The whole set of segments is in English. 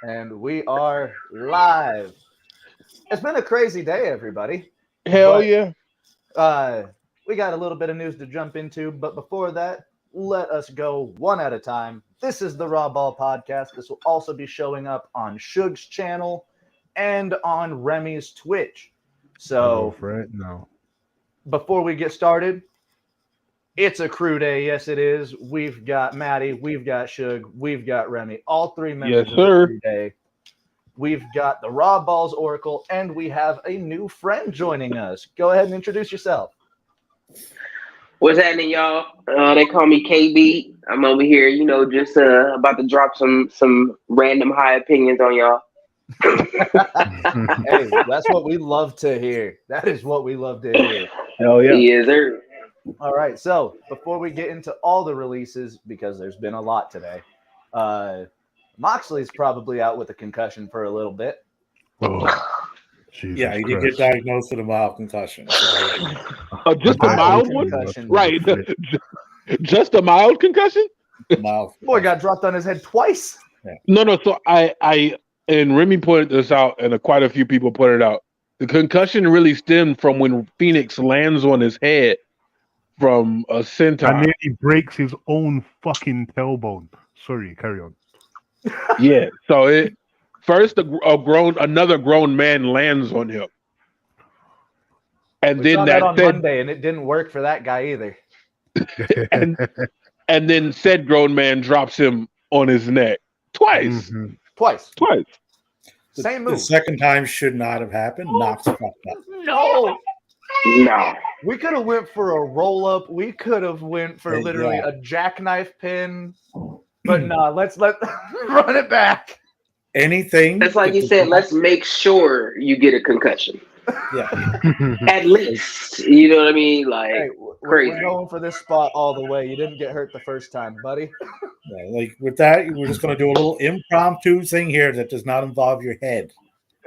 And we are live. It's been a crazy day, everybody. Hell But yeah. we got a little bit of news to jump into. But before that, let us go one at a time. This is the Raw Ball Podcast. This will also be showing up on Shug's channel and on Remy's Twitch. So right now. Before we get started, it's a crew day. Yes, it is. We've got Maddie, we've got Shug, we've got Remy. All three members of the crew day. We've got the Raw Balls Oracle, and we have a new friend joining us. Go ahead and introduce yourself. What's happening, y'all? They call me KB. I'm over here, just about to drop some random high opinions on y'all. Hey, that's what we love to hear. That is what we love to hear. Hell yeah. Yes, sir. All right, so before we get into all the releases, because there's been a lot today, Moxley's probably out with a concussion for a little bit. Jesus he did get diagnosed with a mild concussion. So. Just a mild one? Right. Just a mild concussion? Mild. Boy got dropped on his head twice. Yeah. No. So I and Remy pointed this out, and quite a few people pointed out. The concussion really stemmed from when Phoenix lands on his head from a senton. And then he breaks his own fucking tailbone. Sorry, carry on. Yeah. So another grown man lands on him, and we then saw that on Monday, and it didn't work for that guy either. and then said grown man drops him on his neck twice. Mm-hmm. Twice. Same move. The second time should not have happened. Knox fucked up. No. No. We could have went for a roll up. We could have went for literally a jackknife pin. But no, let's run it back. Anything. It's like you said, let's make sure you get a concussion. Yeah. At least. You know what I mean? Like, hey, crazy. We're going for this spot all the way. You didn't get hurt the first time, buddy. Yeah, like with that, we're just going to do a little impromptu thing here that does not involve your head.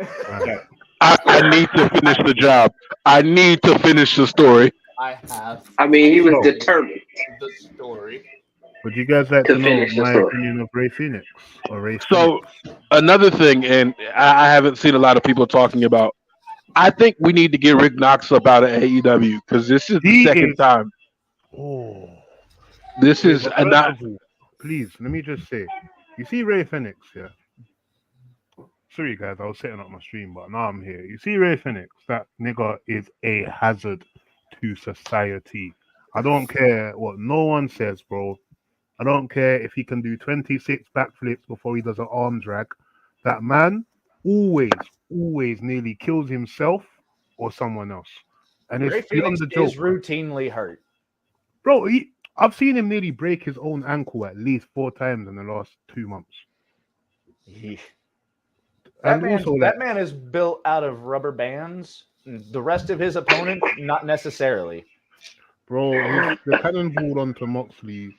Okay. I need to finish the job. I need to finish the story. I mean, he was determined. The story. Would you guys like to know my opinion of Ray Phoenix? So, another thing, and I haven't seen a lot of people talking about, I think we need to get Rick Knox up out of AEW because this is the second time. Oh. This is not. Please, let me just say, you see Ray Phoenix, yeah? Sorry, guys, I was setting up my stream, but now I'm here. You see Ray Phoenix, that nigga is a hazard to society. I don't care what no one says, bro. I don't care if he can do 26 backflips before he does an arm drag. That man always nearly kills himself or someone else. And Ray it's Phoenix beyond the joke. is routinely hurt. Bro, I've seen him nearly break his own ankle at least 4 times in the last 2 months. That man is built out of rubber bands. The rest of his opponent, not necessarily. Bro, the cannonball onto Moxley,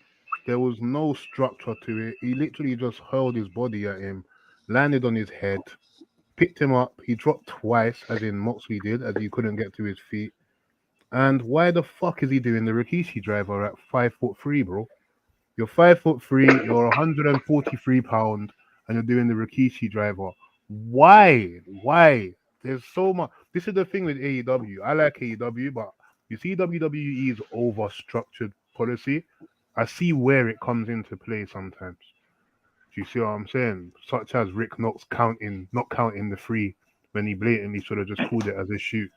there was no structure to it. He literally just hurled his body at him, landed on his head, picked him up. He dropped twice, as in Moxley did, as he couldn't get to his feet. And why the fuck is he doing the Rikishi driver at 5'3", bro? You're 5'3", you're 143 pounds, and you're doing the Rikishi driver. Why? There's so much. This is the thing with AEW. I like AEW, but you see WWE's over-structured policy. I see where it comes into play sometimes. Do you see what I'm saying? Such as Rick Knox not counting the 3 when he blatantly should have just called it as a shoot.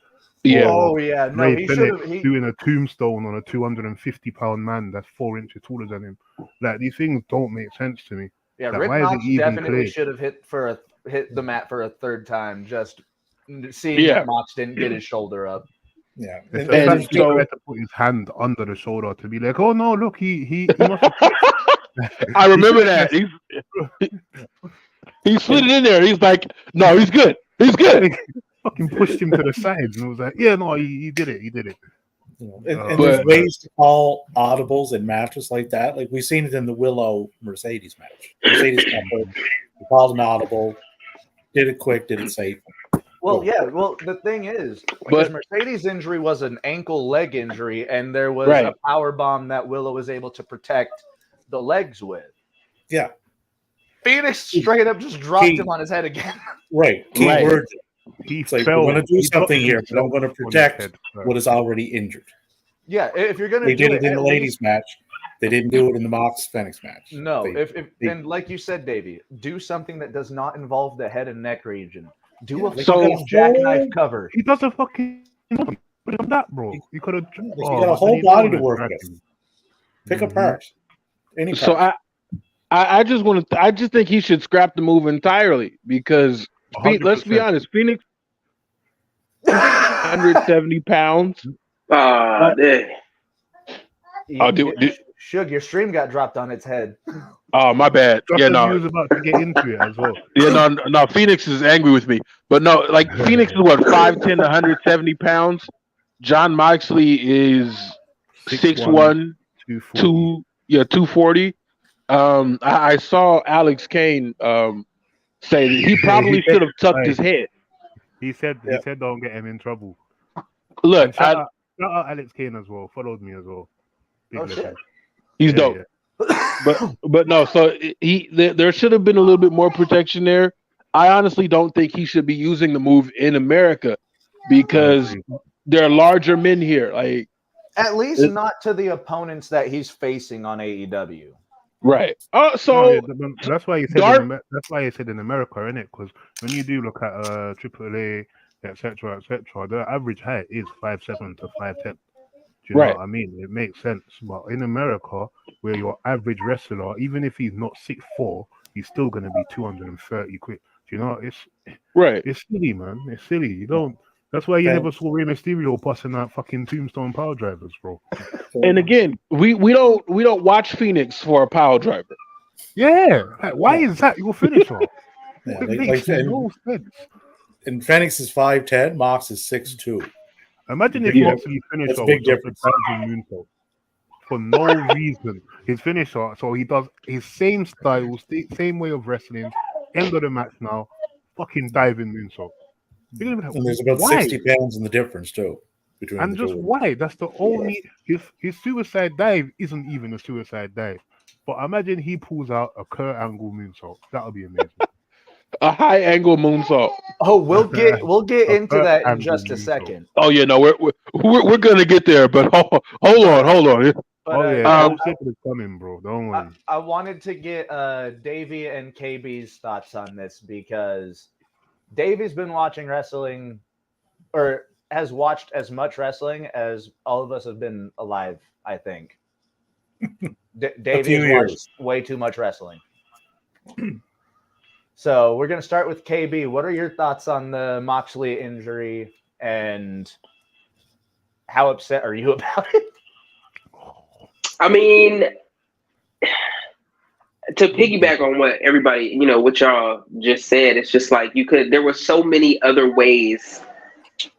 Yeah. Oh yeah. No, Ray he should have doing a tombstone on a 250-pound man that's 4 inches taller than him. Like, these things don't make sense to me. Yeah, like, Rick Knox definitely play? should have hit the mat for a third time, just seeing that Knox didn't get his shoulder up. Yeah, and so tried to put his hand under the shoulder to be like, oh no, look, he must have... I remember that. He slid it in there. He's like, no, he's good. Fucking pushed him to the side and was like, yeah, no, he did it. And there's ways to call audibles in matches like that. Like, we've seen it in the Willow Mercedes match. Mercedes called an audible, did it quick, did it safe. Well, yeah. Well, the thing is, because Mercedes' injury was an ankle leg injury, and there was a power bomb that Willow was able to protect the legs with. Yeah. Phoenix straight up just dropped him on his head again. Right. Key word. He like, we're going to do something here, but I'm going to protect what is already injured. Yeah, if you're going to do it. They did it in the ladies' match. They didn't do it in the Mox Phoenix match. No, and like you said, Davey, do something that does not involve the head and neck region. Do a fucking jackknife cover. He does a fucking that, bro. He could have. He got a whole body to work with. Pick apart. Any part. So I just want to. I just think he should scrap the move entirely because 100%. Let's be honest, Phoenix 170 pounds. Shug, your stream got dropped on its head. Oh, my bad. He was about to get into it as well. Yeah, no. Phoenix is angry with me, but no, like Phoenix is what 5'10", 170 pounds. John Moxley is 6'1", 240. I saw Alex Kane say that he probably should have tucked his head. He said don't get him in trouble. Look, shout out Alex Kane as well. Followed me as well. He's dope. Yeah. But no, so there should have been a little bit more protection there. I honestly don't think he should be using the move in America because there are larger men here. Like at least not to the opponents that he's facing on AEW. Right. Oh, so that's why you said that's why you said in America, isn't it? Because when you do look at AAA, etc., the average height is 5'7" to 5'10". Do you know what I mean? It makes sense. But in America, where your average wrestler, even if he's not 6'4", he's still going to be 230 quick. Do you know? It's silly, man. It's silly. You don't. That's why you never saw Rey Mysterio busting out fucking tombstone power drivers, bro. And again, we don't watch Phoenix for a power driver. Yeah. Why is that your finisher? It makes no sense. And Phoenix is 5'10", Mox is 6'2". Imagine if Moxley's finisher was just a diving moonsault for no reason. His finisher, so he does his same style, same way of wrestling. End of the match now, fucking diving moonsault. And there's about 60 pounds in the difference too. And just why? That's the only his suicide dive isn't even a suicide dive. But imagine he pulls out a Kurt Angle moonsault. That'll be amazing. A high angle moonsault. Oh, we'll get into that in just a second. Oh yeah, no, we're gonna get there, but hold on. It's coming, bro. Don't worry. I wanted to get Davey and KB's thoughts on this because Davey's been watching wrestling, or has watched as much wrestling as all of us have been alive. I think. Davey's watched way too much wrestling. So we're going to start with KB. What are your thoughts on the Moxley injury and how upset are you about it? I mean, to piggyback on what everybody, what y'all just said, it's just like there were so many other ways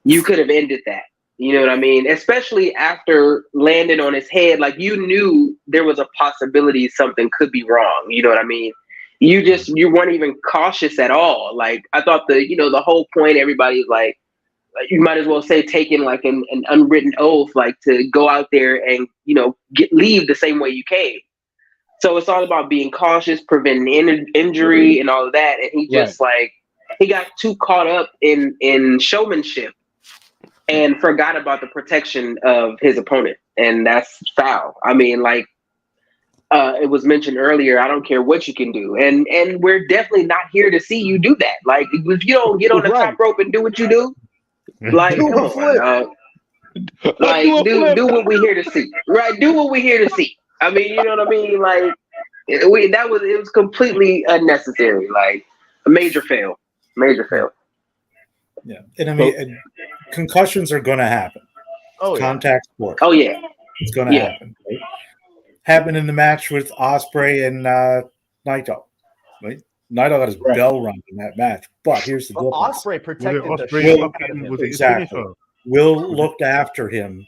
you could have ended that. You know what I mean? Especially after landing on his head, like you knew there was a possibility something could be wrong. You know what I mean? You weren't even cautious at all. Like I thought the whole point, everybody's like, you might as well say taking like an unwritten oath, like to go out there and, leave the same way you came. So it's all about being cautious, preventing injury and all of that. And he just he got too caught up in showmanship and forgot about the protection of his opponent. And that's foul. I mean, like, it was mentioned earlier, I don't care what you can do. And we're definitely not here to see you do that. Like, if you don't get on the top rope and do what you do, like, come on, like, do what we're here to see. Right? Do what we're here to see. I mean, you know what I mean? Like, it was completely unnecessary. Like, a major fail. Major fail. Yeah. And I mean, concussions are going to happen. Oh, Contact sport. Oh, yeah. It's going to happen. Right? Happened in the match with Ospreay and Naito. Right? Naito got his bell rung in that match. But here's the difference. Ospreay protected the shit out of him. Exactly. Will looked after him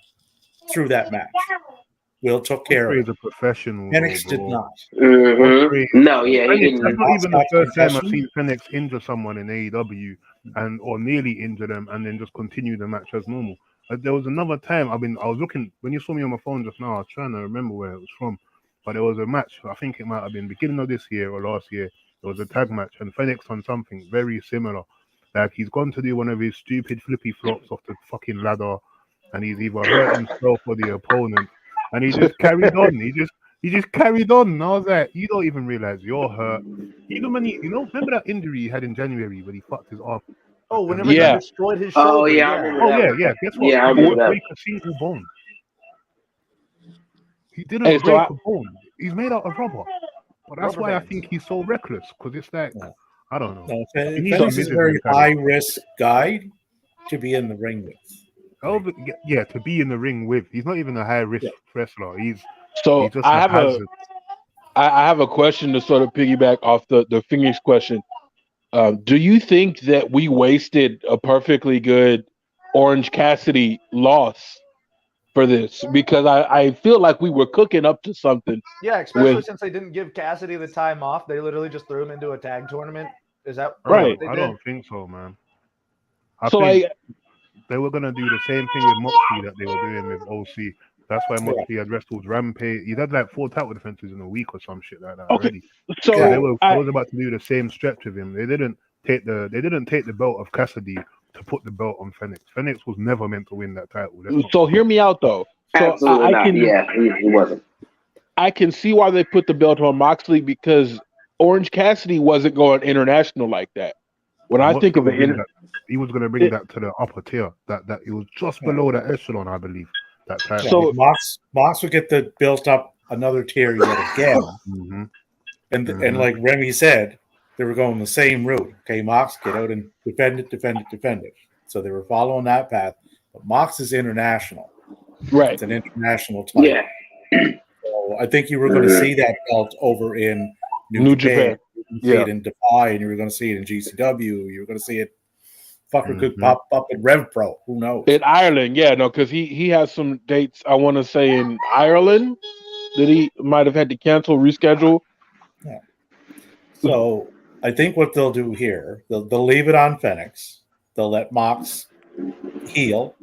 through that match. Will took care of it. He's a professional. Phoenix did not. Mm-hmm. No, he didn't. That's not even the first time I've seen Phoenix injure someone in AEW or nearly injure them and then just continue the match as normal. There was another time I was looking when you saw me on my phone just now. I was trying to remember where it was from, but there was a match. I think it might have been beginning of this year or last year. It It was a tag match, and Fenix done something very similar. Like he's gone to do one of his stupid flippy flops off the fucking ladder, and he's either hurt himself or the opponent, and he just carried on. He just carried on. And I was like, you don't even realize you're hurt. Even when remember that injury he had in January when he fucked his arm. Oh, whenever he destroyed his shoulder. Oh yeah, I remember that. Yeah. Guess what? Yeah, I he remember didn't that. break a single bone. He didn't break a bone. He's made out of rubber. But that's why I think he's so reckless, because it's like, I don't know. No, Fenix is a very high-risk guy to be in the ring with. Oh, yeah, to be in the ring with. He's not even a high-risk wrestler. He's just I have a question to sort of piggyback off the Phoenix question. Do you think that we wasted a perfectly good Orange Cassidy loss for this? Because I feel like we were cooking up to something. Yeah, especially since they didn't give Cassidy the time off. They literally just threw him into a tag tournament. Is that right? I don't think so, man. I think they were going to do the same thing with Moxley that they were doing with OC. That's why Moxley had wrestled Rampage. He had like 4 title defenses in a week or some shit like that already. So they were about to do the same stretch with him. They didn't take the belt of Cassidy to put the belt on Fenix. Fenix was never meant to win that title. So hear me out though. So Absolutely not. He wasn't. I can see why they put the belt on Moxley, because Orange Cassidy wasn't going international like that. When I think of it, he was going to bring that to the upper tier. That it was just below the echelon, I believe. That title. So Mox would get the built up another tier yet again. And like Remy said, they were going the same route. Okay, Mox, get out and defend it. So they were following that path. But Mox is international. Right. It's an international title. Yeah. So I think you were going to see that belt over in New Japan. You were going to see it in Defy, and you were going to see it in GCW. You were going to see it could pop up in Rev Pro. Who knows? In Ireland, because he has some dates, I want to say, in Ireland that he might have had to cancel, reschedule. Yeah. So I think what they'll do here, they'll leave it on Fenix. They'll let Mox heal.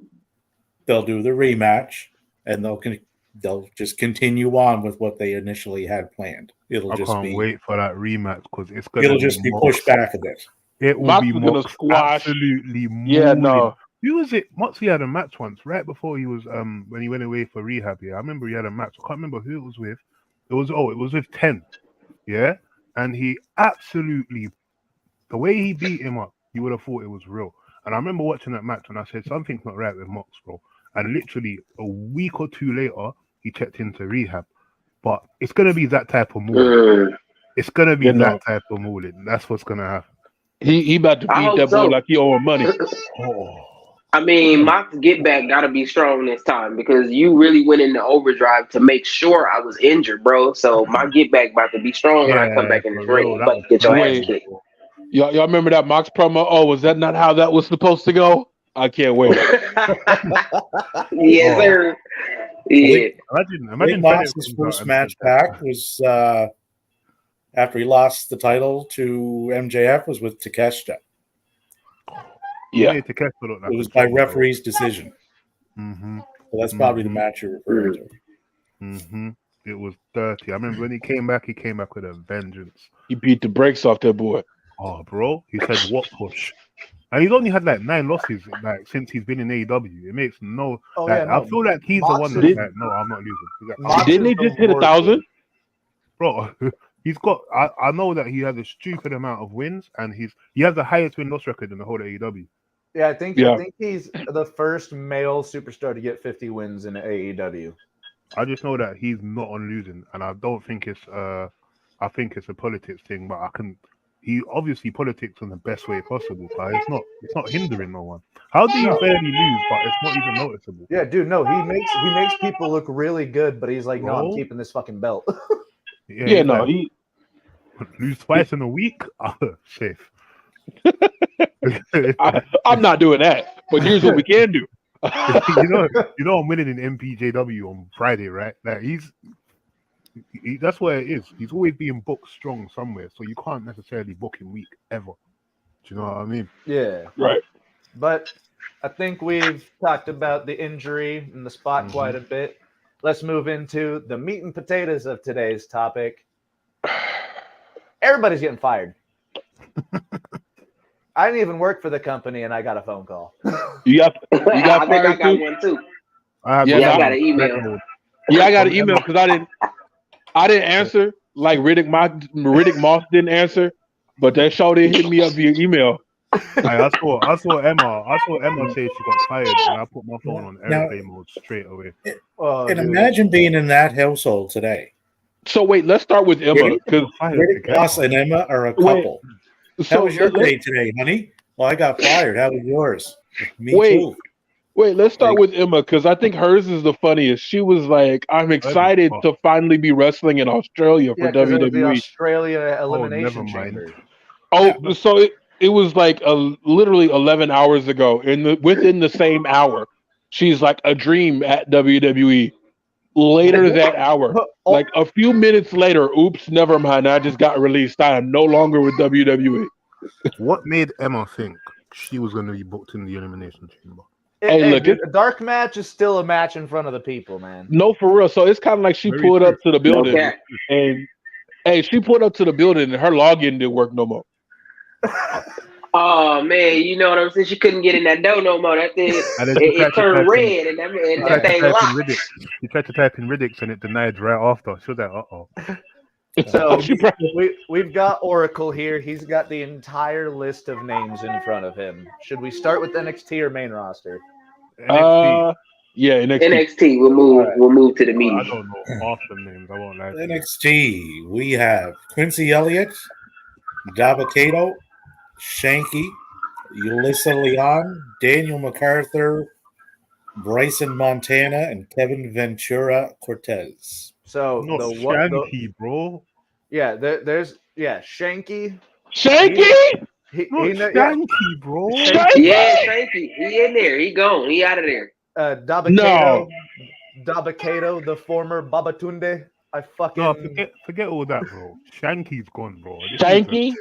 They'll do the rematch, and they'll just continue on with what they initially had planned. I can't wait for that rematch, because it'll just be pushed back a bit. It will be going to squash. Absolutely. Yeah, no. Who was it? Moxley had a match once, right before he was when he went away for rehab. Yeah, I remember he had a match. I can't remember who it was with. It was with 10. Yeah, and he absolutely, the way he beat him up, you would have thought it was real. And I remember watching that match, and I said something's not right with Mox, bro. And literally a week or two later, he checked into rehab. But it's gonna be that type of mauling. It's gonna be that type of mauling. That's what's gonna happen. He about to beat that boy like he owe him money. I mean, my get back got to be strong this time, because you really went into overdrive to make sure I was injured, bro. So my get back about to be strong when I come back in the ring. But get your ass kicked. Y'all remember that Mox promo? Oh, was that not how that was supposed to go? I can't wait. Yes, sir. Yeah. Imagine Mox's first match back was after he lost the title to MJF was with Takeshita. Yeah, it was by referee's decision. So that's probably the match you're referring to. It was dirty. I remember when he came back with a vengeance. He beat the brakes off that boy. Oh, bro. He said, what push? And he's only had like 9 losses since he's been in AEW. It makes no... I feel like he's the one that's like, no, I'm not losing. Didn't he just hit 1,000? Bro, he's got... I know that he has a stupid amount of wins, and he has the highest win-loss record in the whole AEW. Yeah, I think he's the first male superstar to get 50 wins in AEW. I just know that he's not on losing, and I don't think it's... I think it's a politics thing, but he obviously politics in the best way possible, but it's not hindering no one. How do you barely lose, but it's not even noticeable? Yeah, dude, no, he makes people look really good, but he's like, no, I'm keeping this fucking belt. He lose twice in a week. Safe. I'm not doing that, but here's what we can do. you know, I'm winning in MPJW on Friday, right? Like that's where it is. He's always being booked strong somewhere, so you can't necessarily book him weak ever. Do you know what I mean? Yeah. Right. But I think we've talked about the injury and the spot quite a bit. Let's move into the meat and potatoes of today's topic. Everybody's getting fired. I didn't even work for the company, and I got a phone call. You got I think I fired got too? one too. Yeah, I got an email. Yeah, I got an email because I didn't answer. Like Riddick Moss didn't answer, but that show did hit me up via email. I saw Emma say she got fired, and I put my phone on airplane mode straight away. And imagine being in that household today. So wait, let's start with Emma because Riddick Moss and Emma are a couple. How was your day today, honey? Well, I got fired. How was yours? Me too. Wait, let's start with Emma because I think hers is the funniest. She was like, "I'm excited to finally be wrestling in Australia for WWE." The Australia Elimination Chamber. Oh, so it was like literally 11 hours ago. Within the same hour, she's like a dream at WWE. Later that hour, like a few minutes later, oops, never mind. I just got released. I am no longer with WWE. What made Emma think she was going to be booked in the Elimination Chamber? Look, a dark match is still a match in front of the people, man. No, for real. So it's kind of like she pulled up to the building, and she pulled up to the building, and her login didn't work no more. Oh man, you know what I'm saying? She couldn't get in that door no more. That thing it turned red, and that thing locked. She tried to type in Riddick, and it denied right after. She was like, "Uh-oh." So we've got Oracle here. He's got the entire list of names in front of him. Should we start with NXT or main roster? NXT. Yeah, NXT. We'll move to the meeting. I don't know half the names. I won't lie. NXT. We have Quincy Elliott, Dabba-Kato, Shanky, Alyssa Leon, Daniel MacArthur, Bryson Montana, and Kevin Ventura Cortez. So Shanky, bro. Yeah, there's Shanky. Shanky. Shanky, bro. Yeah, Shanky. He in there. He gone. He out of there. Dabba-Kato, the former Babatunde. Forget all that, bro. Shanky's gone, bro. Shanky.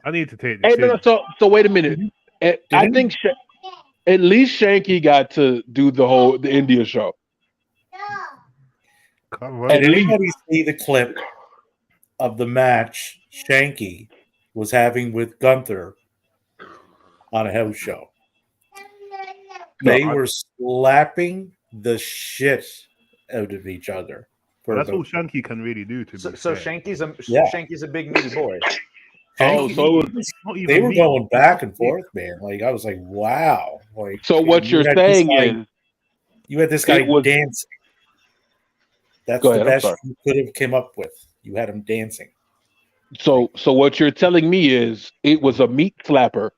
I need to take this. So wait a minute. I think at least Shanky got to do the India show. Did anybody see the clip of the match Shanky was having with Gunther on a house show? They were slapping the shit out of each other. That's all Shanky can really do. So Shanky's a big meaty boy. They were going back and forth, man. Like I was like, wow. Like, so what you're saying is you had this guy dancing. That's the best you could have came up with. You had him dancing. So what you're telling me is it was a meat slapper,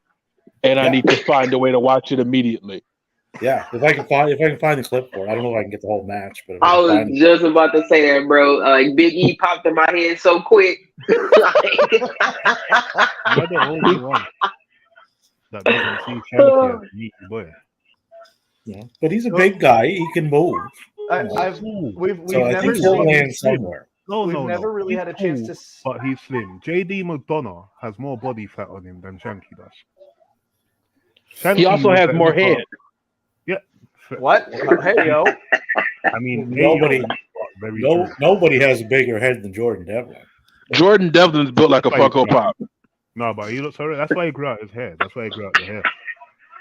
and I need to find a way to watch it immediately. Yeah, if I can find the clip for it, I don't know if I can get the whole match. But I was just about to say that, bro. Like Big E popped in my head so quick. You're the only one that doesn't see Shanky as a meaty boy. Yeah, but he's a big guy. He can move. We've never he'll land somewhere. We've never really had a chance to. But he's slim. JD McDonough has more body fat on him than Shanky does. He also has more head. Yeah. What? Hey yo. I mean, nobody has a bigger head than Jordan Devlin. Jordan Devlin's built like a Funko Pop. No, but he looks alright. That's why he grew out his hair. That's why he grew out the hair.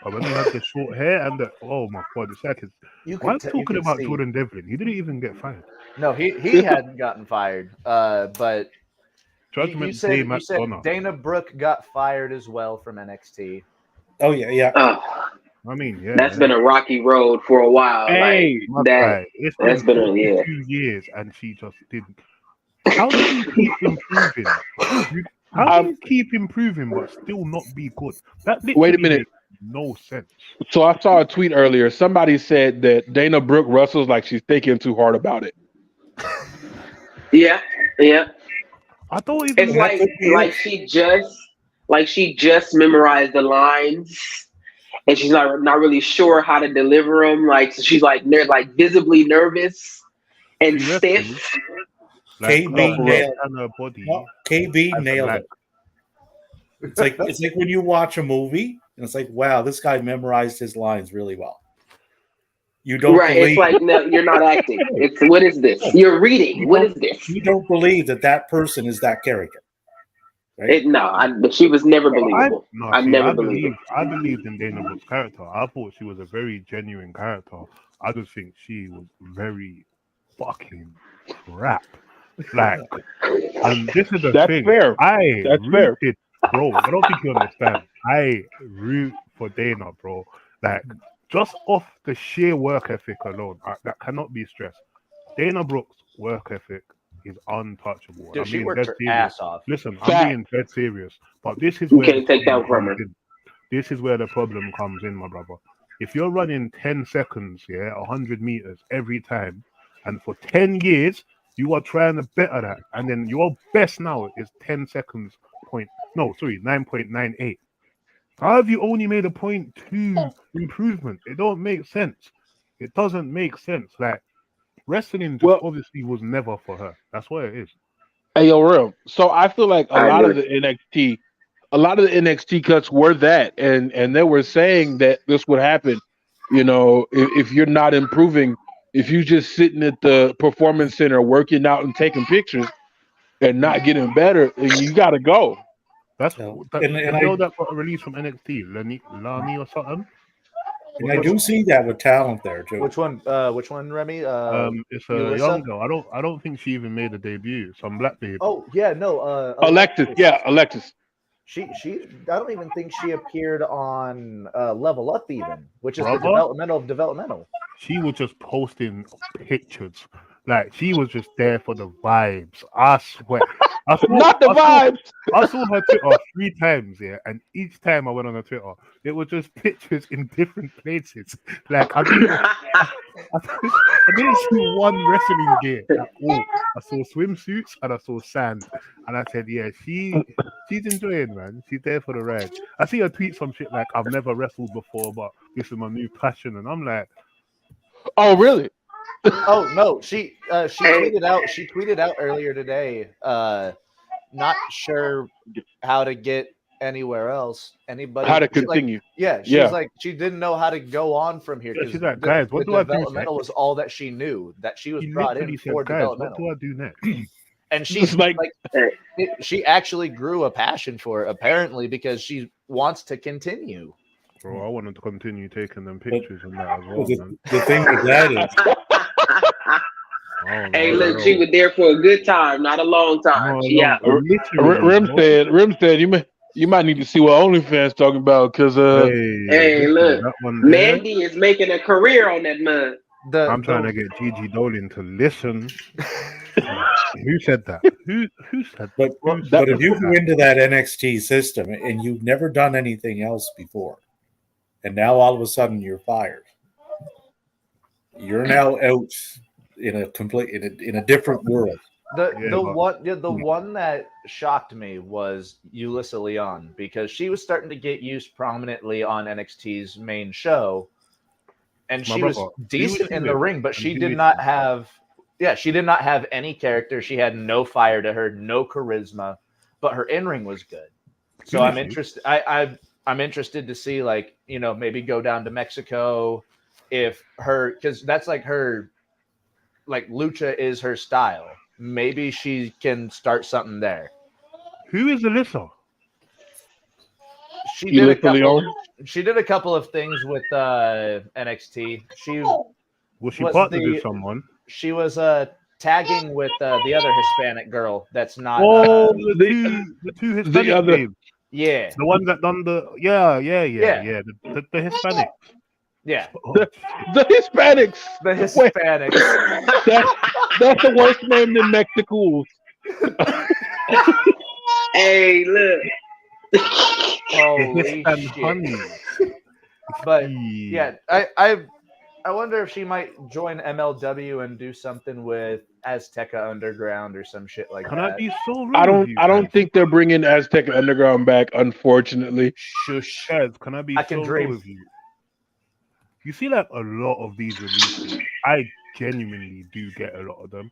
But when he had the short hair and oh my god, the second. I'm talking about Jordan Devlin. He didn't even get fired. No, he hadn't gotten fired. But you said Dana Brooke got fired as well from NXT. Oh yeah. I mean, yeah. That's been a rocky road for a while. Hey, that's been 2 years, and she just didn't. How do you keep improving? How do you keep improving but still not be good? Wait a minute. No sense. So I saw a tweet earlier. Somebody said that Dana Brooke wrestles like she's thinking too hard about it. Yeah. I thought even it's like she just memorized the lines, and she's not really sure how to deliver them. Like so she's like they're like visibly nervous and stiff. KB nailed it. It's like when you watch a movie and it's like, wow, this guy memorized his lines really well. You don't believe. It's like no, you're not acting. It's what is this? You're reading. What is this? You don't believe that person is that character. Right? She was never believable. I believed in Dana Brooke's character. I thought she was a very genuine character. I just think she was very fucking crap. Like, and this is the thing. Fair. That's fair. Bro, I don't think you understand. I root for Dana, bro. Like, just off the sheer work ethic alone, that cannot be stressed. Dana Brooks' work ethic is untouchable. Dude, she worked her ass off. Listen, I'm being dead serious, but this is where you can't take that from her. This is where the problem comes in, my brother. If you're running 10 seconds, 100 meters every time, and for 10 years you are trying to better that, and then your best now is 10 seconds 9.98. How have you only made a 0.2 improvement? It don't make sense. It doesn't make sense. Like, wrestling obviously was never for her. That's what it is. Hey, yo, real. So I feel like a lot of the NXT cuts were that, and they were saying that this would happen. You know, if you're not improving, if you just sitting at the performance center working out and taking pictures and not getting better, you got to go. That got released from NXT, Lani or something. And I do see that with talent there too. Which one, Remy? It's a young girl. I don't think she even made a debut. Some black babe. Oh yeah, no. Alexis. Yeah, Alexis. She. I don't even think she appeared on Level Up even, which is the developmental of developmental. She was just posting pictures. Like, she was just there for the vibes. I swear. Not the vibes. I saw her Twitter 3 times, and each time I went on her Twitter, it was just pictures in different places. Like, I didn't see one wrestling gear at all. I saw swimsuits and I saw sand, and I said, yeah, she's enjoying, man. She's there for the ride. I see her tweet some shit like, I've never wrestled before, but this is my new passion, and I'm like, oh really? Oh no, she tweeted out earlier today, not sure how to get anywhere else. Anybody how to continue. She's like, she didn't know how to go on from here. She's like, guys, what do I do? Developmental was all that she knew, that she was brought in for developmental. What do I do next? And she's she actually grew a passion for it, apparently, because she wants to continue. Bro, I wanted to continue taking them pictures and that as well. The thing with that is, hey, look, she was there for a good time, not a long time. Rim said, you might need to see what OnlyFans talking about, because hey, look, Mandy is making a career on that mud. I'm trying to get Gigi Dolan to listen. Who said that? Who said that? But if you go into that NXT system and you've never done anything else before, and now all of a sudden you're fired, you're now out in a different world. The one that shocked me was Yulissa Leon, because she was starting to get used prominently on NXT's main show, and she was decent in the ring, but she did not have any character. She had no fire to her, no charisma, but her in-ring was good. So I'm interested. I'm interested to see, like, maybe go down to Mexico, because that's like her, like, lucha is her style. Maybe she can start something there. Who is Alyssa? She did a couple of things with NXT. Was she partnered with someone? She was tagging with the other Hispanic girl. That's not. The two Hispanic babes. Yeah, the ones that done the the Hispanics. Yeah, the Hispanics. The Hispanics. That's the worst name in Mexico. Hey, look. Holy shit. But yeah, I wonder if she might join MLW and do something with Azteca Underground or some shit like that. Can I be so rude? I don't think they're bringing Azteca Underground back, unfortunately. Shush. Can I be so rude with you? You see, like, a lot of these releases, I genuinely do get a lot of them.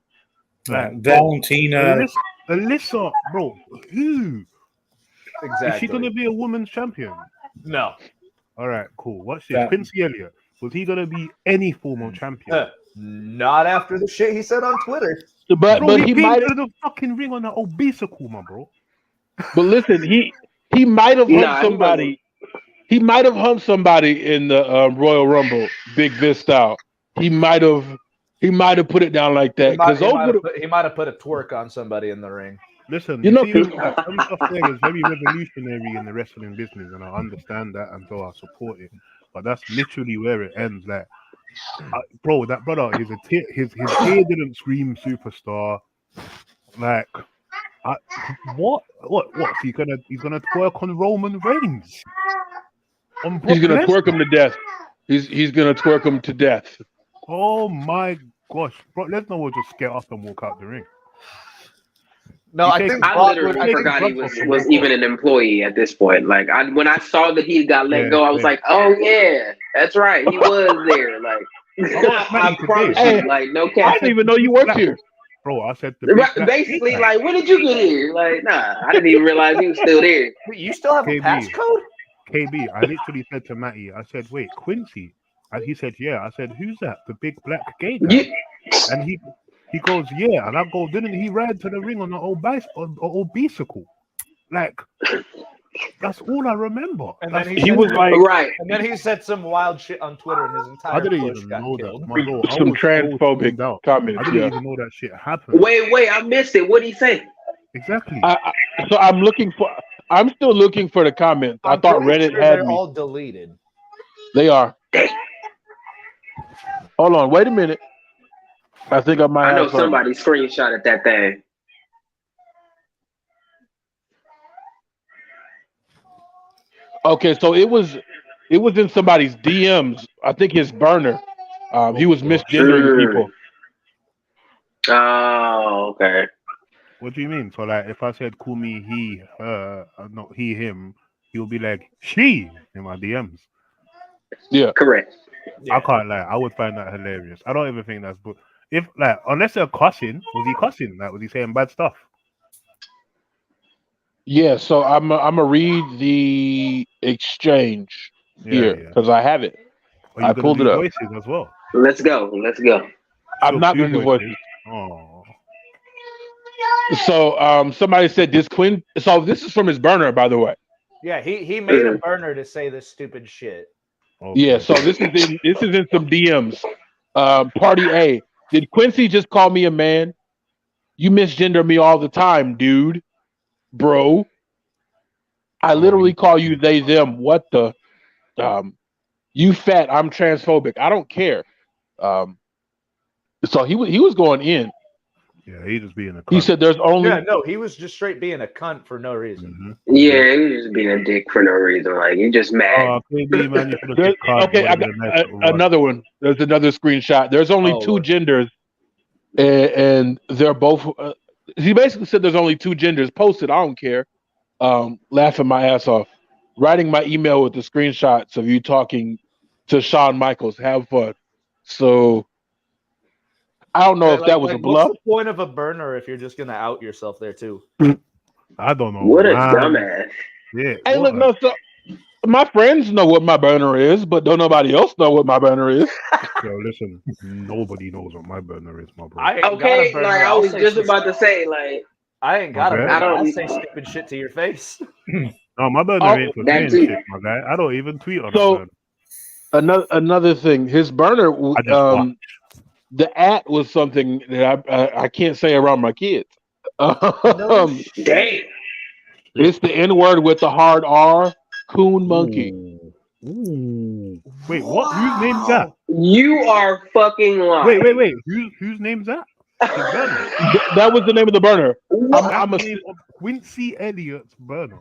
Like Valentina, Alyssa, bro, who? Exactly. Is she gonna be a women's champion? No. All right, cool. What's this? Quincy Elliott, was he gonna be any form of champion? Not after the shit he said on Twitter. But he might came to the fucking ring on that obesicle, my bro. But listen, he might have humped somebody. He might have humped somebody in the Royal Rumble, Big Vic style. He might have put it down like that because he might have put a twerk on somebody in the ring. Listen, you see, some stuff there is very revolutionary in the wrestling business, and I understand that, and so I support it. But that's literally where it ends. Like, bro, that brother, his hair didn't scream superstar. Like, what? He's gonna twerk on Roman Reigns? He's gonna twerk him to death. He's gonna twerk him to death. Oh my gosh, Brock Lesnar will just get up and walk out the ring. No, I literally forgot he was even an employee at this point. Like when I saw that he got let go, I was like, "Oh yeah, that's right, he was there." Like, I promise you, like no cap. I didn't even know you worked here, bro. I said basically, like, when did you get here? Like, nah, I didn't even realize he was still there. You still have a passcode? KB, I literally said to Matty, I said, "Wait, Quincy?" And he said, "Yeah." I said, "Who's that? The big black gay guy?" And he goes, "Yeah." And I go, "Didn't he ride to the ring on an old bicycle?" Like, that's all I remember. And then he was like, right. And then he said some wild shit on Twitter, and his entire I didn't push even got know killed. that. Some transphobic comments. I didn't even know that shit happened. Wait, I missed it. What did he say? Exactly. So I'm still looking for the comments. I thought Reddit had they're me. all deleted. They are. Hold on, wait a minute. I think I might. I know somebody screenshotted that thing. Okay, so it was in somebody's DMs. I think his burner. He was misgendering people. Oh, okay. What do you mean? So, like, if I said call me he, her, not he, him, he'll be like she in my DMs. Yeah, correct. Yeah. I can't lie. I would find that hilarious. I don't even think that's. But if like, unless they're cussing, was he cussing? Like, was he saying bad stuff? Yeah. So I'm gonna read the exchange here because I have it. I pulled it up. Voices as well. Let's go. I'm not gonna do voices. Oh. So somebody said this Quinn. So this is from his burner, by the way. Yeah, he made a burner to say this stupid shit. Okay. Yeah, so this is in some DMs. Party A. Did Quincy just call me a man? You misgender me all the time, dude. Bro. I literally call you they, them. What the? You fat. I'm transphobic. I don't care. So he was going in. Yeah, he just being a cunt. He said there's only... Yeah, no, he was just straight being a cunt for no reason. Mm-hmm. Yeah, he was just being a dick for no reason. Like, he just mad. Okay, I got another one. There's another screenshot. There's only two genders, and they're both... he basically said there's only two genders. Posted, I don't care. Laughing my ass off. Writing my email with the screenshots of you talking to Shawn Michaels. Have fun. So... I don't know if that was a bluff. What's the point of a burner if you're just gonna out yourself there too? I don't know. What a dumbass. Yeah. Hey, look, no, so my friends know what my burner is, but don't nobody else know what my burner is. Yo, listen, nobody knows what my burner is, my bro. Okay, like I was just about to say, like I ain't got a burner. I'll say stupid shit to your face. No, my burner ain't for saying shit, my guy. I don't even tweet on that burner. Another thing, his burner. The at was something that I can't say around my kids. Damn. It's the N word with the hard R. Coon monkey. Ooh. Wait, what? Whose name's that? You are fucking lying. Wait. Whose name's that? That was the name of the burner. I'm a Quincy Elliott's burner.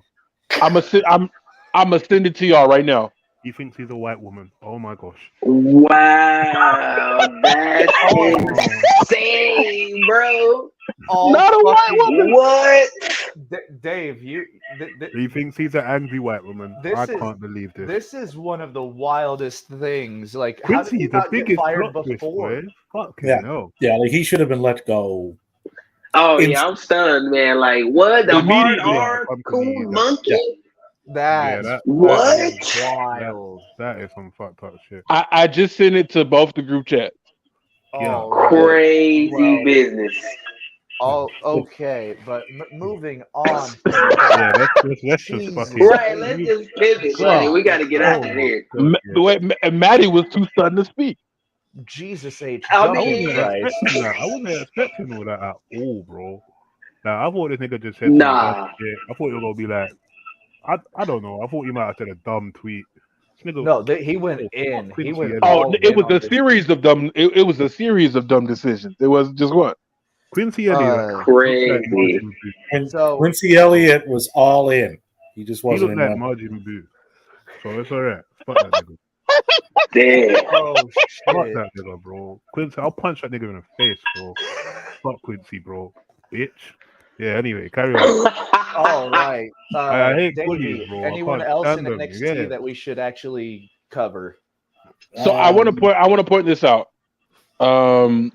I'm gonna send it to y'all right now. He thinks he's a white woman. Oh my gosh. Wow, that's insane, bro. Not a white woman. What? Dave, he thinks he's an angry white woman. I can't believe this. This is one of the wildest things. Like, Quincy, how did he not get fired before? Yeah, like he should have been let go. Oh yeah, I'm stunned, man. Like, what? The hard R, cool monkey. Yeah. That's wild. That is some fucked up shit. I just sent it to both the group chats. Crazy business. Oh, okay, but moving on. Yeah, let's just fucking. Right, let's just pivot, buddy. We got to get out of here. Wait, Maddie was too sudden to speak. Jesus H. I Jumping mean- Christ. I wasn't expecting all that at all, bro. Like, I thought this nigga just said Nah. some dumb shit. I thought you were gonna be like, I don't know. I thought you might have said a dumb tweet. This nigga, No, he went in. He went. Quincy Oh, all it in was on a this. series of dumb. It was a series of dumb decisions. It was just one. Quincy Elliott, like, Crazy. looked like Margin Booth. And So- Quincy Elliott was all in. He just He wasn't looked in like one. Margin Booth. So it's alright. Fuck that nigga. Damn. Oh Fuck shit! that nigga, bro. Quincy, I'll punch that nigga in the face, bro. Fuck Quincy, bro. Bitch. Yeah. Anyway, carry on. All right. I hate Davey, bullies, bro. I anyone can't else in stand them. NXT Yeah. that we should actually cover? So I want to point this out. The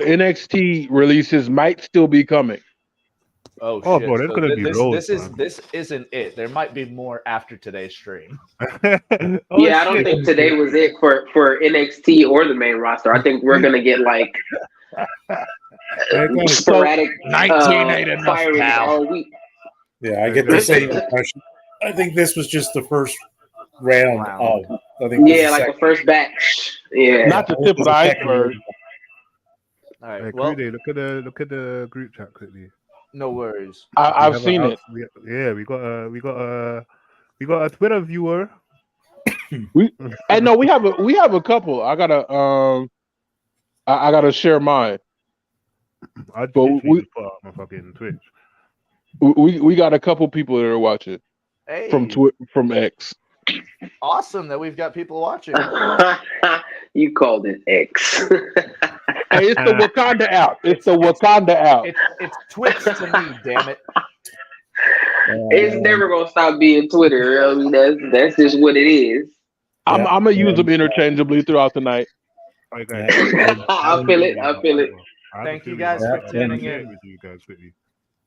NXT releases might still be coming. Oh, Oh, shit! bro, there's gonna be loads, man. this isn't it. There might be more after today's stream. Oh, Yeah, I don't shit. think today was it for NXT or the main roster. I think we're gonna get like Okay, sporadic 19 ain't enough, firings pal. all week. Yeah, I get the same impression. I think this was just the first round of. I think Yeah, like the first batch. Yeah. Not the tip of the iceberg. All right. Hey, Well, Crudy, look at the group chat quickly. no worries. I've seen it. We got a Twitter viewer. And no, we have a couple. I gotta share mine. I But just we- put up my fucking Twitch. We got a couple people that are watching Hey, from X. awesome that we've got people watching. You called it X. Hey, it's the Wakanda out. It's the Wakanda out. It's Twitch to me, damn it. It's never gonna stop being Twitter. I mean, that's just what it is. I'm gonna use them interchangeably throughout the night. Okay. I feel it. I feel it. Thank you guys for tuning in. With you guys quickly.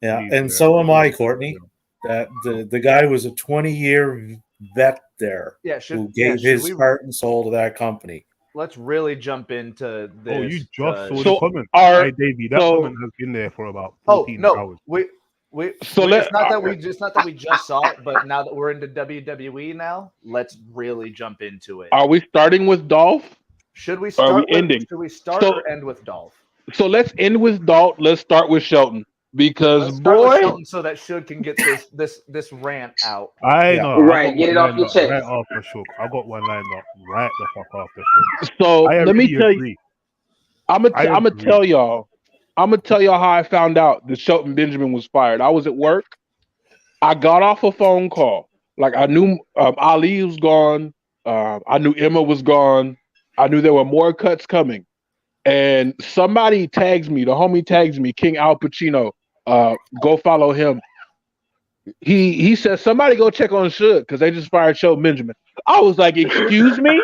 Yeah, Please, and so am I, Courtney. That the guy was a 20-year vet there Yeah, who gave his heart and soul to that company. Let's really jump into this. Oh, you just saw So the comment. our- Hey, Davey, that so- comment has been there for about Oh 14 no, hours. it's not that we just saw it, but now that we're into WWE now, let's really jump into it. Are we starting with Dolph? Should we Are start? we ending? Should we start So- or end with Dolph? So let's end with Dolph. Let's start with Shelton because Let's start with boy, Shelton so that Shug can get this rant out. I Yeah. know. Right, I got get it one off lined your up chest. Right after Shook. I got one lined up right the fuck after Shook. so I let me really tell you. agree. I'm gonna agree. tell y'all. I'm gonna tell y'all how I found out that Shelton Benjamin was fired. I was at work. I got off a phone call. Like I knew Ali was gone. I knew Emma was gone. I knew there were more cuts coming. And somebody tags me. The homie tags me. King Al Pacino. Go follow him. He says somebody go check on Shug because they just fired Shelton Benjamin. I was like, excuse me.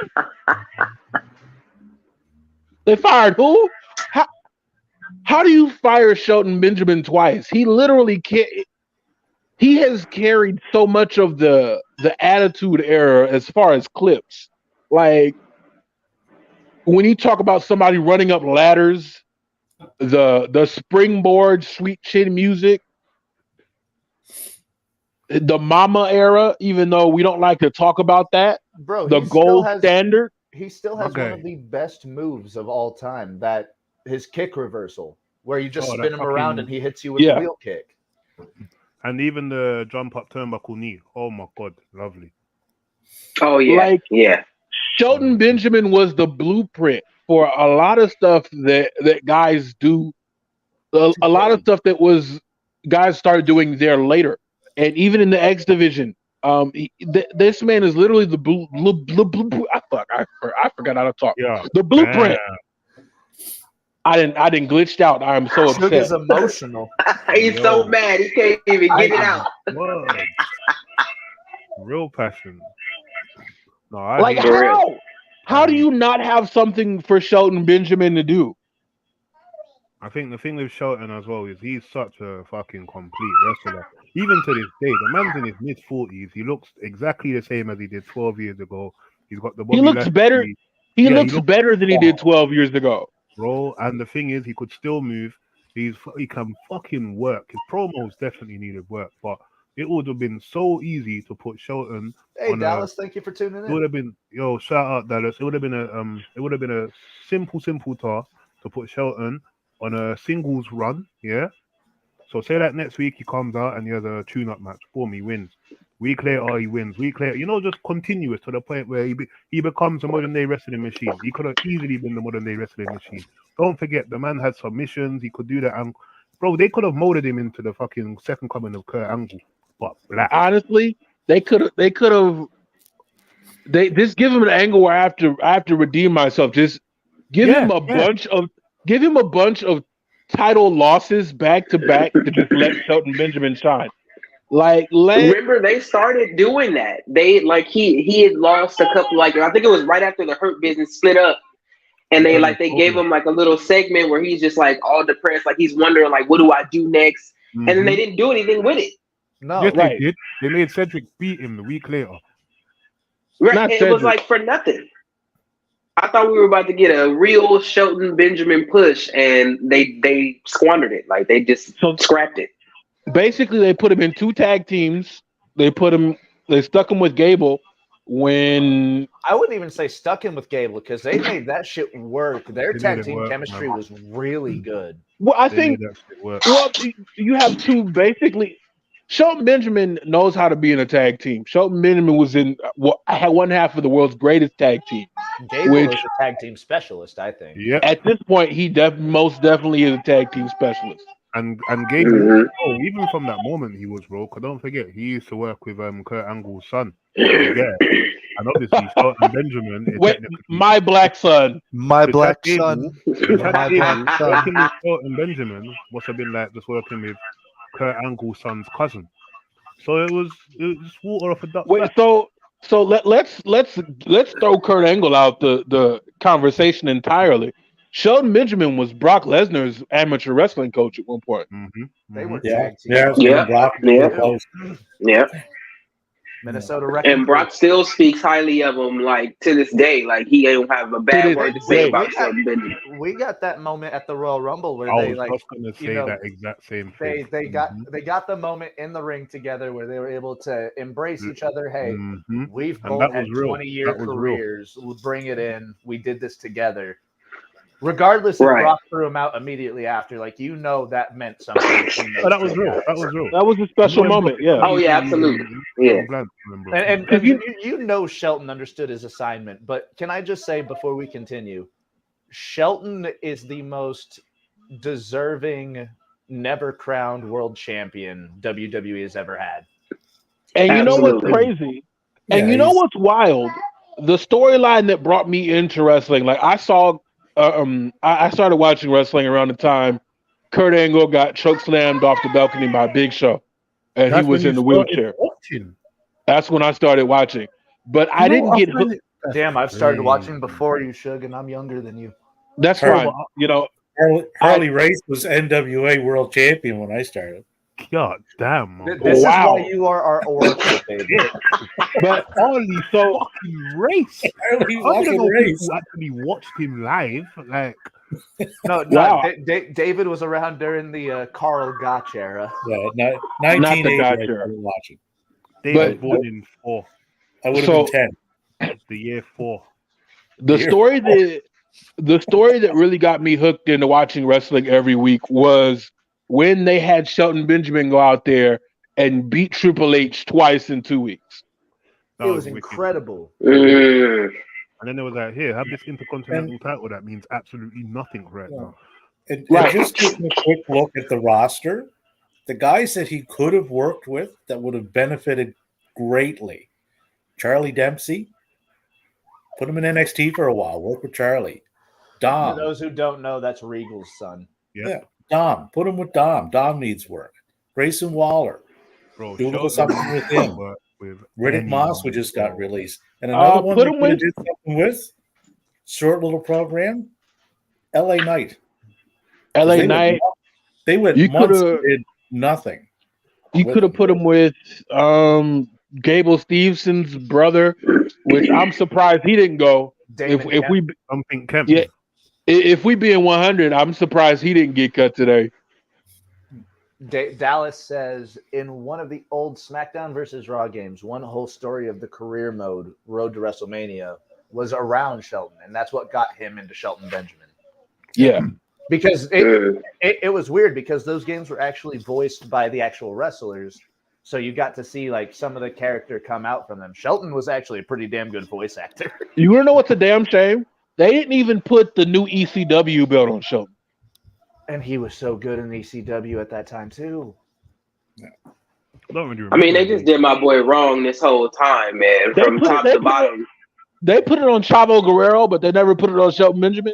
They fired who? How do you fire Shelton Benjamin twice? He literally can't. He has carried so much of the attitude era as far as clips. Like when you talk about somebody running up ladders, the springboard sweet chin music, the mama era, even though we don't like to talk about that, Bro, the he still gold has- standard. He still has one of the best moves of all time. That his kick reversal, where you just Oh, spin that him around fucking- and he hits you with Yeah. the wheel kick. And even the jump up turnbuckle knee. Oh my god, lovely. Oh yeah, Like- yeah. Shelton Benjamin was the blueprint for a lot of stuff that guys do. A lot of stuff that was guys started doing there later, and even in the X division, this man is literally the blue. I forgot how to talk. Yeah. The blueprint. Damn. I didn't glitched out. I am so Shug upset. is emotional. He's so mad he can't even get it out. Word. Real passion. No, I Like hate it. how do you not have something for Shelton Benjamin to do? I think the thing with Shelton as well is he's such a fucking complete wrestler. Even to this day, the man's in his mid-40s. He looks exactly the same as he did 12 years ago. He's got the body. He looks better. He Yeah, he looks looks- better than he did 12 years ago. Bro, and the thing is, he could still move. He can fucking work. His promos definitely needed work, but it would have been so easy to put Shelton. Hey Dallas, thank you for tuning in. It would have been shout out Dallas. It would have been a simple task to put Shelton on a singles run. Yeah. So say that next week he comes out and he has a tune-up match. Boom, he wins. Week later he wins. Week later, just continuous to the point where he becomes a modern day wrestling machine. He could have easily been the modern day wrestling machine. Don't forget, the man had submissions. He could do that. And bro, they could have molded him into the fucking second coming of Kurt Angle. But black. Honestly, they could have. They just give him an angle where I have to redeem myself. Just give him a bunch of title losses back to back to just let Shelton Benjamin shine. Remember they started doing that. They he had lost a couple. I think it was right after the Hurt Business split up, and they gave him a little segment where he's just all depressed, he's wondering what do I do next, and then they didn't do anything with it. No, yes, they did. They made Cedric beat him the week later. Right, it was for nothing. I thought we were about to get a real Shelton Benjamin push, and they squandered it. They just scrapped it. Basically, they put him in 2 tag teams. They stuck him with Gable. When I wouldn't even say stuck him with Gable because they made that shit work. Their tag team chemistry was really good. Well, I think you have 2 basically. Shelton Benjamin knows how to be in a tag team. Shelton Benjamin was in one half of the world's greatest tag team. Gable is a tag team specialist, I think. Yeah. At this point, he most definitely is a tag team specialist. And Gable, even from that moment he was, bro. Cause don't forget, he used to work with Kurt Angle's son. Yeah. And obviously, Shelton Benjamin. My black son. My black son. Working with Shelton Benjamin must have been just working with Kurt Angle's son's cousin. So it was just water off a duck. Wait, so let's throw Kurt Angle out the conversation entirely. Shelton Benjamin was Brock Lesnar's amateur wrestling coach at one point. Mm-hmm. They were tag team. Yeah. Minnesota record. And Brock still speaks highly of him, to this day. He don't have a bad word to say about Shelton Benjamin. We got that moment at the Royal Rumble where I was just going to say that exact same thing. They got the moment in the ring together where they were able to embrace each other. Hey, we've both had 20-year careers. We'll bring it in. We did this together. Regardless if Brock threw him out immediately after, that meant something. That was real. That was a special moment. Yeah. Oh yeah, absolutely. Yeah. And Shelton understood his assignment, but can I just say before we continue, Shelton is the most deserving, never crowned world champion WWE has ever had. And you know what's crazy? And you know what's wild? The storyline that brought me into wrestling, I saw. I started watching wrestling around the time Kurt Angle got chokeslammed off the balcony by Big Show, and he was in the wheelchair. That's when I started watching, but I didn't get hooked. Damn, I've started watching before you, Shug, and I'm younger than you. That's fine. Harley Race was NWA World Champion when I started. God damn. This is why you are our oracle, baby. But Harley fucking Race. Race. Actually watched him live. David was around during the Carl Gotch era. Yeah, 1980 watching. David was born in 4. I would have been 10. The year 4. The story that really got me hooked into watching wrestling every week was when they had Shelton Benjamin go out there and beat Triple H twice in 2 weeks. It was incredible. And then they was here, have this Intercontinental title that means absolutely nothing right now. And just taking a quick look at the roster, the guys that he could have worked with that would have benefited greatly. Charlie Dempsey, put him in NXT for a while, work with Charlie. Dom. For those who don't know, that's Regal's son. Yeah. Dom, put him with Dom. Dom needs work. Grayson Waller, do a little something with him. Riddick Moss, we just got released, and another one we did something with. Short little program. LA Knight. They went months and did nothing. You could have put him with Gable Stevenson's brother, which I'm surprised he didn't go. If we being 100, I'm surprised he didn't get cut today. Dallas says in one of the old SmackDown versus Raw games, one whole story of the career mode, Road to WrestleMania, was around Shelton, and that's what got him into Shelton Benjamin. Yeah, because it was weird because those games were actually voiced by the actual wrestlers, so you got to see like some of the character come out from them. Shelton was actually a pretty damn good voice actor. You want to know what's a damn shame? They didn't even put the new ECW belt on Shelton. And he was so good in ECW at that time too. Yeah. I mean, they just did my boy wrong this whole time, man, from top to bottom. They put it on Chavo Guerrero, but they never put it on Shelton Benjamin.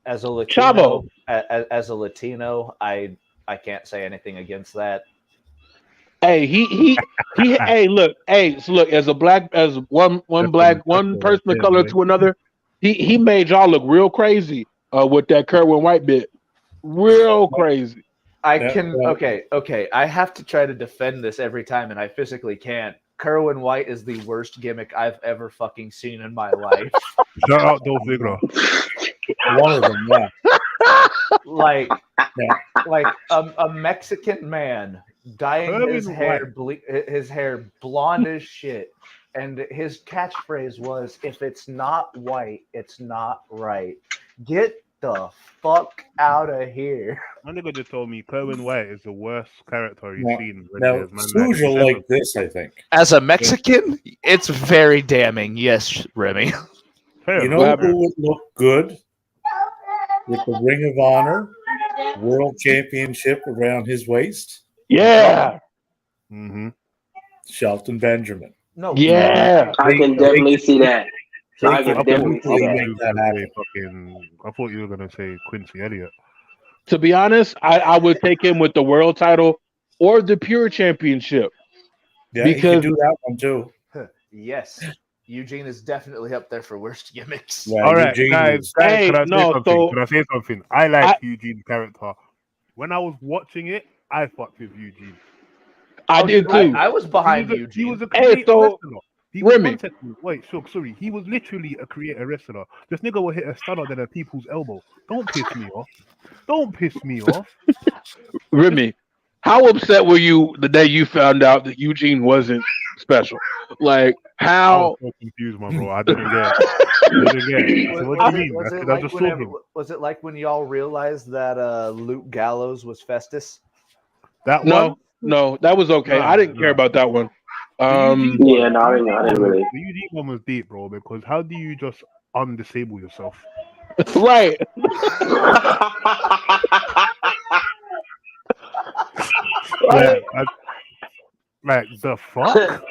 As a Latino, as a Latino, I can't say anything against that. Hey, he hey, look, as a black, as one person of color to another, he made y'all look real crazy with that Kerwin White bit. Real crazy. Okay. I have to try to defend this every time, and I physically can't. Kerwin White is the worst gimmick I've ever fucking seen in my life. Shout out Dolph Ziggler. One of them, yeah. Like a Mexican man dyeing his hair blonde as shit, and his catchphrase was, "If it's not white, it's not right." Get the fuck out of here. My nigga just told me Kerwin White is the worst character you've seen. Now, Suge will like this, I think. As a Mexican, it's very damning. Yes, Remy. You know who would look good with the Ring of Honor World Championship around his waist? Yeah. Mm-hmm. Shelton Benjamin. No. Yeah. I can definitely see that. I can definitely see that. I thought you were going to say Quincy Elliott. To be honest, I would take him with the world title or the Pure Championship. Yeah, because he can do that one too. Yes. Eugene is definitely up there for worst gimmicks. Yeah, all right, guys, can I say something? I like Eugene's character. When I was watching it, I fucked with Eugene. I did too. I was behind Eugene. He was a creative wrestler. He was literally a creative wrestler. This nigga will hit a stunner than a people's elbow. Don't piss me off. Remy, how upset were you the day you found out that Eugene wasn't special? Like, how? I was so confused, my bro. I didn't get it. So what do you mean? Was it like when y'all realized that Luke Gallows was Festus? That one? No, that was okay. I didn't care about that one. I didn't really. The Eugene one was deep, bro, because how do you just undisable yourself? Right. Like the fuck?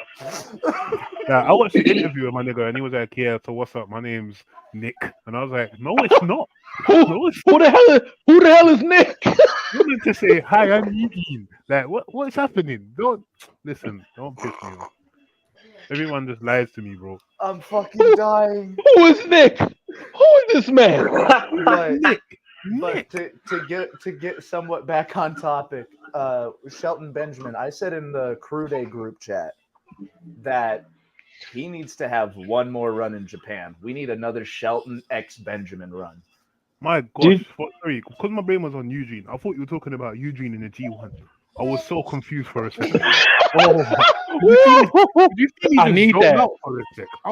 I watched the interview with my nigga and he was like, "Yeah, so what's up? My name's Nick." And I was like, "No, it's not. Who the hell is Nick?" You need to say, "Hi, I'm Eugene." Like, what's happening? Don't piss me off. Everyone just lies to me, bro. I'm fucking dying. Who is Nick? Who is this man? But to get somewhat back on topic, Shelton Benjamin, I said in the Crew Day group chat that he needs to have one more run in Japan. We need another Shelton X Benjamin run. My gosh, sorry, because my brain was on Eugene. I thought you were talking about Eugene in the G1. I was so confused for a second. I need that.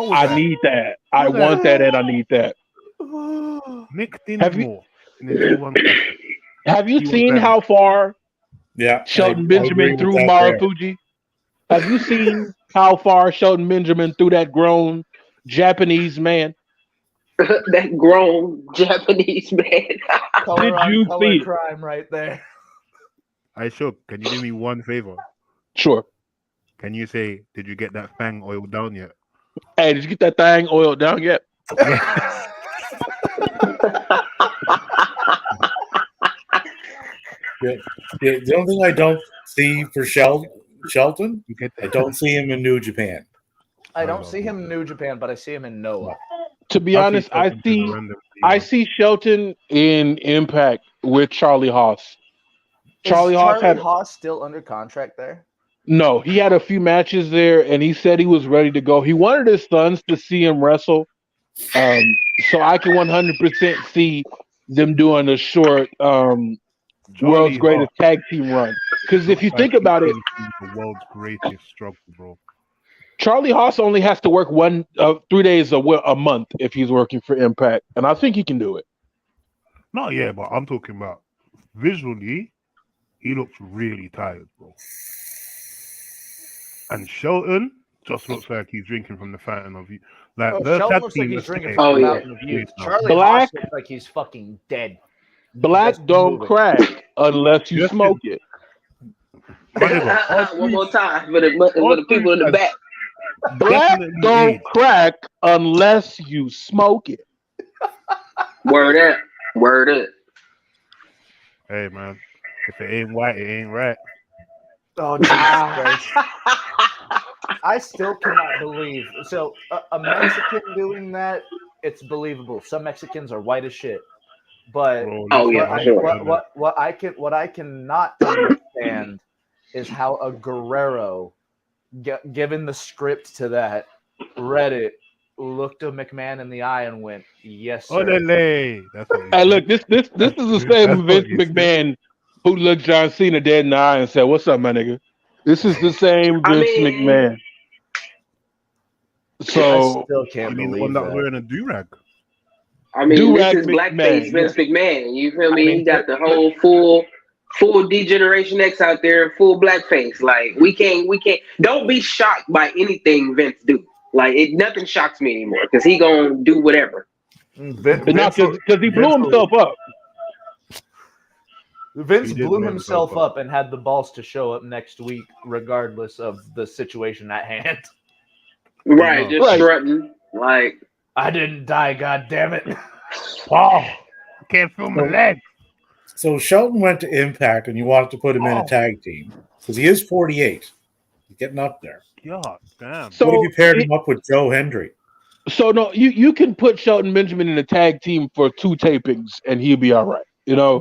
I need that. I want that and I need that. Nick Dinsmore in the G1. Have you seen how far Shelton Benjamin threw Marufuji? Have you seen how far Shelton Benjamin threw that grown Japanese man? That grown Japanese man. Did you see crime right there? I shook. Can you do me one favor? Sure. Can you say, did you get that thing oiled down yet? Hey, did you get that thing oiled down yet? The only thing I don't see for Shelton, I don't see him in New Japan. I don't see him in New Japan, but I see him in Noah. To be honest, I see Shelton in Impact with Charlie Haas. Charlie Haas still under contract there? No, he had a few matches there, and he said he was ready to go. He wanted his sons to see him wrestle, so I can 100% see them doing a short world's greatest tag team run. Because if you think about it, the world's greatest struggle, bro. Charlie Haas only has to work 3 days a month if he's working for Impact, and I think he can do it. No, yeah, but I'm talking about visually, he looks really tired, bro. And Shelton just looks like he's drinking from the fountain of youth. Like Shelton looks like he's drinking from the fountain of youth. Charlie Haas looks like he's fucking dead. Black don't crack unless you smoke it. One more time for the people in the back. Black don't crack unless you smoke it. Word up. Word up. Hey, man. If it ain't white, it ain't right. Oh, Jesus Christ. I still cannot believe. So, a Mexican doing that, it's believable. Some Mexicans are white as shit. But what I cannot understand is how a Guerrero, given the script to that, read it, looked a McMahon in the eye, and went, "Yes, sir." Hey, look, this is the same Vince McMahon who looked John Cena dead in the eye and said, "What's up, my nigga?" This is the same Vince McMahon. So I still can't believe that. Wearing a do-rag. I mean, this is blackface Vince McMahon. You feel me? He got the whole full D-Generation X out there, full blackface. Like we can't. Don't be shocked by anything Vince do. Like nothing shocks me anymore because he gonna do whatever. Because he blew himself up. Vince blew himself up and had the balls to show up next week, regardless of the situation at hand. Right, just strutting like I didn't die. God damn it! Oh, can't feel my leg. So Shelton went to Impact, and you wanted to put him in a tag team because he is 48. He's getting up there. God damn. So what if you paired him up with Joe Hendry? So no, you can put Shelton Benjamin in a tag team for 2 tapings, and he'll be all right. You know,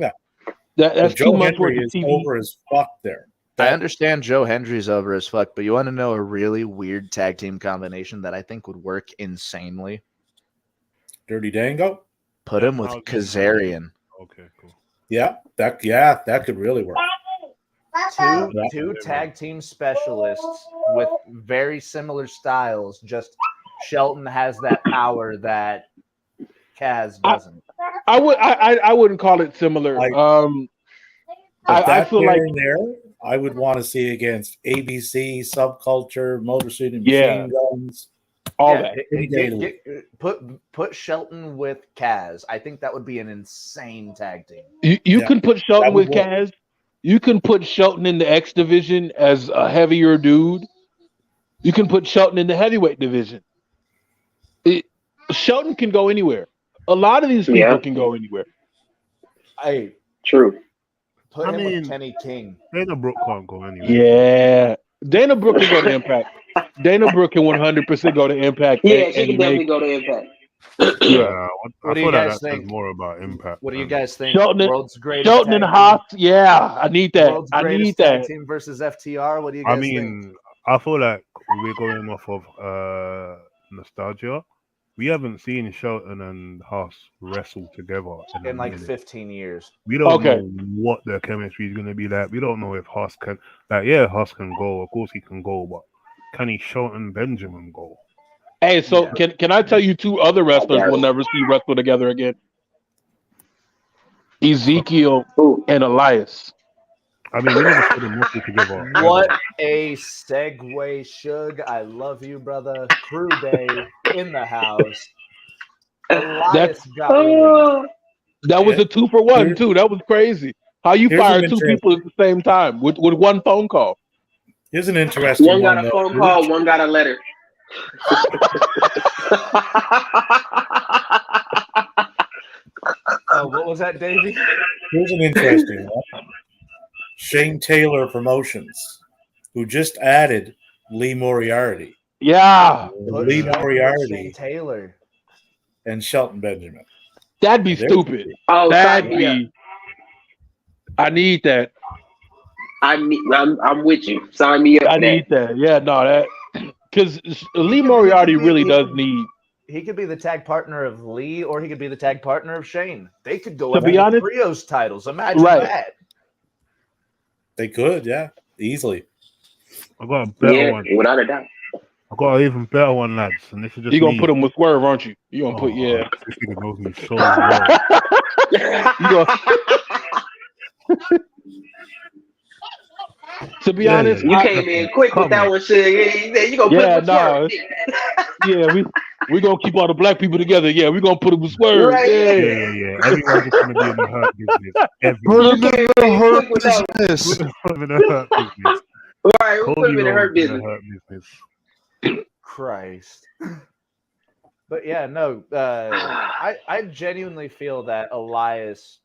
that's Joe 2 months worth Hendry of is TV. over as fuck there. I understand Joe Hendry's over as fuck, but you want to know a really weird tag team combination that I think would work insanely? Dirty Dango? Put him with Kazarian. Okay, cool. Yeah, that could really work. Two tag team specialists with very similar styles. Just Shelton has that power that Kaz doesn't. I wouldn't call it similar. I feel like I would want to see against ABC, Subculture, Motor City Machine Guns. All that. Put Shelton with Kaz. I think that would be an insane tag team. You can put Shelton with Kaz. You can put Shelton in the X division as a heavier dude. You can put Shelton in the heavyweight division. Shelton can go anywhere. A lot of these people can go anywhere. True. Put him with Kenny King. Dana Brooke can't go anywhere. Yeah. Dana Brooke can go to Impact. Dana Brooke can 100% go to Impact. Yeah, she can definitely go to Impact. Yeah, what do you guys think? More about Impact. What do you guys think? World's greatest Shelton and Haas. Yeah, I need that. World's I need tag that. team versus FTR. What do you guys think? I feel like we're going off of nostalgia. We haven't seen Shelton and Haas wrestle together in like 15 years. We don't know what their chemistry is going to be like. We don't know if Haas can. Haas can go. Of course he can go, but can he Shelton Benjamin go? Hey, so can I tell you 2 other wrestlers we'll never see wrestle together again? Ezekiel and Elias. I mean, we never saw them wrestle together. What a segue, Shug. I love you, brother. Crew Day in the house. Elias that was a 2-for-1 too. That was crazy. How you fire 2 people at the same time with 1 phone call? Here's an interesting one. One got a phone call, one got a letter. What was that, Davey? Here's an interesting one. Shane Taylor Promotions, who just added Lee Moriarty. Yeah. Lee Moriarty. Shane Taylor. And Shelton Benjamin. That'd be stupid. Oh, that'd be. I need that. I'm with you. Sign me up. I need that. Yeah, no, that because Lee Moriarty really does need. He could be the tag partner of Lee, or he could be the tag partner of Shane. They could go to be honest, trios titles. Imagine that. They could, yeah, easily. I got a better one. Without a doubt. I got an even better one, lads. And this is just You gonna me. put him with Swerve, aren't you? You gonna put This nigga knows me so well. To be honest, you came in quick with that one, shit. You gonna put him with Swerve. Yeah, we gonna keep all the black people together. Yeah, we gonna put him with Swerve. Right. Yeah. Everyone's just gonna be in the hurt business. Put him in the hurt business. Put him in the hurt business. Right, we'll put him in the hurt business. Christ. But yeah, no, I genuinely feel that Elias,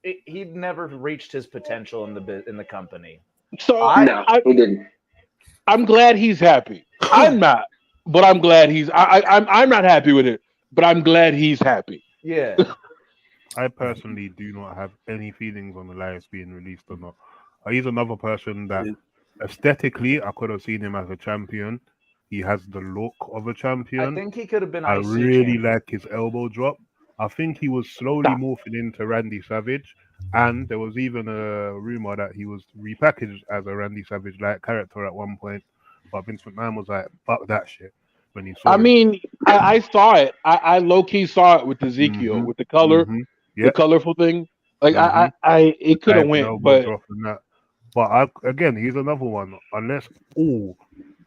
he'd never reached his potential in the company. So he didn't. I'm glad he's happy. I'm not, but I'm glad he's. I'm not happy with it, but I'm glad he's happy. Yeah. I personally do not have any feelings on Elias being released or not. He's another person that aesthetically I could have seen him as a champion. He has the look of a champion. I think he could have been. I IC really champion. like his elbow drop. I think he was slowly morphing into Randy Savage, and there was even a rumor that he was repackaged as a Randy Savage-like character at one point. But Vince McMahon was like, "Fuck that shit." When he saw I saw it. I low key saw it with Ezekiel with the color, the colorful thing. Like it could have went, but again, he's another one. Unless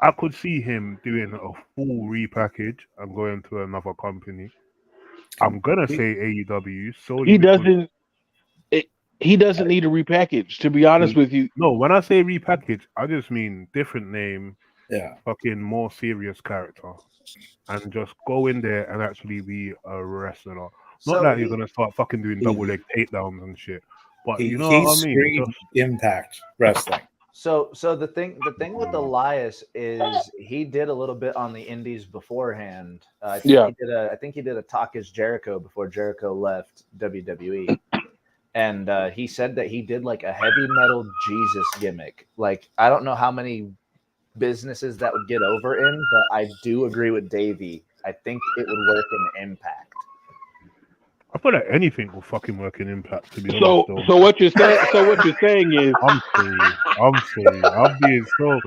I could see him doing a full repackage and going to another company. I'm gonna say AEW. He doesn't need a repackage. To be honest with you, no. When I say repackage, I just mean different name. Yeah, fucking more serious character, and just go in there and actually be a wrestler. Not that you're gonna start fucking doing double leg takedowns and shit. But you know what I mean? Impact Wrestling. So the thing with Elias is he did a little bit on the indies beforehand. I think he did a Talk Is Jericho before Jericho left WWE, and he said that he did like a heavy metal Jesus gimmick. Like I don't know how many businesses that would get over in, but I do agree with Davey. I think it would work in Impact. I feel like anything will fucking work in Impact. To be honest, so what you're saying is, I'm sorry, I'm being so.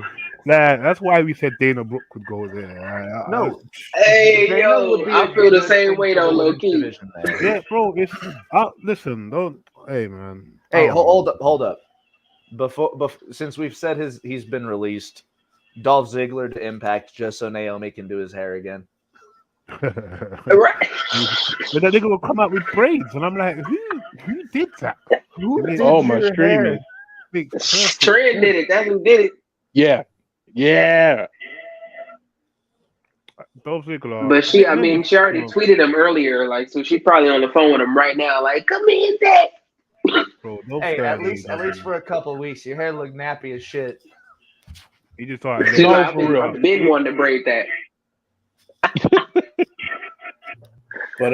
Nah, that's why we said Dana Brooke could go there. No, I feel the same way though, low key. Yeah, bro. It's listen, don't. Hey, man. Hey, hold up. Before, since we've said he's been released, Dolph Ziggler to Impact just so Naomi can do his hair again. Right. But that nigga will come out with braids, and I'm like, who did that? My streaming. Trend did it. That's who did it. Yeah. Dolph Ziggler. But she already tweeted him earlier, like, so she's probably on the phone with him right now, like, come in, Dad. Bro, hey, at least for a couple of weeks, your hair looked nappy as shit. He just thought I've been wanting to braid that. But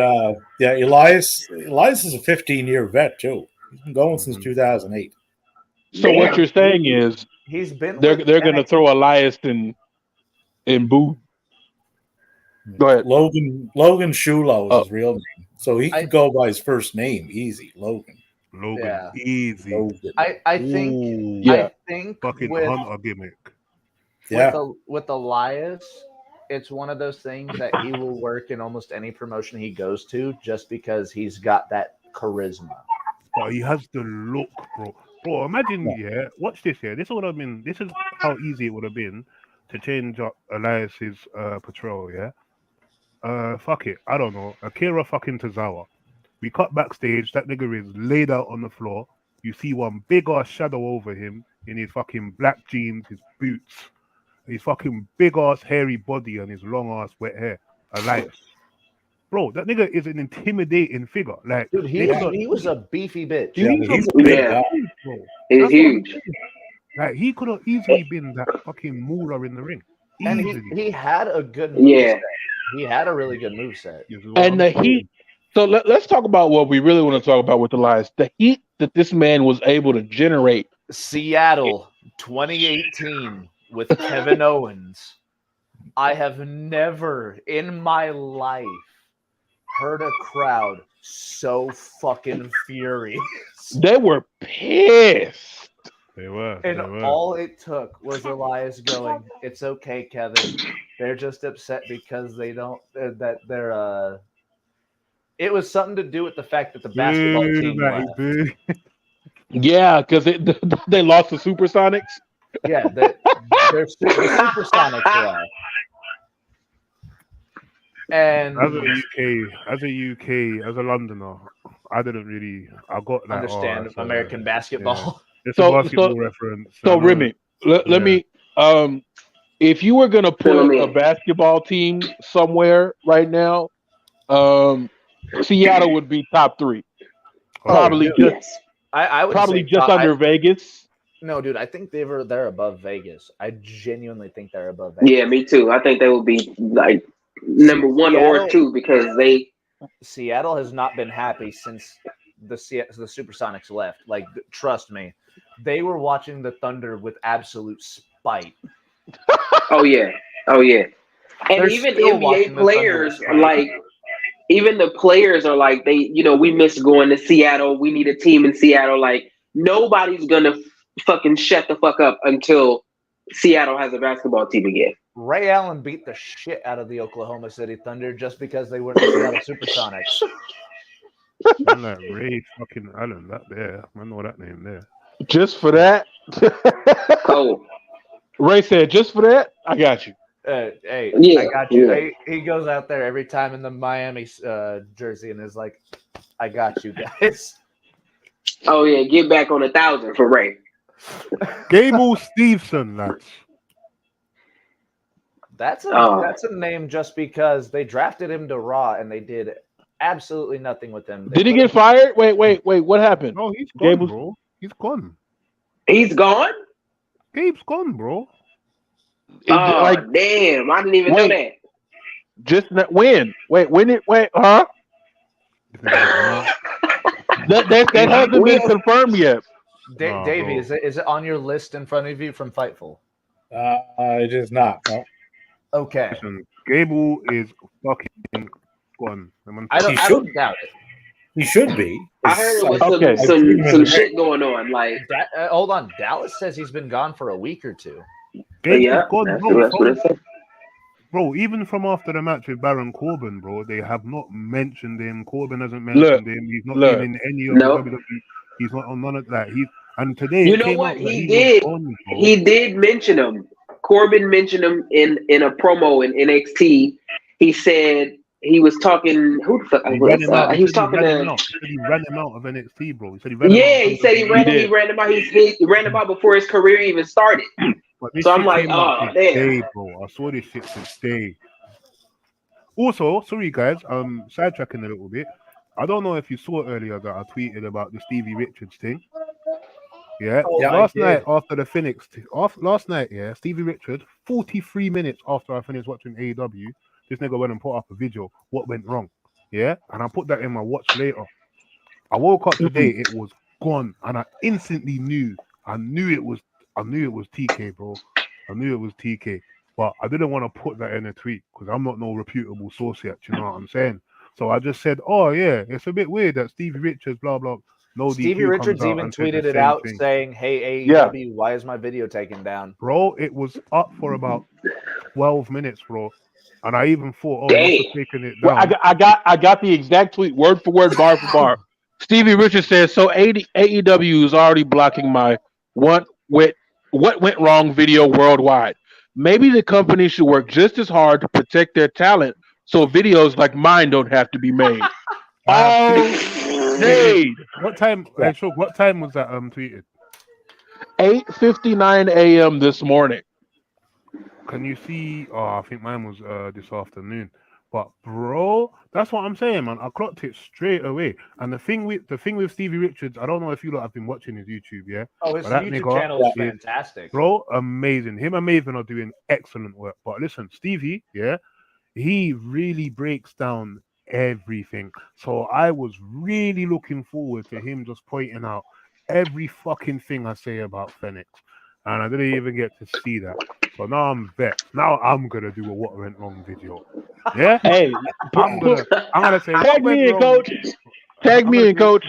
Elias is a 15-year vet too. He's been going since 2008. So what you're saying is they're going to throw Elias in Boo. Go ahead. Logan Shulo is his real name, so he can go by his first name. Easy, Logan. Easy. Logan. I think fucking with, Hunter gimmick. With Elias, it's one of those things that he will work in almost any promotion he goes to, just because he's got that charisma. But he has the look, bro. Bro, imagine, watch this here. This would have been. This is how easy it would have been to change up Elias's patrol. Fuck it. I don't know. Akira fucking Tozawa. We cut backstage. That nigga is laid out on the floor. You see one big ass shadow over him in his fucking black jeans, his boots, his fucking big ass hairy body, and his long ass wet hair. Elias. Bro, that nigga is an intimidating figure. Like, dude, he was a beefy bitch. He's huge. Like, he could have easily been that fucking moolah in the ring. And he had a good moveset. He had a really good moveset. And the heat. So let's talk about what we really want to talk about with Elias. The heat that this man was able to generate. Seattle, 2018, with Kevin Owens. I have never in my life heard a crowd so fucking furious. They were pissed. They were. And they were. all it took was Elias going, "It's okay, Kevin. They're just upset because they don't that they're." It was something to do with the fact that the basketball Boo, team Matty, left. boo. Yeah, because they lost the Supersonics. Yeah, the Supersonics left. And As a Londoner, I didn't really. I got that. understand American basketball. Yeah. It's a basketball reference. So Remy, let me. If you were gonna put a basketball team somewhere right now, Seattle would be top 3. Probably I would probably say just under Vegas. No, dude, I think they're above Vegas. I genuinely think they're above Vegas. Yeah, me too. I think they will be like number 1 or 2 because Seattle has not been happy since the Supersonics left. Like, trust me, they were watching the Thunder with absolute spite. Oh yeah. And They're even still NBA players even the players are like, we miss going to Seattle. We need a team in Seattle. Like, nobody's gonna fucking shut the fuck up until Seattle has a basketball team again. Ray Allen beat the shit out of the Oklahoma City Thunder just because they were in the Seattle Supersonics. I'm like Ray fucking Allen, that there. I know that name there. Just for that. Oh. Ray said, just for that, I got you. Hey, yeah, I got you. Yeah. He goes out there every time in the Miami jersey and is like, I got you guys. Oh yeah, get back on 1,000 for Ray. Gable Stevenson, lads. That's a name just because they drafted him to Raw and they did absolutely nothing with him. Did he get fired? Wait. What happened? No, he's gone, bro. He's gone. He's gone? Gabe's gone, bro. Damn! I didn't even know that. Just when? Huh? that hasn't been confirmed yet. Davey, is it on your list in front of you from Fightful? It is not. No. Okay. Listen, Gable is fucking gone. I don't doubt it. He should be. I heard it was some shit going on. Like, hold on. Dallas says he's been gone for a week or 2. Gable's gone, that's bro. what it said. Bro, even from after the match with Baron Corbin, bro, they have not mentioned him. Corbin hasn't mentioned him. He's not in any of the WWE. He's not on none of that. And today, you know what? He did mention him. Corbin mentioned him in a promo in NXT. He said he was talking. Who the fuck? He was talking to. He ran him out of NXT, bro. He said he ran him out. He ran him out before his career even started. So I'm like, oh damn, today, bro. I saw this shit today. Also, sorry guys, sidetracking a little bit. I don't know if you saw earlier that I tweeted about the Stevie Richards thing. Yeah, last night after the Phoenix, Stevie Richards, 43 minutes after I finished watching AEW, this nigga went and put up a video. What went wrong? Yeah, and I put that in my watch later. I woke up today, it was gone, and I instantly knew. I knew it was TK, bro. I knew it was TK, but I didn't want to put that in a tweet because I'm not no reputable source yet. You know what I'm saying? So I just said, "Oh yeah, it's a bit weird that Stevie Richards, blah blah." No, Stevie Richards even tweeted it out saying, "Hey AEW, why is my video taken down?" Bro, it was up for about 12 minutes, bro, and I even thought, "Oh, you're taking it down." Well, I got the exact tweet, word for word, bar for bar. Stevie Richards says, "So AEW is already blocking my what went wrong video worldwide. Maybe the company should work just as hard to protect their talent, so videos like mine don't have to be made." What time? What time was that tweeted? 8:59 a.m. this morning. Can you see? Oh, I think mine was this afternoon. But bro, that's what I'm saying, man. I clocked it straight away. And the thing with Stevie Richards, I don't know if you lot have been watching his YouTube, yeah. Oh, his YouTube channel is fantastic, bro. Amazing. Him and Maven are doing excellent work. But listen, Stevie, yeah, he really breaks down everything. So I was really looking forward to him just pointing out every fucking thing I say about Phoenix. And I didn't even get to see that. So now I'm vexed. Now I'm gonna do a what went wrong video. Yeah? Hey, I'm gonna say tag me in, coach. Tag me in, coach.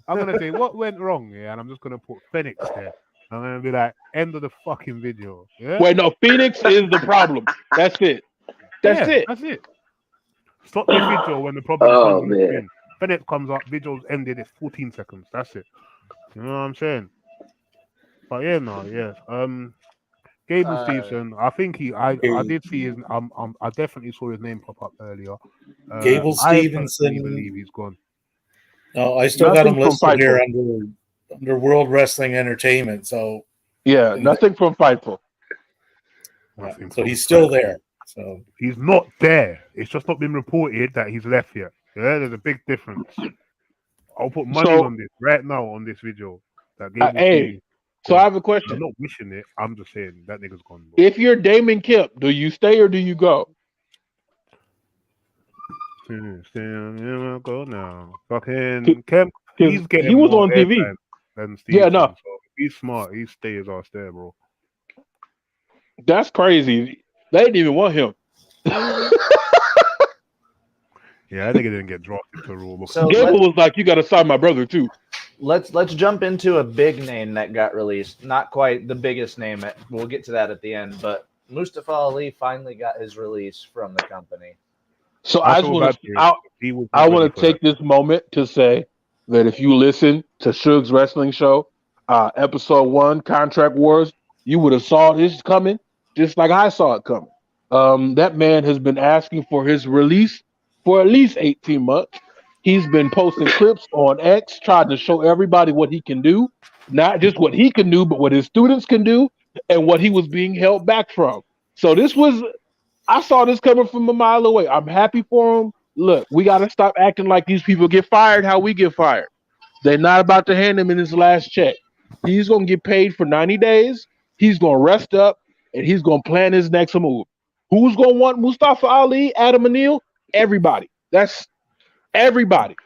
I'm gonna say what went wrong, yeah, and I'm just gonna put Phoenix there. I'm gonna be like, end of the fucking video. Yeah. Wait, no, Phoenix is the problem. That's it. That's it. That's it. Stop the video when the problem comes on the screen. When it comes up, video's ended. It's 14 seconds. That's it. You know what I'm saying? But yeah, no, yeah. Gable Stevenson. I think I did see his. I definitely saw his name pop up earlier. Gable Stevenson. I believe he's gone. No, I still got him listed here under World Wrestling Entertainment. So yeah, nothing from Fightful. So he's still there. So he's not there. It's just not been reported that he's left yet. Yeah, there's a big difference. I'll put money on this right now on this video. That Gable so I have a question. I'm not wishing it. I'm just saying that nigga's gone. Bro. If you're Damon Kemp, do you stay or do you go? Go now. Fucking Kemp. He's getting. He was on TV. Than yeah, no. So he's smart. He stays off there, bro. That's crazy. They didn't even want him. Yeah, I think it didn't get drafted to Raw. So Gable was like, "You got to sign my brother too." Let's jump into a big name that got released. Not quite the biggest name. We'll get to that at the end. But Mustafa Ali finally got his release from the company. So I want to take this moment to say that if you listen to Suge's Wrestling Show, episode 1, Contract Wars, you would have saw this coming, just like I saw it coming. That man has been asking for his release for at least 18 months. He's been posting clips on X, trying to show everybody what he can do, not just what he can do, but what his students can do and what he was being held back from. So I saw this coming from a mile away. I'm happy for him. Look, we got to stop acting like these people get fired how we get fired. They're not about to hand him in his last check. He's going to get paid for 90 days. He's going to rest up, and he's going to plan his next move. Who's going to want Mustafa Ali, Adam O'Neal? Everybody. That's everybody.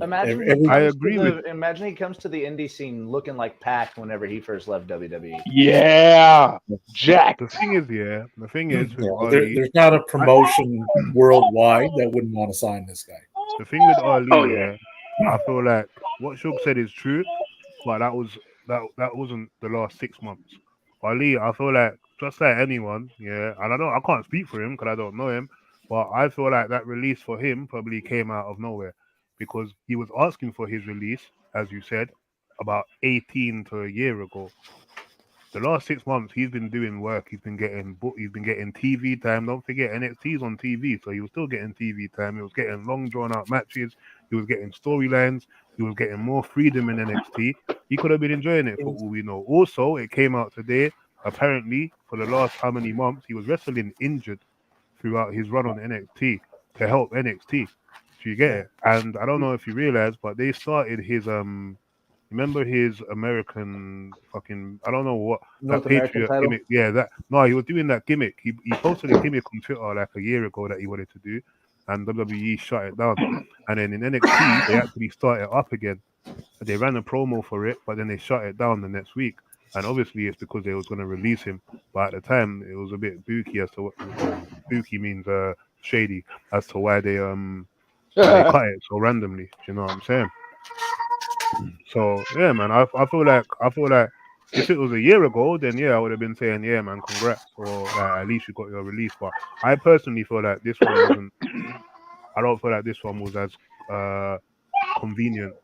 I agree with. Imagine he comes to the indie scene looking like Pac whenever he first left WWE. Yeah, Jack. The thing is, there's not a promotion worldwide that wouldn't want to sign this guy. The thing with Ali, I feel like what Shug said is true, but that wasn't the last 6 months. Ali, I feel like just like anyone, and I can't speak for him because I don't know him, but I feel like that release for him probably came out of nowhere. Because he was asking for his release, as you said, about 18 to a year ago. The last 6 months, he's been doing work. He's been getting TV time. Don't forget, NXT's on TV, so he was still getting TV time. He was getting long, drawn-out matches. He was getting storylines. He was getting more freedom in NXT. He could have been enjoying it for all we know. Also, it came out today, apparently, for the last how many months, he was wrestling injured throughout his run on NXT to help NXT. You get it, and I don't know if you realize, but they started his remember his American fucking I don't know what North that Patriot gimmick. Yeah, he was doing that gimmick. He posted a gimmick on Twitter like a year ago that he wanted to do, and WWE shut it down. And then in NXT they actually started up again. They ran a promo for it, but then they shut it down the next week. And obviously it's because they was going to release him, but at the time it was a bit booky as to what booky means shady as to why they they cut it so randomly. Do you know what I'm saying? So yeah, man, I feel like if it was a year ago, then I would have been saying, yeah, man, congrats, or at least you got your release. But I personally feel like this one wasn't. I don't feel like this one was as convenient.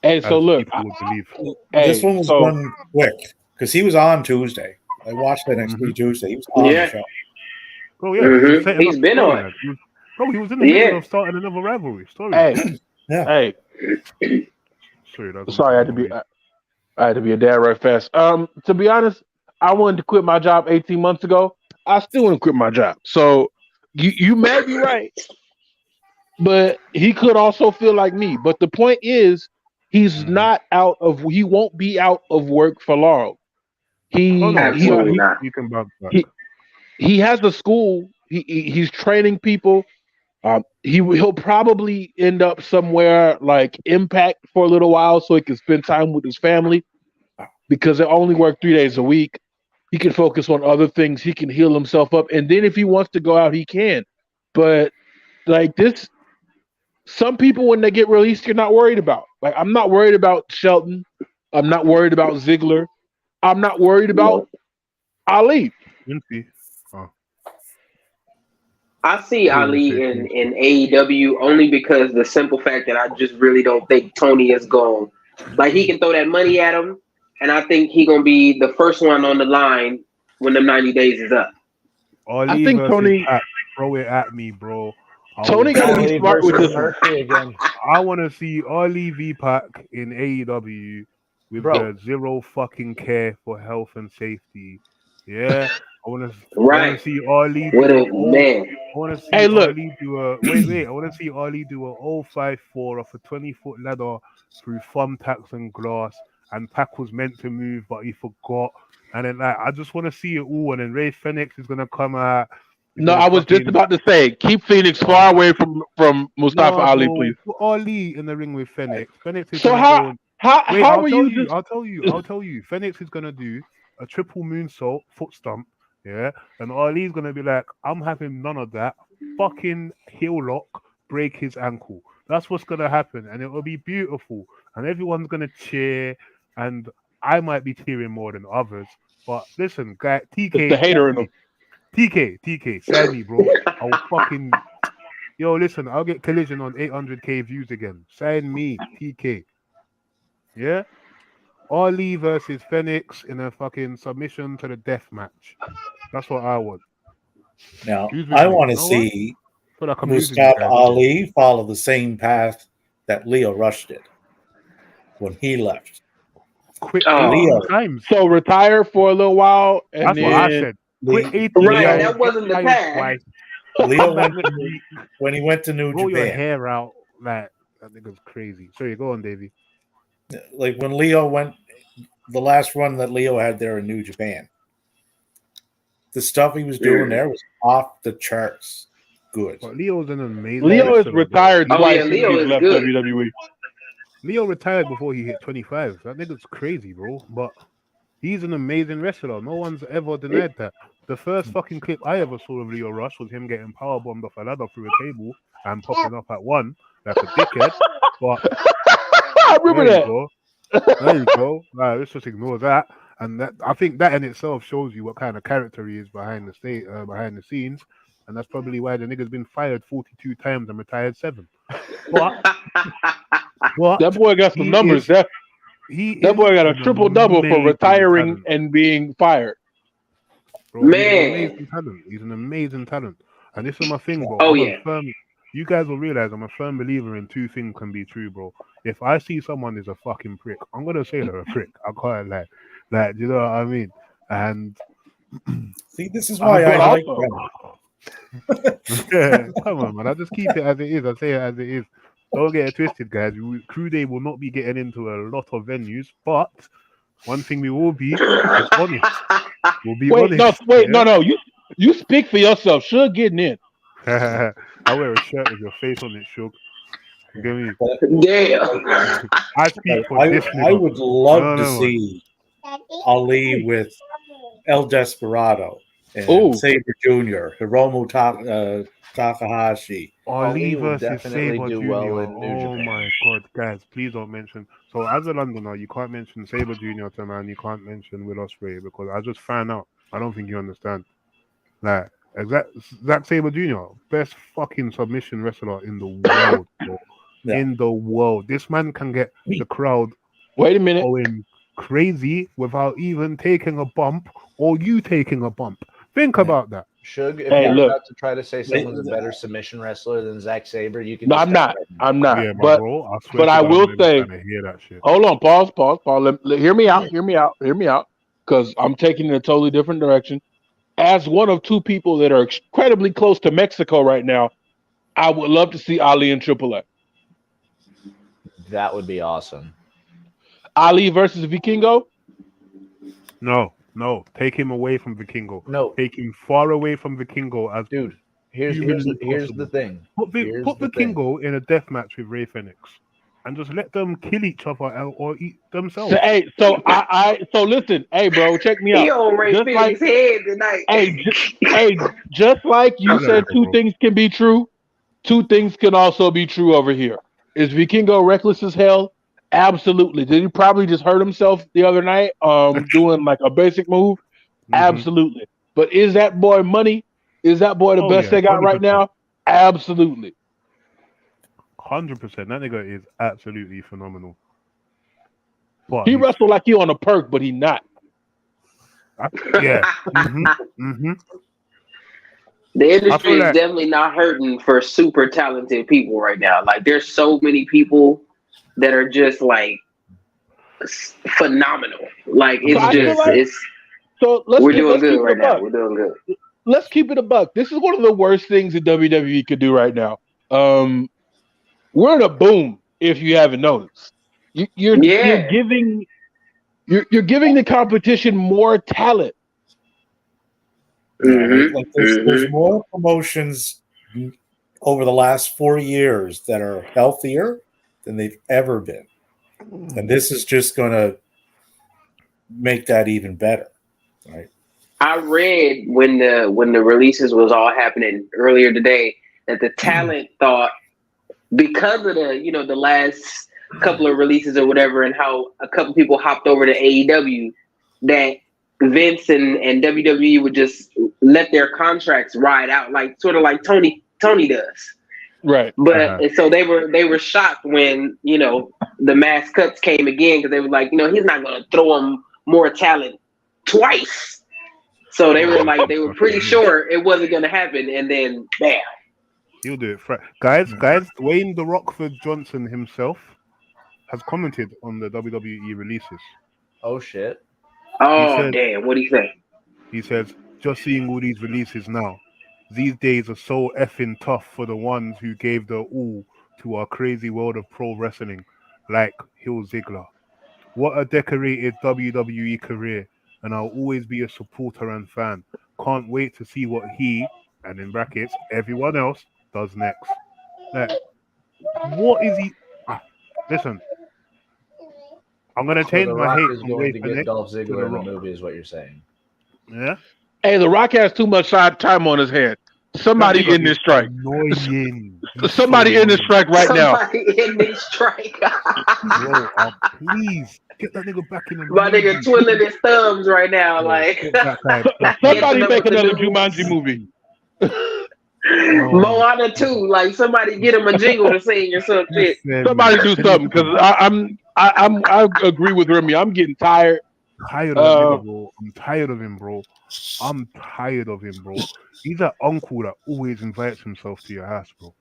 Hey, so look, people would believe. This one was done quick because he was on Tuesday. I watched the next week Tuesday. He was on the show. Oh yeah, he's been on. Bro, he was in the middle of starting another rivalry story. Hey. Sorry, I had to be a dad right fast. To be honest, I wanted to quit my job 18 months ago. I still want to quit my job. So you may be right, but he could also feel like me. But the point is, he won't be out of work for long. He can bounce back. He has a school. He's training people. He'll probably end up somewhere like Impact for a little while so he can spend time with his family because they only work 3 days a week. He can focus on other things. He can heal himself up. And then if he wants to go out, he can. But like this, some people, when they get released, you're not worried about. Like, I'm not worried about Shelton. I'm not worried about Ziggler. I'm not worried about Ali. I see Ali in AEW only because the simple fact that I just really don't think Tony is going. Like, he can throw that money at him, and I think he gonna be the first one on the line when the 90 days is up. Ali I think Tony Pac, throw it at me, bro. Tony got to be smart with this again. I want to see Ali v Pac in AEW with the zero fucking care for health and safety. Yeah, I want to see Ali. What a man! I want to see Ali do a wait. I want to see Ali do a 054 off a 20-foot ladder through thumbtacks and glass. And Pac was meant to move, but he forgot. And then I just want to see it all. And then Ray Phoenix is gonna come out. No, I was just about to say, keep Phoenix far away from Mustafa Ali, please. Put Ali in the ring with Phoenix. Phoenix is so how are you? I'll tell you. Phoenix is gonna do a triple moonsault, foot stomp, yeah, and Ali's gonna be like, I'm having none of that. Fucking heel lock, break his ankle. That's what's gonna happen, and it will be beautiful, and everyone's gonna cheer, and I might be cheering more than others. But listen, guy, TK, it's the hater in him. TK, sign me, bro. I'll fucking listen, I'll get Collision on 800k views again. Sign me, TK. Yeah? Ali versus Phoenix in a fucking submission to the death match. That's what I want. Now, I want to see Mustafa Ali follow the same path that Leo Rush did when he left. Quit times. So retire for a little while, and that's then what I said. That wasn't the path. Leo when he went to New Japan. Your hair out, that nigga's crazy. Sorry, go on, Davey. Like when Leo went, the last run that Leo had there in New Japan, the stuff he was doing there was off the charts. Good. But Leo's an amazing. Leo is retired twice. Leo is left good. WWE. Leo retired before he hit 25. That nigga's crazy, bro. But he's an amazing wrestler. No one's ever denied that. The first fucking clip I ever saw of Leo Rush was him getting powerbombed off a ladder through a table and popping up at one like a dickhead. But I remember that. There you go. Right, let's just ignore that. And that, I think that in itself shows you what kind of character he is behind the scenes. And that's probably why the nigga's been fired 42 times and retired 7. But that boy got some numbers. That boy got a triple double for retiring and being fired. Bro, man, he's an amazing talent. And this is my thing, bro. You guys will realize I'm a firm believer in two things can be true, bro. If I see someone is a fucking prick, I'm gonna say they're a prick. I can't lie. Like, you know what I mean? And see, this is why I like them. Come on, man. I just keep it as it is. I say it as it is. Don't get it twisted, guys. Crew Day will not be getting into a lot of venues, but one thing we will be is honest. We'll be honest. No. You speak for yourself. Suge getting in. I wear a shirt with your face on it, Suge. You get me? Damn. I speak for this nigga. I would love to see Ali with El Desperado and Sabre Jr., Hiromu Takahashi. Ali versus Sabre Jr. Oh my God, guys, please don't mention. So as a Londoner, you can't mention Sabre Jr. to man. You can't mention Will Ospreay because I just found out. I don't think you understand. Like, Zack Sabre Jr., best fucking submission wrestler in the world, bro. Yeah. In the world. This man can get the crowd going crazy without even taking a bump or you taking a bump. Think about that. Suge, if you're about to try to say someone's a better submission wrestler than Zack Sabre, you can. No, I'm not. Yeah, but I will say, hear that shit. Hold on, pause. Hear me out, because I'm taking it in a totally different direction. As one of two people that are incredibly close to Mexico right now, I would love to see Ali in AAA. That would be awesome. Ali versus Vikingo? No. Take him away from Vikingo. No. Take him far away from Vikingo. As dude, here's the thing. Put Vikingo in a death match with Ray Phoenix. And just let them kill each other or eat themselves. So listen, hey bro, check me out. He on Ray Phoenix's head tonight. Just like you said, two things can be true. Two things can also be true over here. Is Vikingo reckless as hell? Absolutely. Did he probably just hurt himself the other night doing like a basic move? Mm-hmm. Absolutely. But is that boy money? Is that boy the best they got 100%. Right now? Absolutely. 100%. That nigga is absolutely phenomenal. But he wrestled like he on a perk, but he not. Yeah. Mm-hmm. The industry is definitely not hurting for super talented people right now. Like, there's so many people that are just like phenomenal. Like, it's so we're doing good right now. We're doing good. Let's keep it a buck. This is one of the worst things that WWE could do right now. We're in a boom. If you haven't noticed, you're giving the competition more talent. Mm-hmm. Like there's more promotions over the last 4 years that are healthier than they've ever been, and this is just going to make that even better, right? I read when the releases was all happening earlier today that the talent thought, because of the last couple of releases or whatever, and how a couple people hopped over to AEW, that Vince and WWE would just let their contracts ride out, like sort of like Tony does. Right. But so they were shocked when the mass cuts came again, because they were like, he's not going to throw them more talent twice. So they were pretty sure it wasn't going to happen, and then bam. He'll do it. Guys, Dwayne The Rockford Johnson himself has commented on the WWE releases. Oh, shit. Oh, damn. What do you say? He says, just seeing all these releases now, these days are so effing tough for the ones who gave their all to our crazy world of pro wrestling, like Hill Ziggler. What a decorated WWE career, and I'll always be a supporter and fan. Can't wait to see what he, and in brackets, everyone else, does next. Like, what is he? Listen, I'm gonna change my hate from going to get Dolph Ziggler in the movie, is what you're saying. Yeah. Hey, The Rock has too much time on his head. Somebody in this strike. Annoying. Somebody in this strike right now. Somebody in this strike. Bro, please get that nigga back in the movie. My nigga twiddling his thumbs right now, like. Somebody make another Jumanji movie. Moana 2, like somebody get him a jingle to sing or some shit. Somebody do something, because I agree with Remy. I'm getting tired. I'm tired of him, bro. He's that uncle that always invites himself to your house, bro.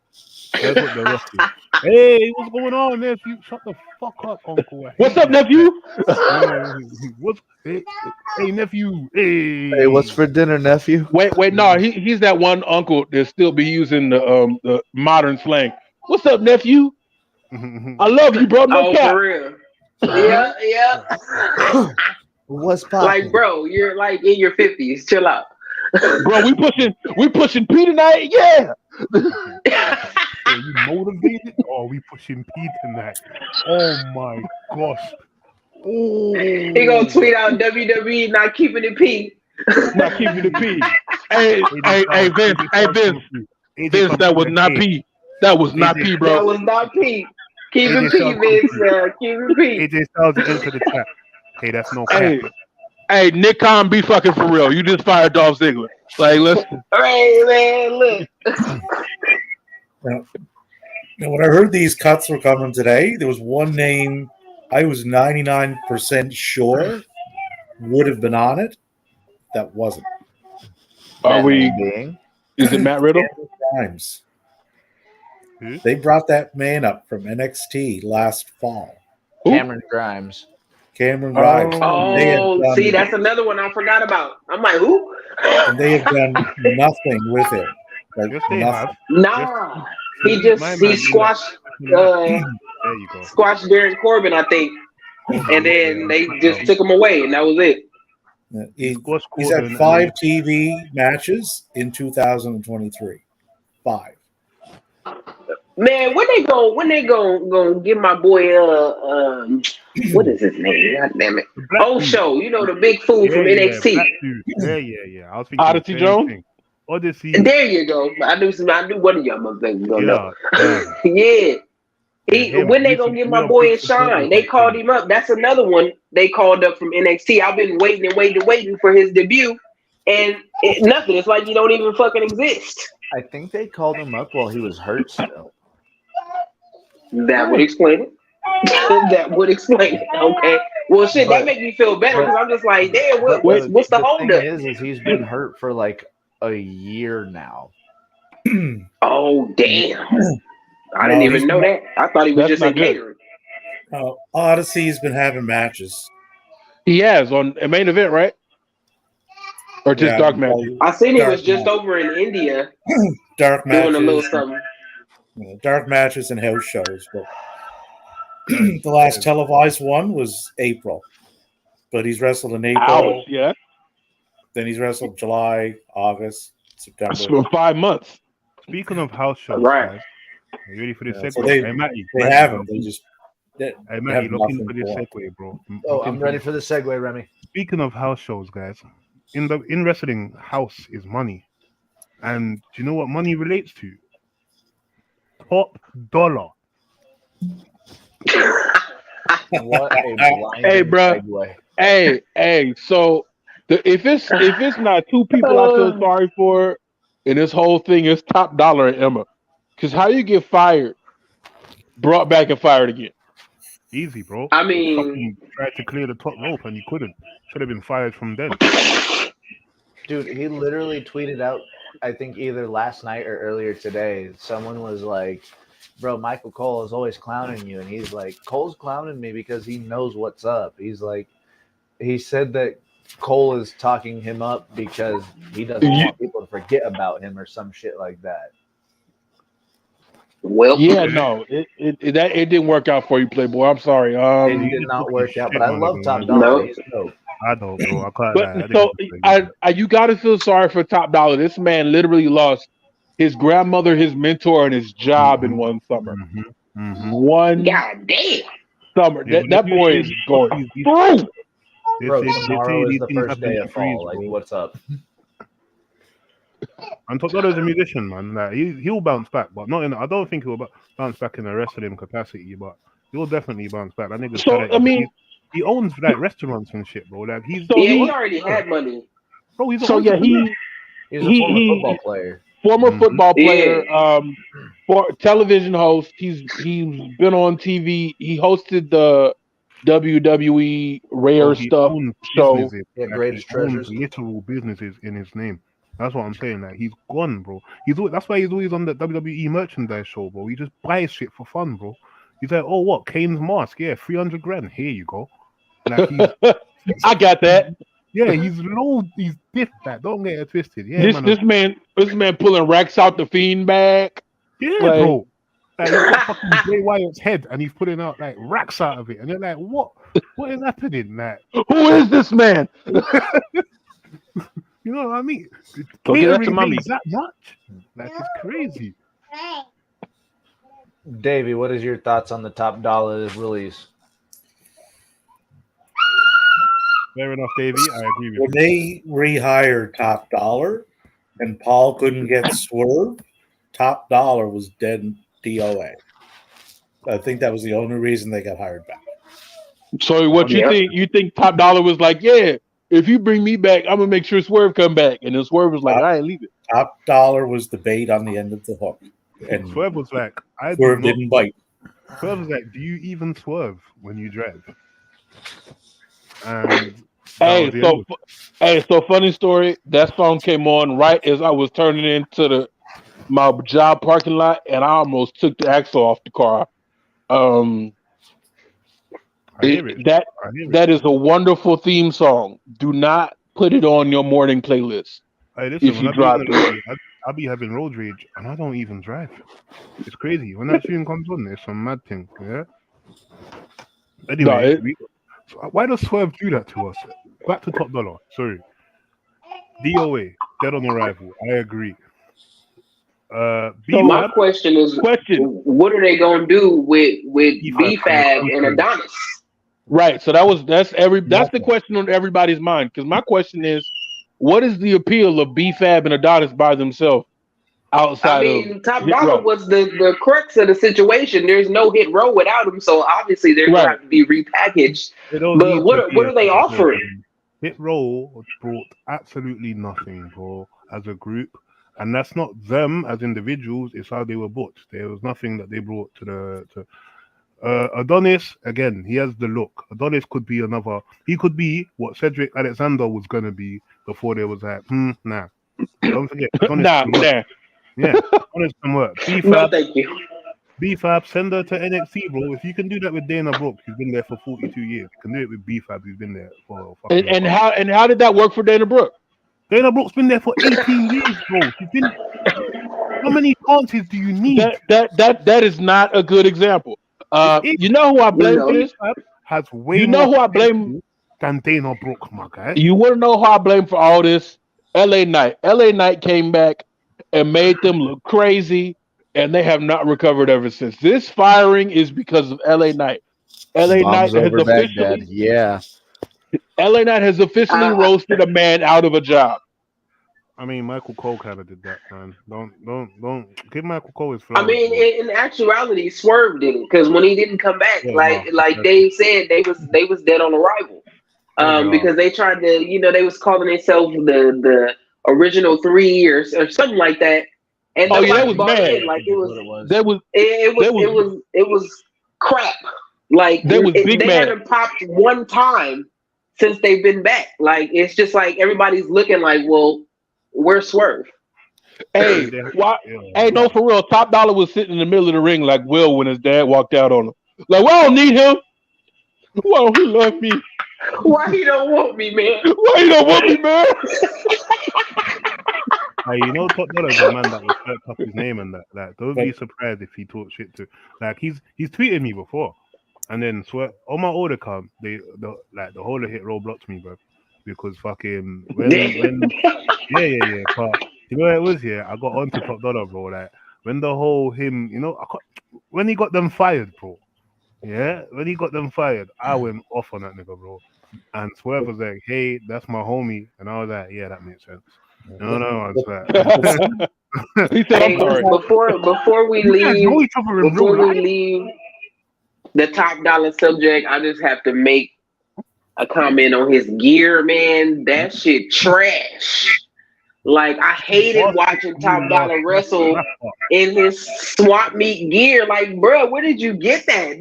That's what the rest is. Hey, what's going on, nephew? Shut the fuck up, uncle. What's up, nephew? Hey, nephew. Hey, what's for dinner, nephew? Wait, no, he's that one uncle that still be using the modern slang. What's up, nephew? I love you, bro. No cap. For real. Yeah. What's poppin'? Like, bro, you're like in your 50s. Chill out. Bro, we pushing P tonight. Yeah. Are you motivated, or are we pushing P tonight? Oh my gosh. Oh. He gonna tweet out WWE not keeping it P. Not keeping it P. Hey, Vince. Vince, that was not P. That was not P, bro. That was not P. Keep it P, Vince. Keep it P. It just tells it into the chat. Hey, that's no cap. Hey, Nick Khan, be fucking for real. You just fired Dolph Ziggler. Like, let's. Hey, man, look. Now, when I heard these cuts were coming today, there was one name I was 99% sure would have been on it. That wasn't. Are we? Is it Matt Riddle? Grimes. They brought that man up from NXT last fall. Cameron Grimes. Oh, see, that's another one I forgot about. I'm like, who? And they have done nothing with it. Like, nothing. Nah, he squashed. Squashed Baron Corbin, I think, and then they just took him away, and that was it. He's had 5 TV matches in 2023. 5. Man, when they go give my boy what is his name? God damn it. Show, the big fool from NXT. Yeah. I was thinking Odyssey Jones? Odyssey. There you go. I knew one of y'all motherfuckers gonna know. Yeah. When they gonna give my boy a shine? They called him up. That's another one they called up from NXT. I've been waiting for his debut, and nothing. It's like you don't even fucking exist. I think they called him up while he was hurt still. That would explain it. That would explain it. Okay. Well, shit, that makes me feel better because I'm just like, damn, what's the holdup? Is he's been hurt for like a year now. Oh, damn. I didn't even know that. I thought he was just in catering. Odyssey's been having matches. He has on a main event, right? Or just dark matches? I seen he was just over in India. Dark matches. Doing a little something. Dark matches and house shows. But the last televised one was April. But he's wrestled in April. Yeah. Then he's wrestled July, August, September. That's for 5 months. Speaking of house shows, right. guys, are you ready for this segue? So they haven't. They just. Hey, Matty, looking for this segue, bro. I'm ready for the segue, Remy. Speaking of house shows, guys, in wrestling, house is money. And do you know what money relates to? Top dollar. What a hey, bro. segue. Hey. So if it's not two people I feel sorry for, and this whole thing is Top Dollar and Emma, because how you get fired, brought back and fired again? Easy, bro. I mean, fucking tried to clear the top rope and he couldn't. Should have been fired from then. Dude, he literally tweeted out, I think either last night or earlier today, someone was like, bro, Michael Cole is always clowning you. And he's like, Cole's clowning me because he knows what's up. He's like, he said that Cole is talking him up because he doesn't want people to forget about him or some shit like that. Well, yeah, no, it didn't work out for you, Playboy. I'm sorry. It did not work out, but I love Top Dollar. He's dope. I don't, bro. I can't. But so you got to feel sorry for Top Dollar. This man literally lost his grandmother, his mentor, and his job in one summer. One goddamn summer. That boy is going through. Bro, tomorrow is the first day of fall. Like, what's up? And Top Dollar is a musician, man. Like, he'll bounce back, but not in. I don't think he'll bounce back in a wrestling capacity, but he'll definitely bounce back. That nigga's he owns like restaurants and shit, bro. Like he already had money. Bro, he's a former football player. Former football player, for television host. He's been on TV. He hosted the WWE Rare Stuff show. Greatest Treasures. Literal businesses in his name. That's what I'm saying. Like he's gone, bro. That's why he's always on the WWE merchandise show, bro. He just buys shit for fun, bro. He's like, oh, what? Kane's mask? Yeah, 300 grand. Here you go. Like I got that. Yeah, he's low. He's stiff. That don't get it twisted. Yeah, this man pulling racks out the Fiend bag. Yeah, like, bro. Like, he's got fucking Bray Wyatt's head, and he's putting out like racks out of it, and they're like, what? What is happening? Like, who is this man? You know what I mean? Okay, that's a mummy. That much? Like, it's crazy. Davey, what is your thoughts on the Top Dollar release? Fair enough, Davey. I agree with you. When they rehired Top Dollar and Paul couldn't get Swerve, Top Dollar was dead in DOA. I think that was the only reason they got hired back. So what you think? You think Top Dollar was like, yeah, if you bring me back, I'm gonna make sure Swerve come back, and then Swerve was like, I ain't leaving. Top Dollar was the bait on the end of the hook, and Swerve was like, Swerve didn't bite. Swerve was like, do you even swerve when you drive? And so funny story. That song came on right as I was turning into my job parking lot, and I almost took the axle off the car. That is a wonderful theme song. Do not put it on your morning playlist. Hey, listen, if you drive, I'll be having road rage, and I don't even drive. It's crazy when that tune comes on. It's some mad thing, yeah. Anyway, why does Swerve do that to us? Back to Top Dollar. Sorry, DOA, dead on arrival. I agree. So my question is, what are they gonna do with B-Fab and Adonis? Right. So that's the question on everybody's mind. Because my question is, what is the appeal of B-Fab and Adonis by themselves? outside Top of Dollar was the crux of the situation. There's no Hit Row without him, so obviously they're going to have to be repackaged. But what are they offering? Hit Row brought absolutely nothing, bro, as a group. And that's not them as individuals, it's how they were booked. There was nothing that they brought to Adonis. Again, he has the look. Adonis could be he could be what Cedric Alexander was going to be before there was like, nah. Don't forget, Adonis can work. Yeah, Adonis can work. No, thank you. B-Fab, send her to NXT, bro. If you can do that with Dana Brooks, who's been there for 42 years, you can do it with B-Fab, who's been there for and how did that work for Dana Brooks? Dana Brooks been there for 18 years, bro. How many chances do you need? That is not a good example. You know who I blame for this? Has way more who I blame than Dana Brooks, my guy. You want to know who I blame for all this? LA Knight. LA Knight came back and made them look crazy, and they have not recovered ever since. This firing is because of LA Knight. LA Knight has LA Knight has officially roasted a man out of a job. I mean, Michael Cole kind of did that, man. Don't give Michael Cole his flowers. I mean, in actuality, Swerve did it because when he didn't come back, like Dave said, they was dead on arrival. Because they tried to, they was calling themselves the original 3 years or something like that. And that was bad. Like it was crap. Like they haven't popped one time since they've been back. Like it's just like everybody's looking like, well, where's Swerve? Hey, no, for real. Top Dollar was sitting in the middle of the ring like Will when his dad walked out on him. Like, we don't need him. Why don't he love me? Why he don't want me, man? Top Dollar's a man that will search up his name and that. Like, don't be surprised if he talks shit to. Like, he's tweeted me before, and then on my order come, the whole of Hit Row blocked me, bro, because fucking when yeah. But you know what it was? Yeah, I got onto Top Dollar, bro. Like when the whole when he got them fired, bro. Yeah, when he got them fired, I went off on that nigga, bro. And Swerve was like, "Hey, that's my homie," and I was like, "Yeah, that makes sense." No, I was like, hey, before we leave the Top Dollar subject, I just have to make a comment on his gear, man. That shit trash. Like, I hated watching Top Dollar wrestle in his swamp meat gear. Like, bro, where did you get that?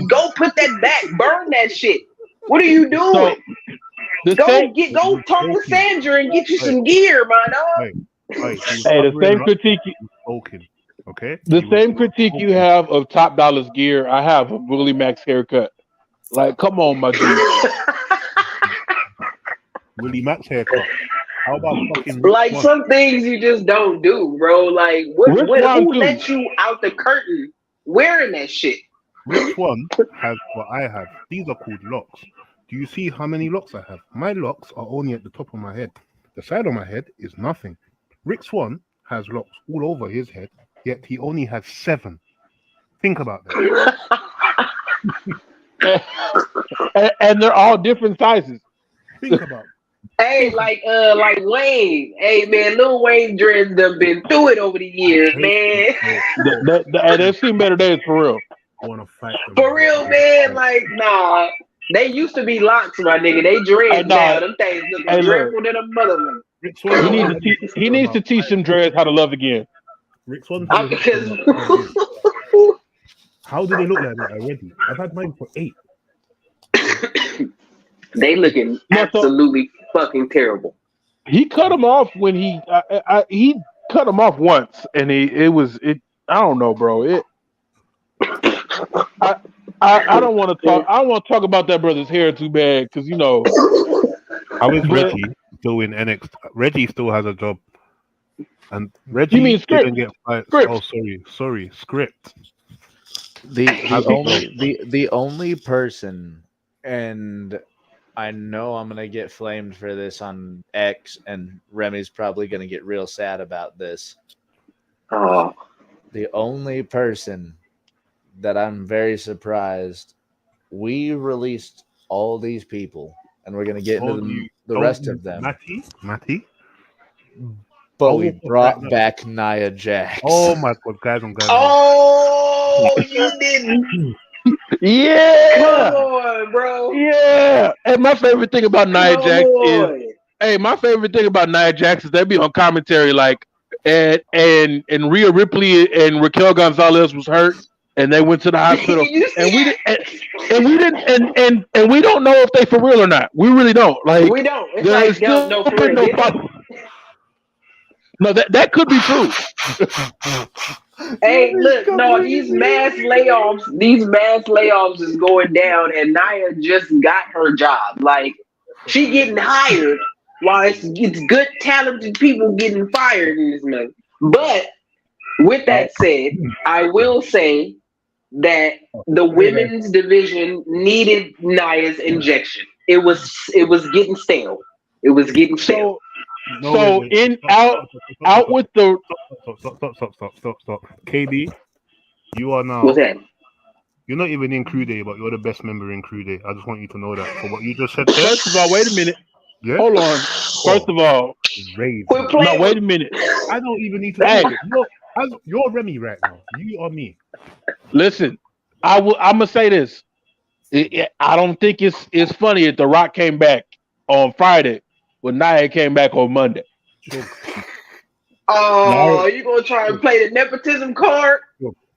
Go put that back. Burn that shit. What are you doing? Go talk to Sandra and get you some gear, my dog. The same critique. Okay. The same critique you have of Top Dollar's gear, I have of Willie Mack's haircut. Like, come on, my dude. Willie Mack's haircut. How about fucking some things you just don't do, bro? Like, who let you out the curtain wearing that shit? Which one has what I have? These are called locks. Do you see how many locks I have? My locks are only at the top of my head. The side of my head is nothing. Rick Swan has locks all over his head, yet he only has 7. Think about that. and they're all different sizes. Think about it. Hey, like Wayne. Hey, man, Lil Wayne dreads done been through it over the years, man. They've seen better days for real. I want to fight them. For real, man. Like, nah. They used to be locks, my nigga. They dreads now. Them things looking dreadful than a mother. He needs to teach them dreads how to love again. Rick Swan. How do they look like that already? I've had mine for 8. They looking absolutely fucking terrible. He cut him off when he cut him off once, and I don't know, bro. I don't want to talk. I don't want to talk about that brother's hair too bad because How is Reggie still in NXT? Reggie still has a job, and Reggie didn't get fired. Oh, sorry, Script. The only person, and I know I'm gonna get flamed for this on X, and Remy's probably gonna get real sad about this. Oh. The only person that I'm very surprised, we released all these people, and we're gonna get into the rest of them. Matty, But we brought back Nia Jax. Oh my god, guys on guys. Oh, you didn't. Yeah. Come on, bro. Yeah. And my favorite thing about Nia Jax is they be on commentary like and Rhea Ripley and Raquel Gonzalez was hurt and they went to the hospital and we don't know if they for real or not. We really don't. Like we don't. It's there's like, no, for real. No, that could be true. Hey, look, no, these mass layoffs is going down, and Nia just got her job. Like, she getting hired while it's good, talented people getting fired in this month. But with that said, I will say that the women's division needed Nia's injection. It was getting stale. It was getting stale. Out with the Stop. KD, you are now. What's that? You're not even in Crew Day, but you're the best member in Crew Day. I just want you to know that for what you just said there. First of all, wait a minute. Yeah? Hold on. First of all, wait a minute. I don't even need to. Hey. You're Remy right now. You are me. Listen, I'm gonna say this. I don't think it's funny if The Rock came back on Friday when Nia came back on Monday. Oh, you gonna try and play the nepotism card?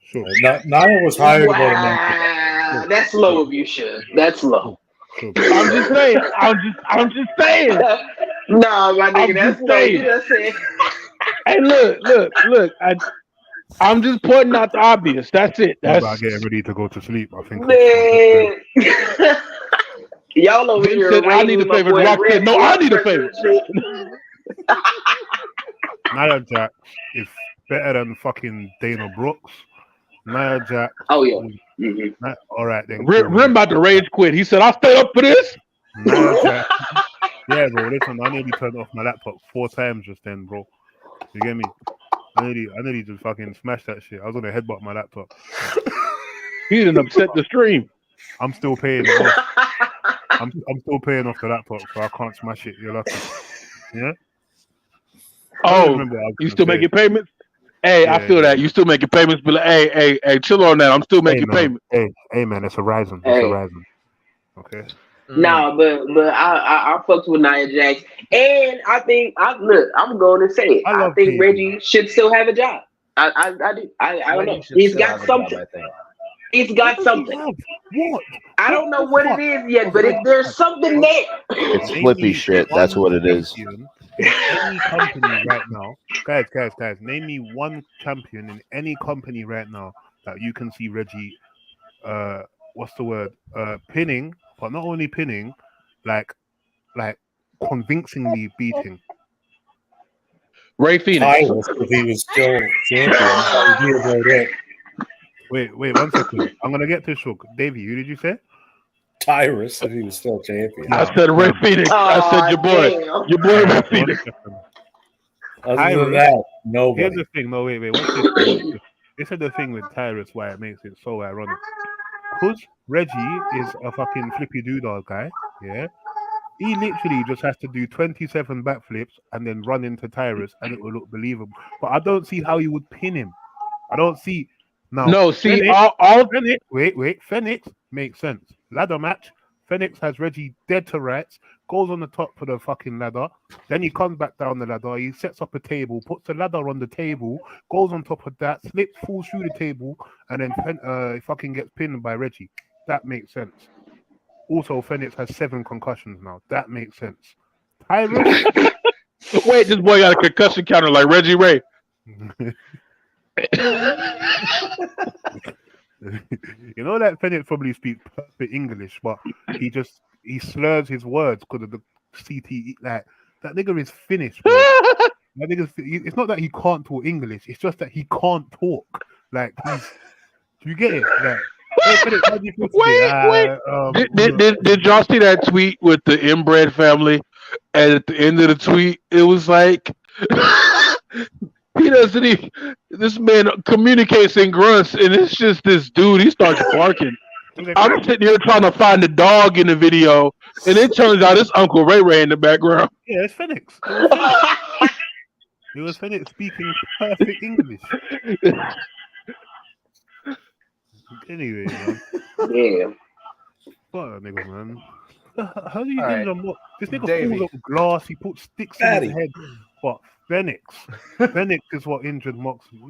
Sure. Nia was hired. Wow, that's low of you, Shug. That's low. I'm just saying. Nah, my nigga, that's low. You just saying. Hey, look. I'm just pointing out the obvious. That's it. That's about getting ready to go to sleep. I think. Man. Y'all over here. I need a favor. Rock said, no, I need a favor. Nia Jax is better than fucking Dana Brooks. Nia Jax. Oh yeah. Mm-hmm. All right then. Rim about to rage quit. He said, "I'll stay up for this." Nia Jax. Yeah, bro. Listen, I nearly turned off my laptop 4 times just then, bro. You get me? I nearly just fucking smashed that shit. I was gonna headbutt my laptop. He didn't upset the stream. I'm still paying it off. I'm still paying off the laptop, so I can't smash it. You're lucky. Yeah. Oh, you still making payments? Hey, yeah, I feel that. You still making payments, but hey, chill on that. I'm still making payments. Hey, man, it's a rising. It's a rising. Okay. No, but I fucked with Nia Jax, and I think I'm going to say it. I think Reggie should still have a job. I do. I don't know. He's got something. He's got something. What? I don't know what it is yet, but there's something there. It's flippy shit. That's what it is. Any company right now, guys, name me one champion in any company right now that you can see Reggie, what's the word? Pinning, but not only pinning, like convincingly beating. Ray Phoenix. If he was still champion, Wait, 1 second. I'm gonna get to Shook. Davey, who did you say? Tyrus, if he was still champion. I said Ray Phoenix. I said your boy Ray Phoenix. Other than that, nobody. Here's the thing. No, wait. What's this? This is the thing with Tyrus. Why it makes it so ironic. Because Reggie is a fucking flippy doodle guy. Yeah. He literally just has to do 27 backflips and then run into Tyrus, and it will look believable. But I don't see how you would pin him. I don't see. No, see, Phoenix, wait. Phoenix makes sense. Ladder match. Phoenix has Reggie dead to rights, goes on the top of the fucking ladder. Then he comes back down the ladder. He sets up a table, puts the ladder on the table, goes on top of that, slips, falls through the table, and then fucking gets pinned by Reggie. That makes sense. Also, Phoenix has 7 concussions now. That makes sense. Tyrus. Wait, this boy got a concussion counter like Reggie Ray. You know that Phoenix probably speaks perfect English, but he slurs his words because of the CTE. Like that nigga is finished, bro. That nigga's, it's not that he can't talk English; it's just that he can't talk. Like, do you get it? Like, Did y'all see that tweet with the inbred family? And at the end of the tweet, it was like. This man communicates in grunts, and it's just this dude. He starts barking. I'm sitting here trying to find the dog in the video, and it turns out it's Uncle Ray Ray in the background. Yeah, it's Phoenix. It was Fennec speaking perfect English. Anyway, man. Yeah. Fuck that nigga, man. How do you All right. This nigga Davey. falls off glass. He puts sticks in his head. But Phoenix is what injured Moxley.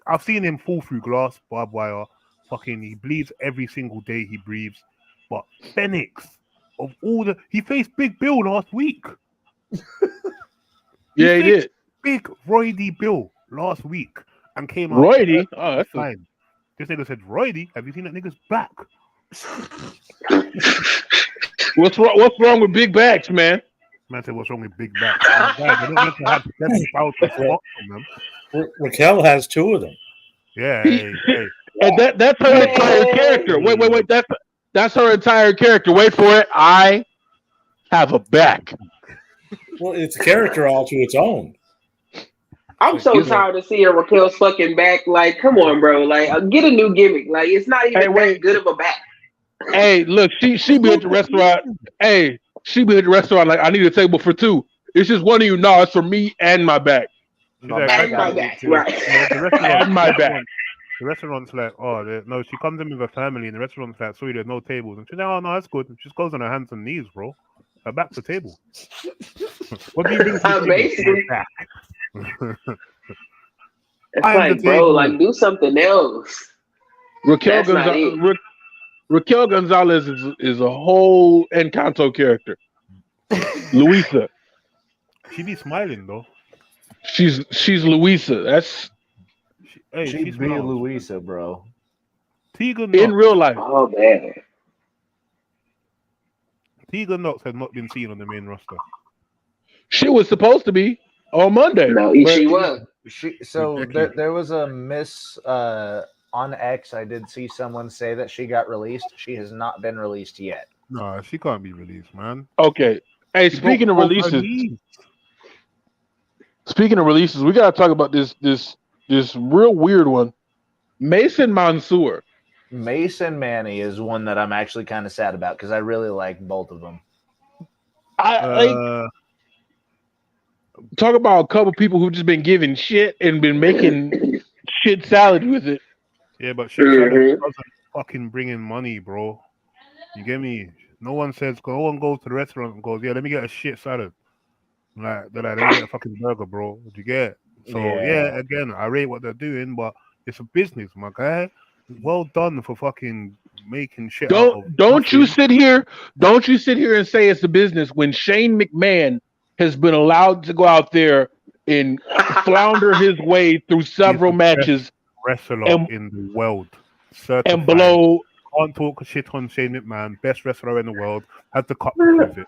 I've seen him fall through glass, barbed wire. Fucking, he bleeds every single day he breathes. But Phoenix, he faced Big Bill last week. He did. Big Roy D. Bill last week and came out. Roy D? Oh, that's fine. This nigga said, Roy D, have you seen that nigga's back? What's wrong with big backs, man? Man said, what's wrong with big backs? They don't get to have 7,000 spots on them. Raquel has 2 of them. Yeah. And that's her entire character. Wait. That's her entire character. Wait for it. I have a back. Well, it's a character all to its own. I'm so tired of seeing Raquel's fucking back. Like, come on, bro. Like, get a new gimmick. Like, it's not even that good of a back. Hey, look, she be at the restaurant. Hey, she be at the restaurant like, I need a table for 2. It's just one of you. No, it's for me and my back. And my back, right. And my back. The restaurant's like, no, she comes in with her family, and the restaurant's like, sorry, there's no tables. And she's like, oh, no, that's good. And she just goes on her hands and knees, bro. Her back's the table. What do you bring to the table? Back. It's like, bro, like, do something else. Raquel Gonzalez is a whole Encanto character. Luisa. She be smiling, though. She's Luisa. That's... She'd be Luisa, bro. Tegan in real life. Oh, man. Tegan Knox has not been seen on the main roster. She was supposed to be on Monday. No, she was. There was a miss on X. I did see someone say that she got released. She has not been released yet. No, she can't be released, man. Okay. Hey, speaking of releases, we gotta talk about this real weird one. Mason Mansoor. Mason Manny is one that I'm actually kind of sad about because I really like both of them. Talk about a couple people who've just been giving shit and been making shit salad with it. Yeah, but shit salad doesn't fucking bring in money, bro. You get me? No one goes to the restaurant and goes, yeah, let me get a shit salad. Like, they're like, let me get a fucking burger, bro. What you get? So, yeah, again, I rate what they're doing, but it's a business, my guy. Well done for fucking making shit. Don't you sit here and say it's a business when Shane McMahon has been allowed to go out there and flounder his way through several matches. Wrestler in the world. Certified. And below. Can't talk shit on Shane McMahon, best wrestler in the world. Has the cup to prove it.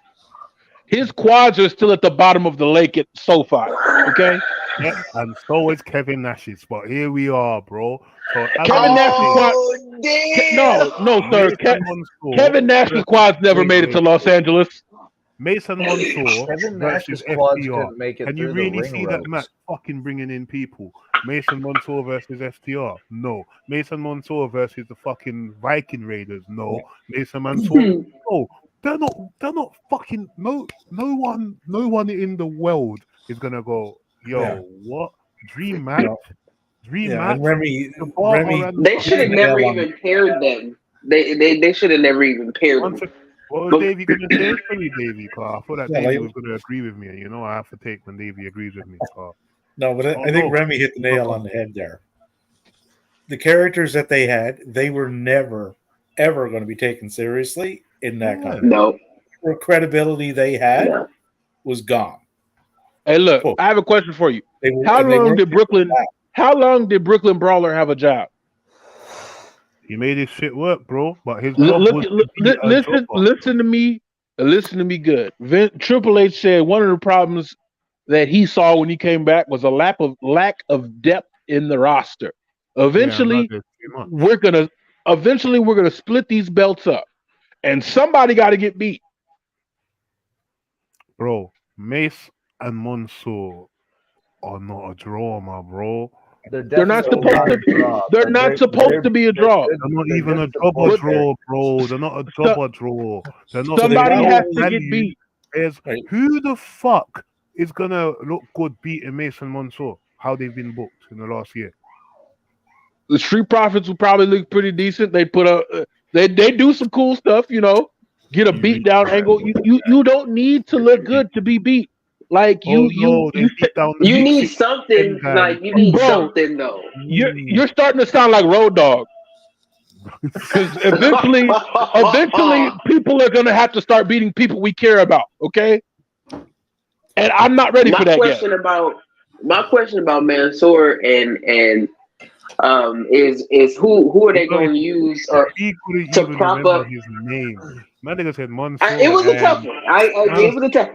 His quads are still at the bottom of the lake at SoFi. Okay? Yeah, and so is Kevin Nash's. But here we are, bro. So Kevin Nash's quads. No, sir. Kevin Nash's quads never made it to Los Angeles. Mason Mansoor versus FTR. Can you really see that match fucking bringing in people? Mason Mansoor versus FTR? No. Mason Mansoor versus the fucking Viking Raiders? No. Mason Mansoor? No. They're not fucking no one in the world is gonna go, what? Dream match? Dream match? Remy, they should have never even paired them. They should have never even paired them. What was Davey going to say? Tell me, Davey, I thought that Davey was going to agree with me. And you know, I have to take when Davey agrees with me. No, but I think Remy hit the nail on the head there. The characters that they had, they were never, ever going to be taken seriously in that kind of the credibility they had was gone. Hey, look, I have a question for you. How long did Brooklyn Brawler have a job? He made his shit work, bro. But his listen to me good. Triple H said one of the problems that he saw when he came back was a lack of depth in the roster. Eventually, we're gonna split these belts up, and somebody got to get beat. Bro, Mace and Mansoor are not a draw, my bro. They're not supposed to. They're not supposed to be a draw. They're not even a double draw, bro. They're not a double draw. They're not. Somebody has to get beat. Who the fuck is gonna look good beating Mason Mansour? How they've been booked in the last year? The Street Profits will probably look pretty decent. They put up, they do some cool stuff, you know. Get a beat down angle. You don't need to look good to be beat. Like they beat down the you need 6'10" something. guy. Like you need Bro, something though. You're starting to sound like Road Dogg. Because eventually people are gonna have to start beating people we care about. Okay. And I'm not ready for that yet. My question about Mansour and is who are they going to use to prop up his name? My nigga said Mansour. It was a tough one. It was a tough.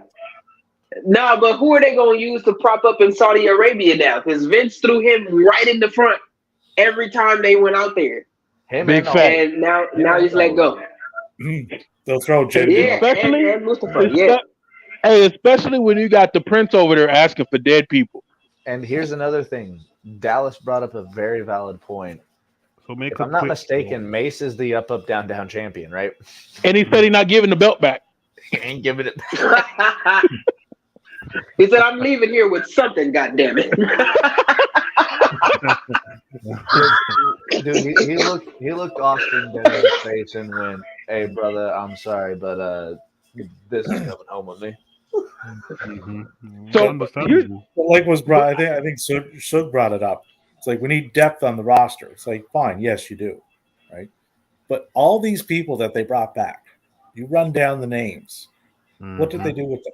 No, but who are they going to use to prop up in Saudi Arabia now? Because Vince threw him right in the front every time they went out there. Big fat. And now he's let go. They'll throw Jim. Yeah, and Mustafa. Yeah. Hey, especially when you got the Prince over there asking for dead people. And here's another thing. Dallas brought up a very valid point. So if I'm not mistaken, Mace is the up, down, down champion, right? And he said he's not giving the belt back. He ain't giving it back. He said, I'm leaving here with something, goddammit. Dude, he looked Austin dead in the face and went, "Hey, brother, I'm sorry, but this is coming home with me." So, like was brought, I think Sug brought it up. It's like we need depth on the roster. It's like, fine, yes, you do, right? But all these people that they brought back, you run down the names. What did they do with them?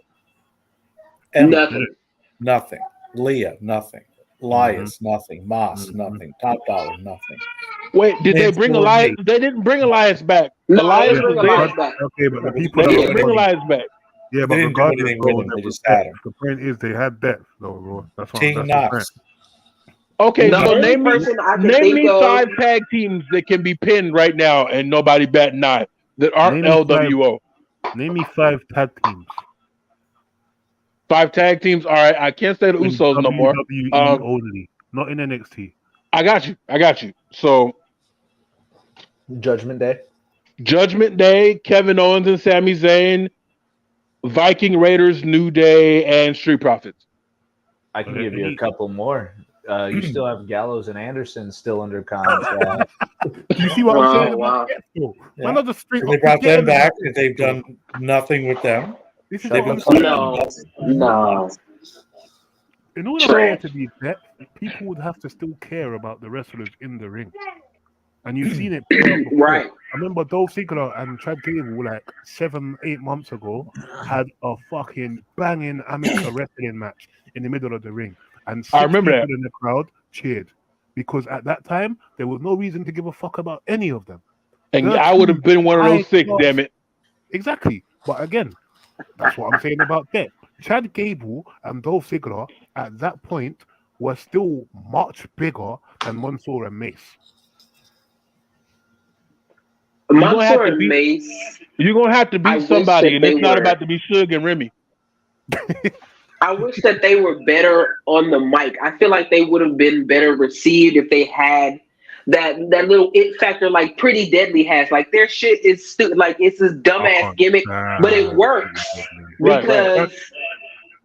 Nothing. Leah, nothing. Elias, nothing. Moss, nothing. Top Dollar, nothing. Wait, did they bring Elias? They didn't bring Elias back. No, Elias they didn't bring Elias back. Okay, but the people they didn't bring Elias back. Yeah, but they didn't do regardless, anything with him. They just had him. The point is they had depth, though, bro. That's what Team Knox. Okay, the so only name person I can me think of- 5 tag teams that can be pinned right now and nobody bat an eye that aren't LWO. Name me 5 tag teams. 5 tag teams. All right, I can't say the Usos no more. WWE only, not in NXT. I got you. So, Judgment Day, Kevin Owens and Sami Zayn, Viking Raiders, New Day, and Street Profits. I can give you a couple more. You still have Gallows and Anderson still under contract. You see what I'm saying? Wow. Why not just straight They brought them back. If they've done nothing with them. This is They've what I'm been saying. No. In order for there to be depth, people would have to still care about the wrestlers in the ring. And you've seen it before. Right. I remember Dolph Ziggler and Chad Gable, like 7-8 months ago, had a fucking banging amateur wrestling match in the middle of the ring. And I remember people that. in the crowd cheered. Because at that time, there was no reason to give a fuck about any of them. And I would have been one of those 6, damn it. Exactly. But again, that's what I'm saying about that. Chad Gable and Dolph Ziggler at that point were still much bigger than Mansour and Mace. Mansour and Mace. You're going to have to beat somebody, and it's not about to be Suge and Remy. I wish that they were better on the mic. I feel like they would have been better received if they had that little it factor like Pretty Deadly has. Like their shit is like it's this dumbass gimmick, but it works because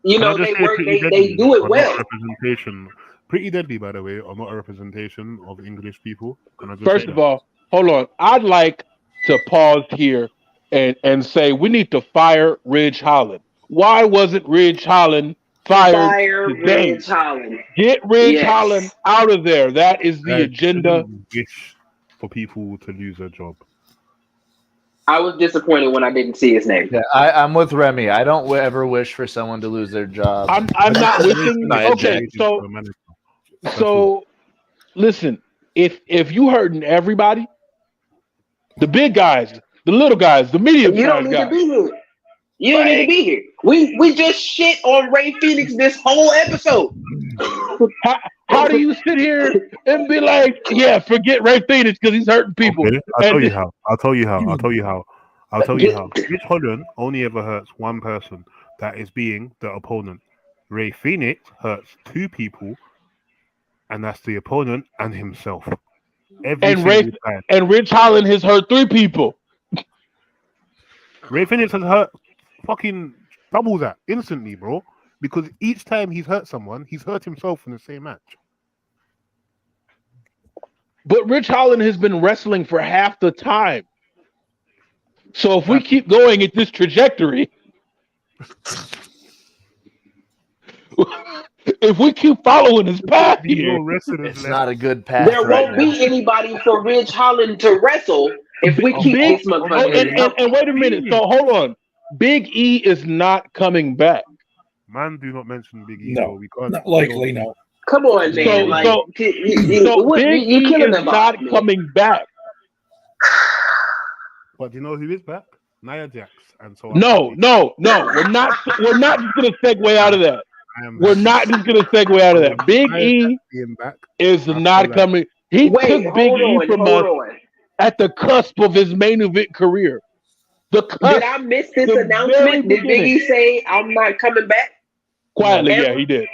you know they work. They do it well. Representation. Pretty Deadly, by the way, are not a representation of English people. First of all, hold on. I'd like to pause here and say we need to fire Ridge Holland. Why wasn't Ridge Holland fired? Fire Ridge Holland. Get Ridge Holland out of there. That is the agenda. Wish for people to lose their job. I was disappointed when I didn't see his name. Yeah, I'm with Remy. I don't ever wish for someone to lose their job. I'm not wishing. Okay, so listen. If you hurting everybody, the big guys, the little guys, the medium you don't guys, need to be here. You don't need to be here. We just shit on Ray Phoenix this whole episode. How do you sit here and be like, yeah, forget Ray Phoenix because he's hurting people? Okay, I'll tell you how. Ridge Holland only ever hurts one person. That is being the opponent. Ray Phoenix hurts 2 people, and that's the opponent and himself. And Ridge Holland has hurt 3 people. Ray Phoenix has hurt fucking double that instantly, bro. because each time he's hurt someone, he's hurt himself in the same match. But Rich Holland has been wrestling for half the time. So if we keep going at this trajectory, if we keep following his path here, it's not a good path. There won't be anybody for Rich Holland to wrestle if we keep this motherfucker. And wait a minute. So hold on. Big E is not coming back. Man, do not mention Big E. No, we can't. not likely. No. Come on, man. So Big E is not coming back. But you know who is back? Nia Jax. And so No. We're not just gonna segue out of that. We're not just gonna segue out of that. Big E is not coming. He took Big E from us at the cusp of his main event career. Did I miss this announcement? Did Big E say I'm not coming back? Quietly, yeah, he did.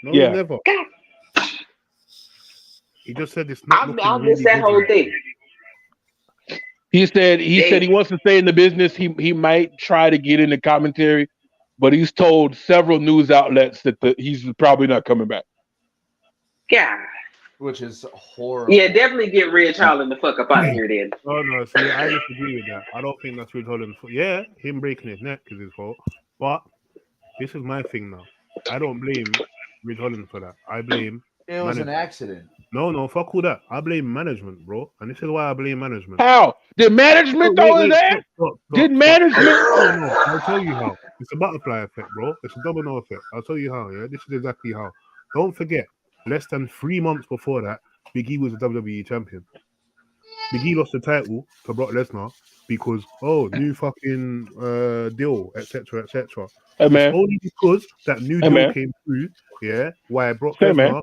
No, yeah, never. He just said it's not. I missed that whole thing. He said he wants to stay in the business. He might try to get into commentary, but he's told several news outlets that he's probably not coming back. God. Which is horrible. Yeah, definitely get Rich Holland the fuck up out of here then. Oh no, see, I disagree with that. I don't think that's Rich Holland's fault. Yeah, him breaking his neck is his fault. But this is my thing now. I don't blame Rich Holland for that. I blame it was an accident. No, fuck all that. I blame management, bro. And this is why I blame management. How? Did management throw his ass? Did management? No, I'll tell you how. It's a butterfly effect, bro. It's a domino effect. I'll tell you how, yeah? This is exactly how. Don't forget, less than 3 months before that, Big E was a WWE champion. Big E lost the title to Brock Lesnar because, new fucking deal, etc., etc. Hey, man. Only because that new deal came through, yeah, why Brock Lesnar...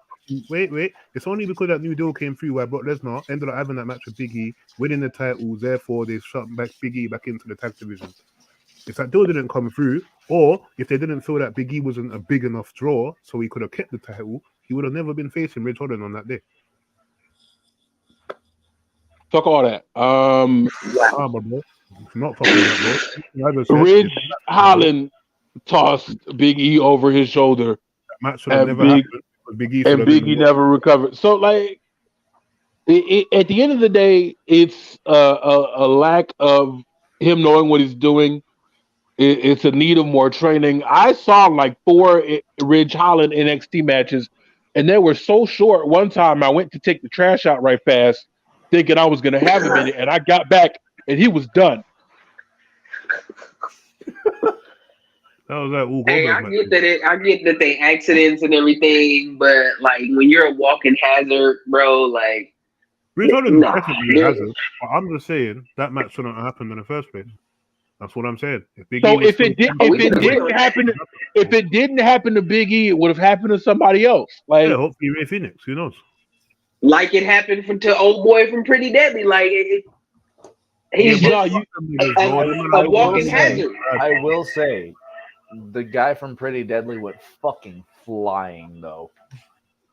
Wait. It's only because that new deal came through where Brock Lesnar ended up having that match with Big E, winning the titles, therefore they shot Big E back into the tag division. If that deal didn't come through, or if they didn't feel that Big E wasn't a big enough draw, so he could have kept the title, he would have never been facing Rich Holland on that day. Fuck all that. Bro. Not fucking that, bro. Rich Holland tossed Big E over his shoulder. That match should have never happened. Big E never recovered. So, like, at the end of the day, it's a lack of him knowing what he's doing. It's a need of more training. I saw like 4 Ridge Holland NXT matches, and they were so short. One time I went to take the trash out right fast, thinking I was going to have him in it, and I got back, and he was done. That was like, hey, I get that they accidents and everything, but like when you're a walking hazard, bro, like Rich Holland definitely has it. But I'm just saying that match shouldn't have happened in the first place. That's what I'm saying. If it didn't happen to Big E, it would have happened to somebody else. Like, yeah, hopefully Ray Phoenix. Who knows? Like it happened to old boy from Pretty Deadly. Like he's just a walking hazard. I will say. The guy from Pretty Deadly went fucking flying, though.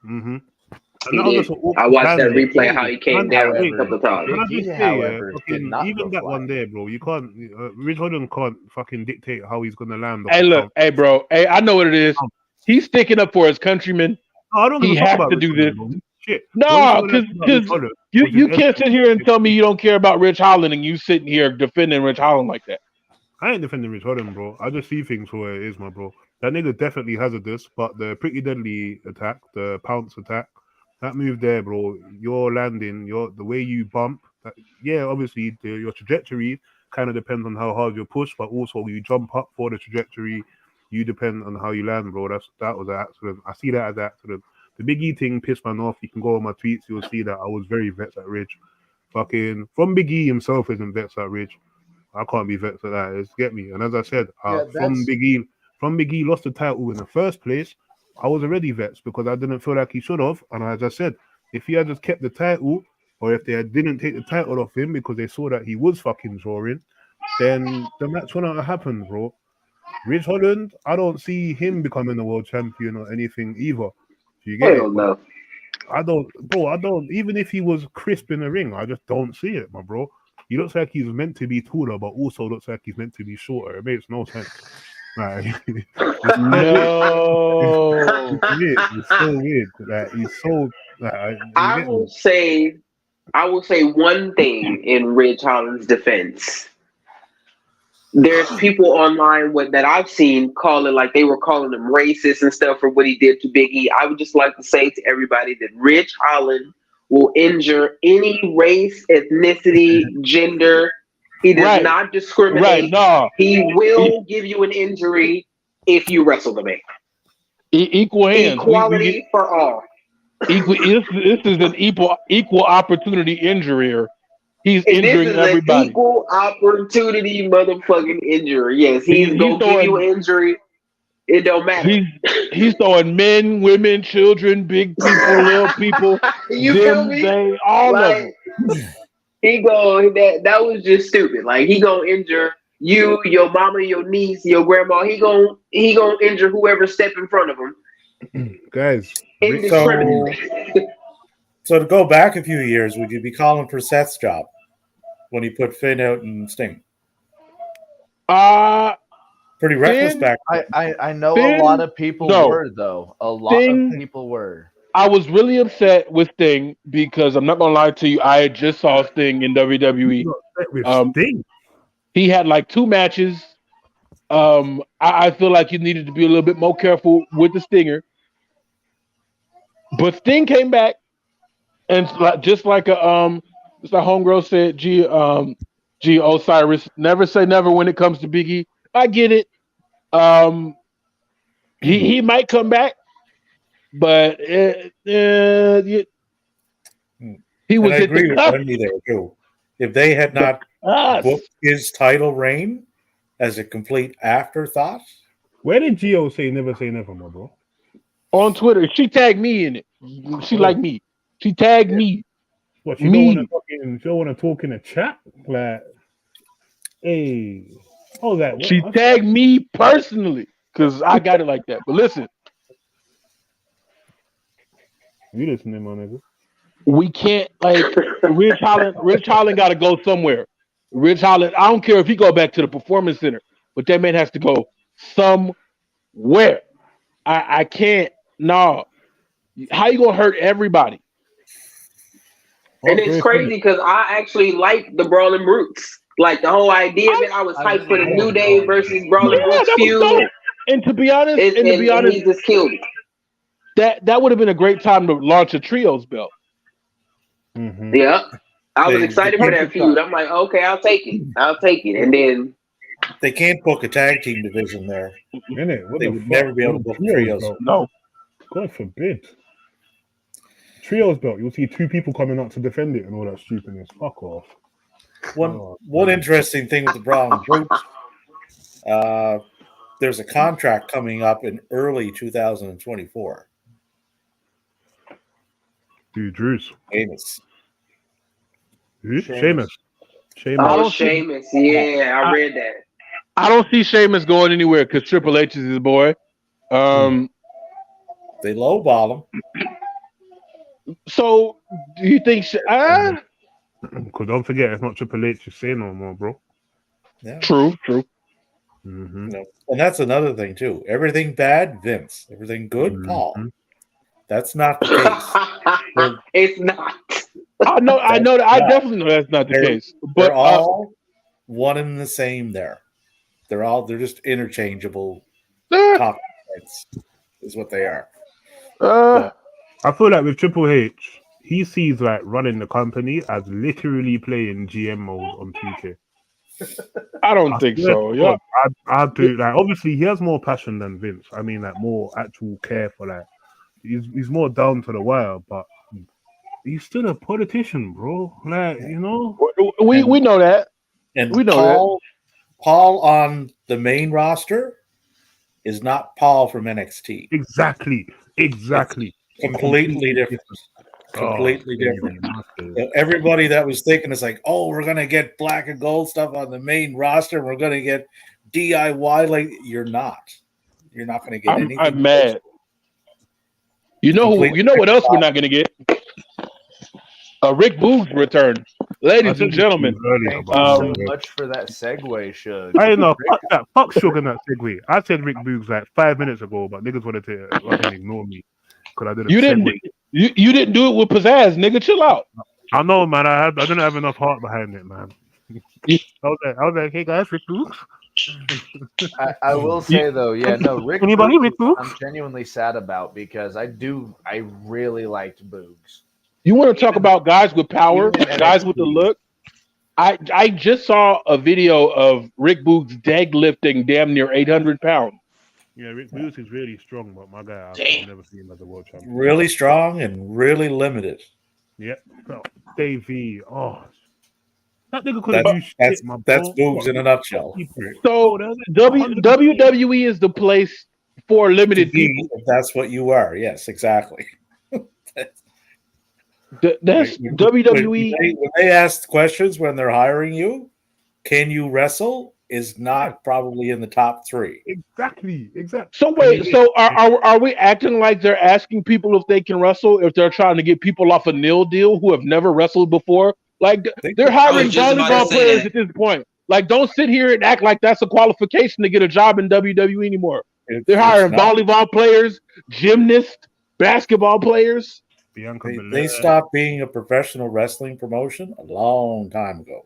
Mm-hmm. I watched that replay how he came down a couple of times. Even that one there, bro, you can't. Rich Holland can't fucking dictate how he's gonna land. Hey, look, hey, bro, hey, I know what it is. He's sticking up for his countrymen. No, I don't he has to do this. Shit. No, because you can't sit here and tell me you don't care about Rich Holland and you sitting here defending Rich Holland like that. I ain't defending Rich Holland, bro. I just see things for where it is, my bro. That nigga definitely hazardous, but the Pretty Deadly attack, the pounce attack, that move there, bro, your landing, the way you bump, obviously your trajectory kind of depends on how hard you push, but also you jump up for the trajectory, you depend on how you land, bro. That was an accident. I see that as an accident. The Big E thing pissed man off. You can go on my tweets, you'll see that I was very vexed at Ridge. Fucking from Big E himself isn't vexed at Ridge. I can't be vexed at that. It's get me. And as I said, from Big E lost the title in the first place, I was already vexed because I didn't feel like he should have. And as I said, if he had just kept the title, or if they didn't take the title off him because they saw that he was fucking drawing, then the match wouldn't have happened, bro. Rich Holland, I don't see him becoming the world champion or anything either. Do you get it? No. I don't. Even if he was crisp in the ring, I just don't see it, my bro. He looks like he's meant to be taller, but also looks like he's meant to be shorter. It makes no sense. Like, No. it's weird. It's so weird. Like, he's so. Like, I will say one thing in Ridge Holland's defense. There's people online that I've seen call it like they were calling him racist and stuff for what he did to Big E. I would just like to say to everybody that Ridge Holland will injure any race, ethnicity, gender. He does not discriminate. Right, no. He will give you an injury if you wrestle the man. Equal hands. Equality for all. This is an equal opportunity injury. He's injuring everybody. An equal opportunity motherfucking injury. Yes, he's gonna give you an injury. It don't matter. He's throwing men, women, children, big people, little people. You feel me? All of them. That was just stupid. Like he gonna injure you, your mama, your niece, your grandma. He gonna injure whoever step in front of him. Guys, so to go back a few years, would you be calling for Seth's job when he put Finn out and Sting? Pretty reckless back then. I know a lot of people were, though. A lot of people were. I was really upset with Sting because I'm not gonna lie to you. I just saw Sting in WWE. Sting. He had like 2 matches. I feel like you needed to be a little bit more careful with the Stinger. But Sting came back, and just like homegirl said, G Osiris, never say never when it comes to Big E. I get it. He might come back, but he was. I agree with Wendy there too. If they had not booked his title reign as a complete afterthought, where did Gio say never, my bro? On Twitter, she tagged me in it. She like me. She tagged me. What, she don't want to talk in a chat? Like, hey, all that. She tagged me personally because I got it like that. But listen, you listening, my nigga? We can't Ridge Holland got to go somewhere. Ridge Holland, I don't care if he go back to the Performance Center, but that man has to go somewhere. I can't. No, how you gonna hurt everybody? And it's crazy because I actually like the Brawling Brutes. Like the whole idea that I was hyped for the New Day versus Brawling Brutes feud. And to be honest, he just killed it. That would have been a great time to launch a trios belt. Mm-hmm. Yeah, I was excited for that feud. I'm like, okay, I'll take it. And then they can't book a tag team division there. They would never be able to book trios. No, God forbid. Trios belt, you'll see 2 people coming out to defend it and all that stupidness. Fuck off. One interesting thing with the Brawling Brutes, there's a contract coming up in early 2024. Dude, Drews. Sheamus. Sheamus. Oh, Sheamus. Yeah, I read that. I don't see Sheamus going anywhere because Triple H is his boy. They lowball him. So, do you think? Because don't forget, it's not Triple H you say no more, bro. Yeah. True. Mm-hmm. And that's another thing too. Everything bad, Vince. Everything good, Paul. That's not the case. It's not. I know. I definitely know that's not the case. But they're all one and the same. They're just interchangeable. Top points is what they are. I feel like with Triple H, he sees like running the company as literally playing GM mode on 2K. I don't think so. Yeah, I do. Like, obviously, he has more passion than Vince. I mean, like more actual care for like. He's more down to the wire, but he's still a politician, bro. Like, you know, we know that, and we know Paul on the main roster is not Paul from NXT. Exactly. Completely different. Completely different. So everybody that was thinking it's like, oh, we're gonna get black and gold stuff on the main roster, we're gonna get DIY. Like, you're not gonna get anything. I'm mad. You know what else we're not gonna get? A Rick Boogs return. Ladies and gentlemen, thank you so much for that segue, Shug. I know, fuck that. Fuck Shug and that segue. I said Rick Boogs like 5 minutes ago, but niggas wanted to fucking ignore me because I didn't. You didn't do it with pizzazz, nigga. Chill out. I know, man. I didn't have enough heart behind it, man. I was like, hey guys, Rick Boogs. I will say though, Rick Boogs, I'm genuinely sad about because I really liked Boogs. You want to talk about guys with power, guys with the look? I just saw a video of Rick Boogs deadlifting damn near 800 pounds. Yeah, Rick Boogs is really strong, but my guy, I've never seen him as a world champion. Really strong and really limited. Yep. Oh, Davey. Oh, that nigga could have that's Boogs in a nutshell. So WWE is the place for limited people. If that's what you are. Yes, exactly. That's WWE. When they ask questions when they're hiring you, can you wrestle? Is not probably in the top 3. Exactly. So wait, so are we acting like they're asking people if they can wrestle if they're trying to get people off a nil deal who have never wrestled before? Like they're hiring volleyball players at this point. Like don't sit here and act like that's a qualification to get a job in WWE anymore. They're hiring volleyball players, gymnasts, basketball players. They stopped being a professional wrestling promotion a long time ago.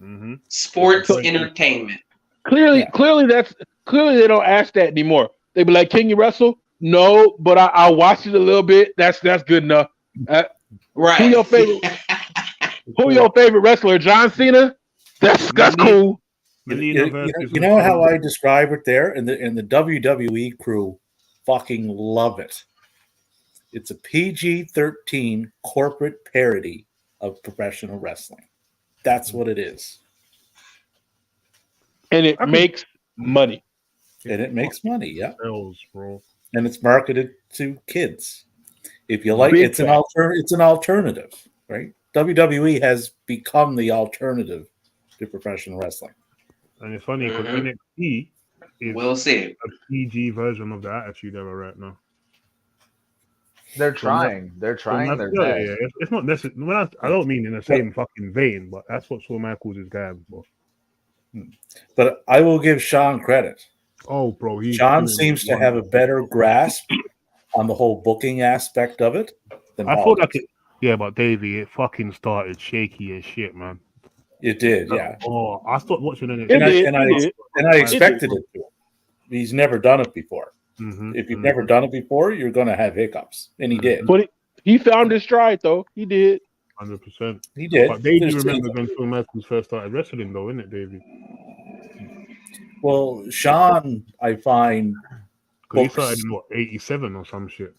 Mm-hmm. Sports entertainment. Clearly they don't ask that anymore. They be like, "Can you wrestle?" No, but I watched it a little bit. That's good enough. Right. Who your favorite wrestler? John Cena. That's cool. You know how I describe it there, and the WWE crew fucking love it. It's a PG-13 corporate parody of professional wrestling. That's what it is. And it makes money. And it makes money, yeah. Bro. And it's marketed to kids. If you like, it's an alternative, right? WWE has become the alternative to professional wrestling. And it's funny because NXT is a PG version of the Attitude Era right now. They're trying. They're trying their best. Yeah. It's not necessarily. I don't mean in the same fucking vein, but that's what Shawn Michaels is going for. But I will give Sean credit. Oh, bro, Sean seems to have a better grasp on the whole booking aspect of it. I thought like it. Yeah, but Davey, it fucking started shaky as shit, man. It did, yeah. Oh, I stopped watching it. And I expected it to. He's never done it before. Mm-hmm, if you've never done it before, you're going to have hiccups, and he did. But he found his stride, though. He did. 100%. He did. But Davey remembers when Shawn Michaels first started wrestling, though, isn't it, Davey? Well, Sean, I find he started in what 87 or some shit.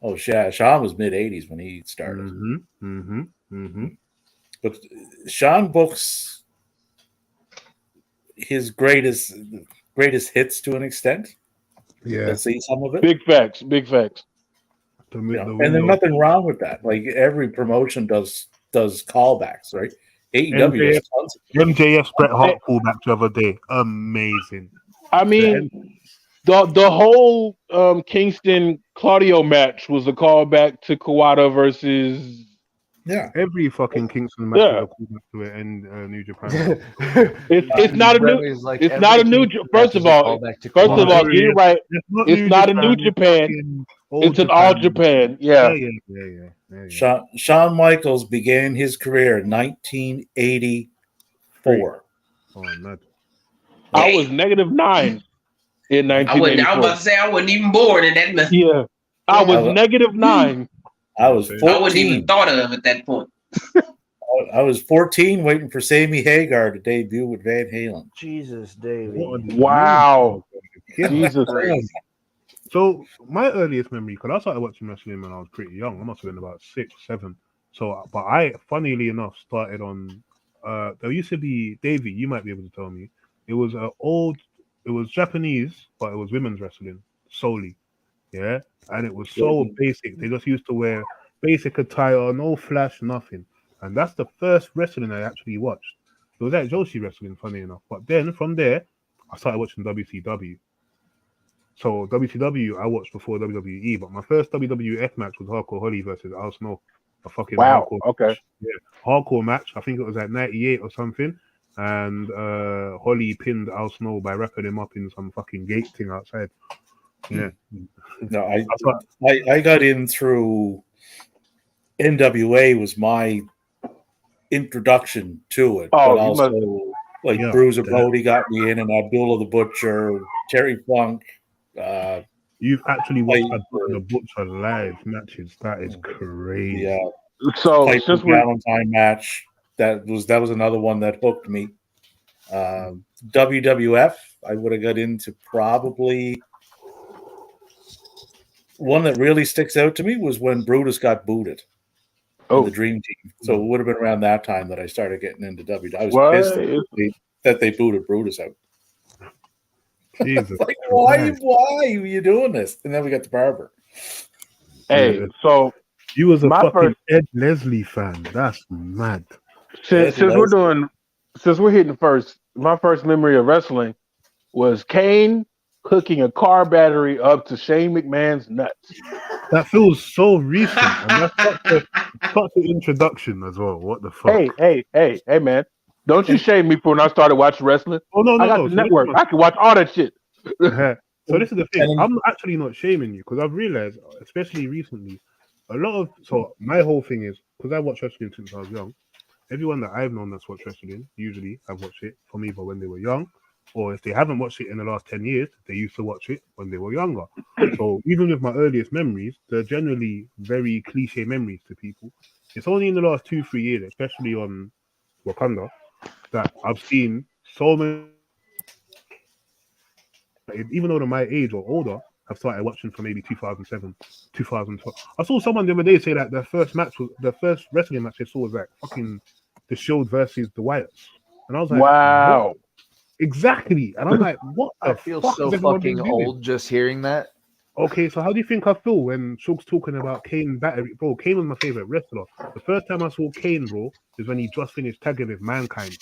Oh, yeah, Sean was mid 80s when he started. But Sean books his greatest hits to an extent. Yeah, let's see some of it. Big facts. And there's nothing wrong with that. Like every promotion does callbacks, right? AEW has tons of MJF Bret Hart callback the other day. Amazing. I mean, the whole Kingston Claudio match was a callback to Kawada versus. Yeah, every fucking Kingston match is a callback to it in New Japan. it's not a new. It's not a new. First of all, get it right. It's not a New Japan. It's an All Japan. Yeah. Shawn Michaels began his career in 1984. Oh, no. I was -9 in 1984. I was about to say I wasn't even born in that. Yeah, I was -9. I was 14. I wasn't even thought of at that point. I was 14, waiting for Sammy Hagar to debut with Van Halen. Jesus, David. Wow. Jesus. So my earliest memory, because I started watching wrestling when I was pretty young. I must have been about 6, 7. So, but I, funnily enough, started on. There used to be Davey. You might be able to tell me. It was It was Japanese, but it was women's wrestling solely. Yeah, and it was so basic. They just used to wear basic attire, no flash, nothing. And that's the first wrestling I actually watched. It was like Joshi wrestling, funny enough. But then from there, I started watching WCW. So WCW I watched before WWE, but my first WWF match was Hardcore Holly versus Al Snow. a fucking Wow. hardcore Okay. match. Yeah, hardcore match. I think it was at 98 or something. And Holly pinned Al Snow by wrapping him up in some fucking gate thing outside. Yeah. No, I got in through NWA was my introduction to it, Oh, but you also must- like Yeah, Bruiser that- Brody got me in, and Abdullah the Butcher, Terry Funk. You've actually watched Like, the Butcher live matches. That is crazy. Yeah, So Piper since we're Valentine match. That was another one that hooked me. WWF, I would have got into probably. One that really sticks out to me was when Brutus got booted in the Dream Team. So it would have been around that time that I started getting into WWE. I was pissed that they booted Brutus out. Jesus. Like, why are you doing this? And then we got the Barber. Hey, Yeah. so You was a my fucking first- Ed Leslie fan. That's mad. since we're hitting first, my first memory of wrestling was Kane hooking a car battery up to Shane McMahon's nuts. That feels so recent, and that's such an introduction as well. What the fuck? Hey, man. Don't you shame me for when I started watching wrestling. Oh no, I got the network. I can watch all that shit. So this is the thing. I'm actually not shaming you because I've realized, especially recently, so my whole thing is because I watched wrestling since I was young. Everyone that I've known that's watched wrestling, usually I've watched it from either when they were young, or if they haven't watched it in the last 10 years, they used to watch it when they were younger. So even with my earliest memories, they're generally very cliche memories to people. It's only in the last 2-3 years, especially on Wakanda, that I've seen so many. Even though they're my age or older, I've started watching from maybe 2007, 2012. I saw someone the other day say that the first wrestling match they saw was like fucking The Shield versus the Wyatts, and I was like, wow, what? Exactly. And I'm like, what? I feel so fucking old just hearing that. Okay, so how do you think I feel when Shug's talking about Kane battery? Bro, Kane was my favorite wrestler. The first time I saw Kane, bro, is when he just finished tagging with Mankind.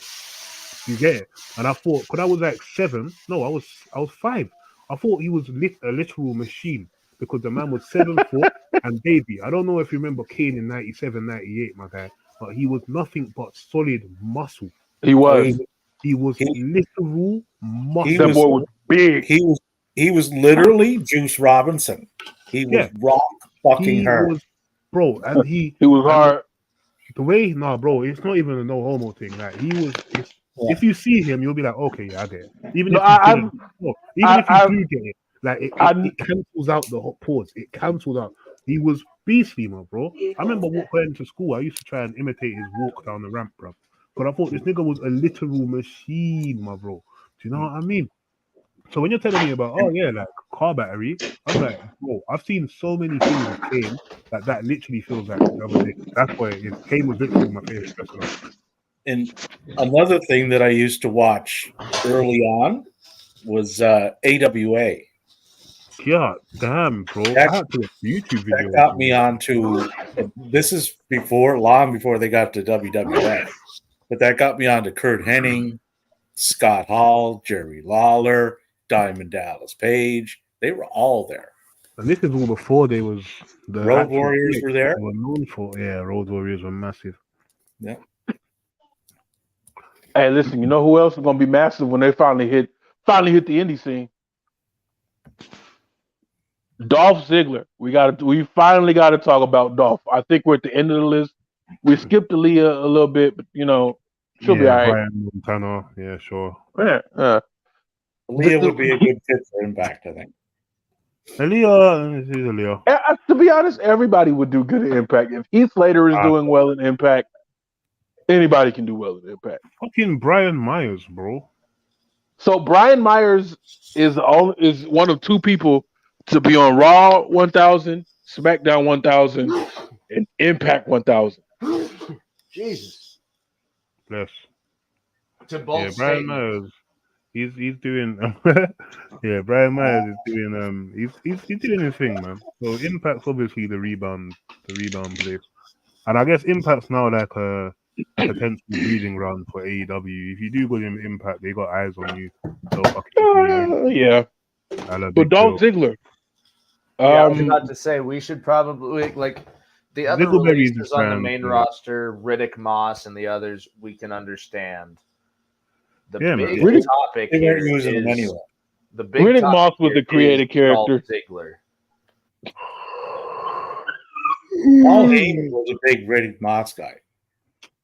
You get it? And I thought, because I was like 7, no, I was 5. I thought he was a literal machine because the man was 7 foot and baby. I don't know if you remember Kane in 97, 98, my guy, but he was nothing but solid muscle. He was literal muscle. That boy was big. He was literally Juice Robinson. He was rock fucking hard. Bro, and he was hard. The way, bro, it's not even a no homo thing. Like if you see him, you'll be like, okay, yeah, I get it. Even if you do get it, like it cancels out the hot pause. It cancels out. He was beastly, my bro. I remember going to school. I used to try and imitate his walk down the ramp, bro. But I thought this nigga was a literal machine, my bro. Do you know what I mean? So when you're telling me about, like car battery, I'm like, bro, I've seen so many things with Kane that literally feels like the other day. That's why it is. Kane was literally my favorite wrestler. And another thing that I used to watch early on was AWA. Yeah, damn, bro. I had to watch YouTube videos. That got me onto. This is long before they got to WWF, but that got me onto Kurt Hennig, Scott Hall, Jerry Lawler, Diamond Dallas Page. They were all there. And this is all before they was the Road Warriors were there. They were known for Road Warriors were massive. Yeah. Hey, listen, you know who else is gonna be massive when they finally hit the indie scene? Dolph Ziggler. We finally gotta talk about Dolph. I think we're at the end of the list. We skipped Aaliyah a little bit, but she'll be all right. Brian Montana, yeah, sure. Aaliyah would be a good fit for Impact, I think. Aaliyah. To be honest, everybody would do good at Impact. If Heath Slater is doing well in Impact, anybody can do well in Impact. Fucking Brian Myers, bro. So Brian Myers is one of 2 people to be on Raw 1000, SmackDown 1000, and Impact 1000. Jesus. Bless. To both. Yeah, Brian Myers. He's doing. Brian Myers is doing. He's doing his thing, man. So Impact's obviously the rebound place, and I guess Impact's now like a potential breeding ground for AEW. If you do go in Impact, they got eyes on you. So yeah. But Dolph Ziggler. I was about to say we should probably The other Dingleberry's releases on the grand, main yeah. roster, Riddick Moss and the others, we can understand. The Yeah, man. big Riddick- topic They here weren't using them is anyway. the big Riddick topic Moss was here the creative is character. Dolph Ziggler. Paul Heyman was a big Riddick Moss guy.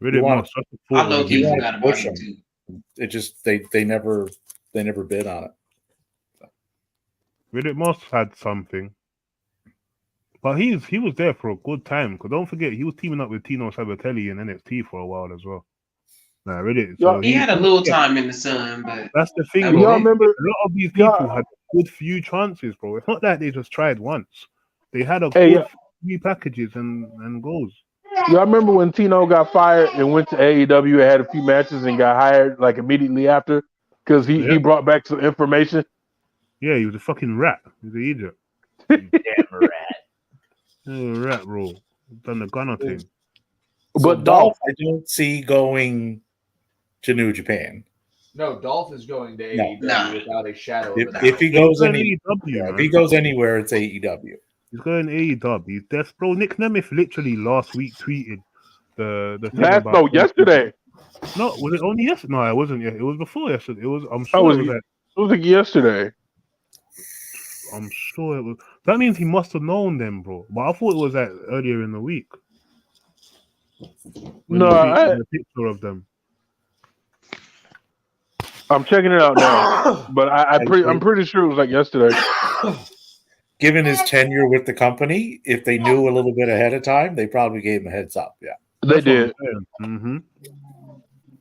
Riddick wanna- Moss, that's the I fault low with key him. forgot about push him him. too. It just they never bid on it. Riddick Moss had something, but he was there for a good time. Cause don't forget, he was teaming up with Tino Sabatelli in NXT for a while as well. Nah, Riddick. So He had a little time in the sun, but That's the thing, That bro. was Y'all it. remember? A lot of these people had a good few chances, bro. It's not that they just tried once. They had a good few packages and goals. Y'all remember when Tino got fired and went to AEW and had a few matches and got hired like immediately after because he brought back some information? Yeah, he was a fucking rat. He was an idiot. Damn rat. He was a rat, bro. Done the Gunner thing. So But Dolph, I don't see going to New Japan. No, Dolph is going to No. AEW Nah. without a shadow of a doubt. If he goes AEW, if man. he goes anywhere, it's AEW. He's going AEW. He's death, bro. Nick Nemeth literally last week tweeted the thing that's about yesterday. No, was it only yesterday? No, it wasn't yet. It was before yesterday. It was. I'm Oh, sure was it was. it? It was like yesterday. I'm sure it was. That means he must have known them, bro. But I thought it was earlier in the week. When No, he tweeted a picture of them. I'm checking it out now, but I'm pretty sure it was like yesterday. Given his tenure with the company, if they knew a little bit ahead of time, they probably gave him a heads up. Yeah. They did. Mm-hmm.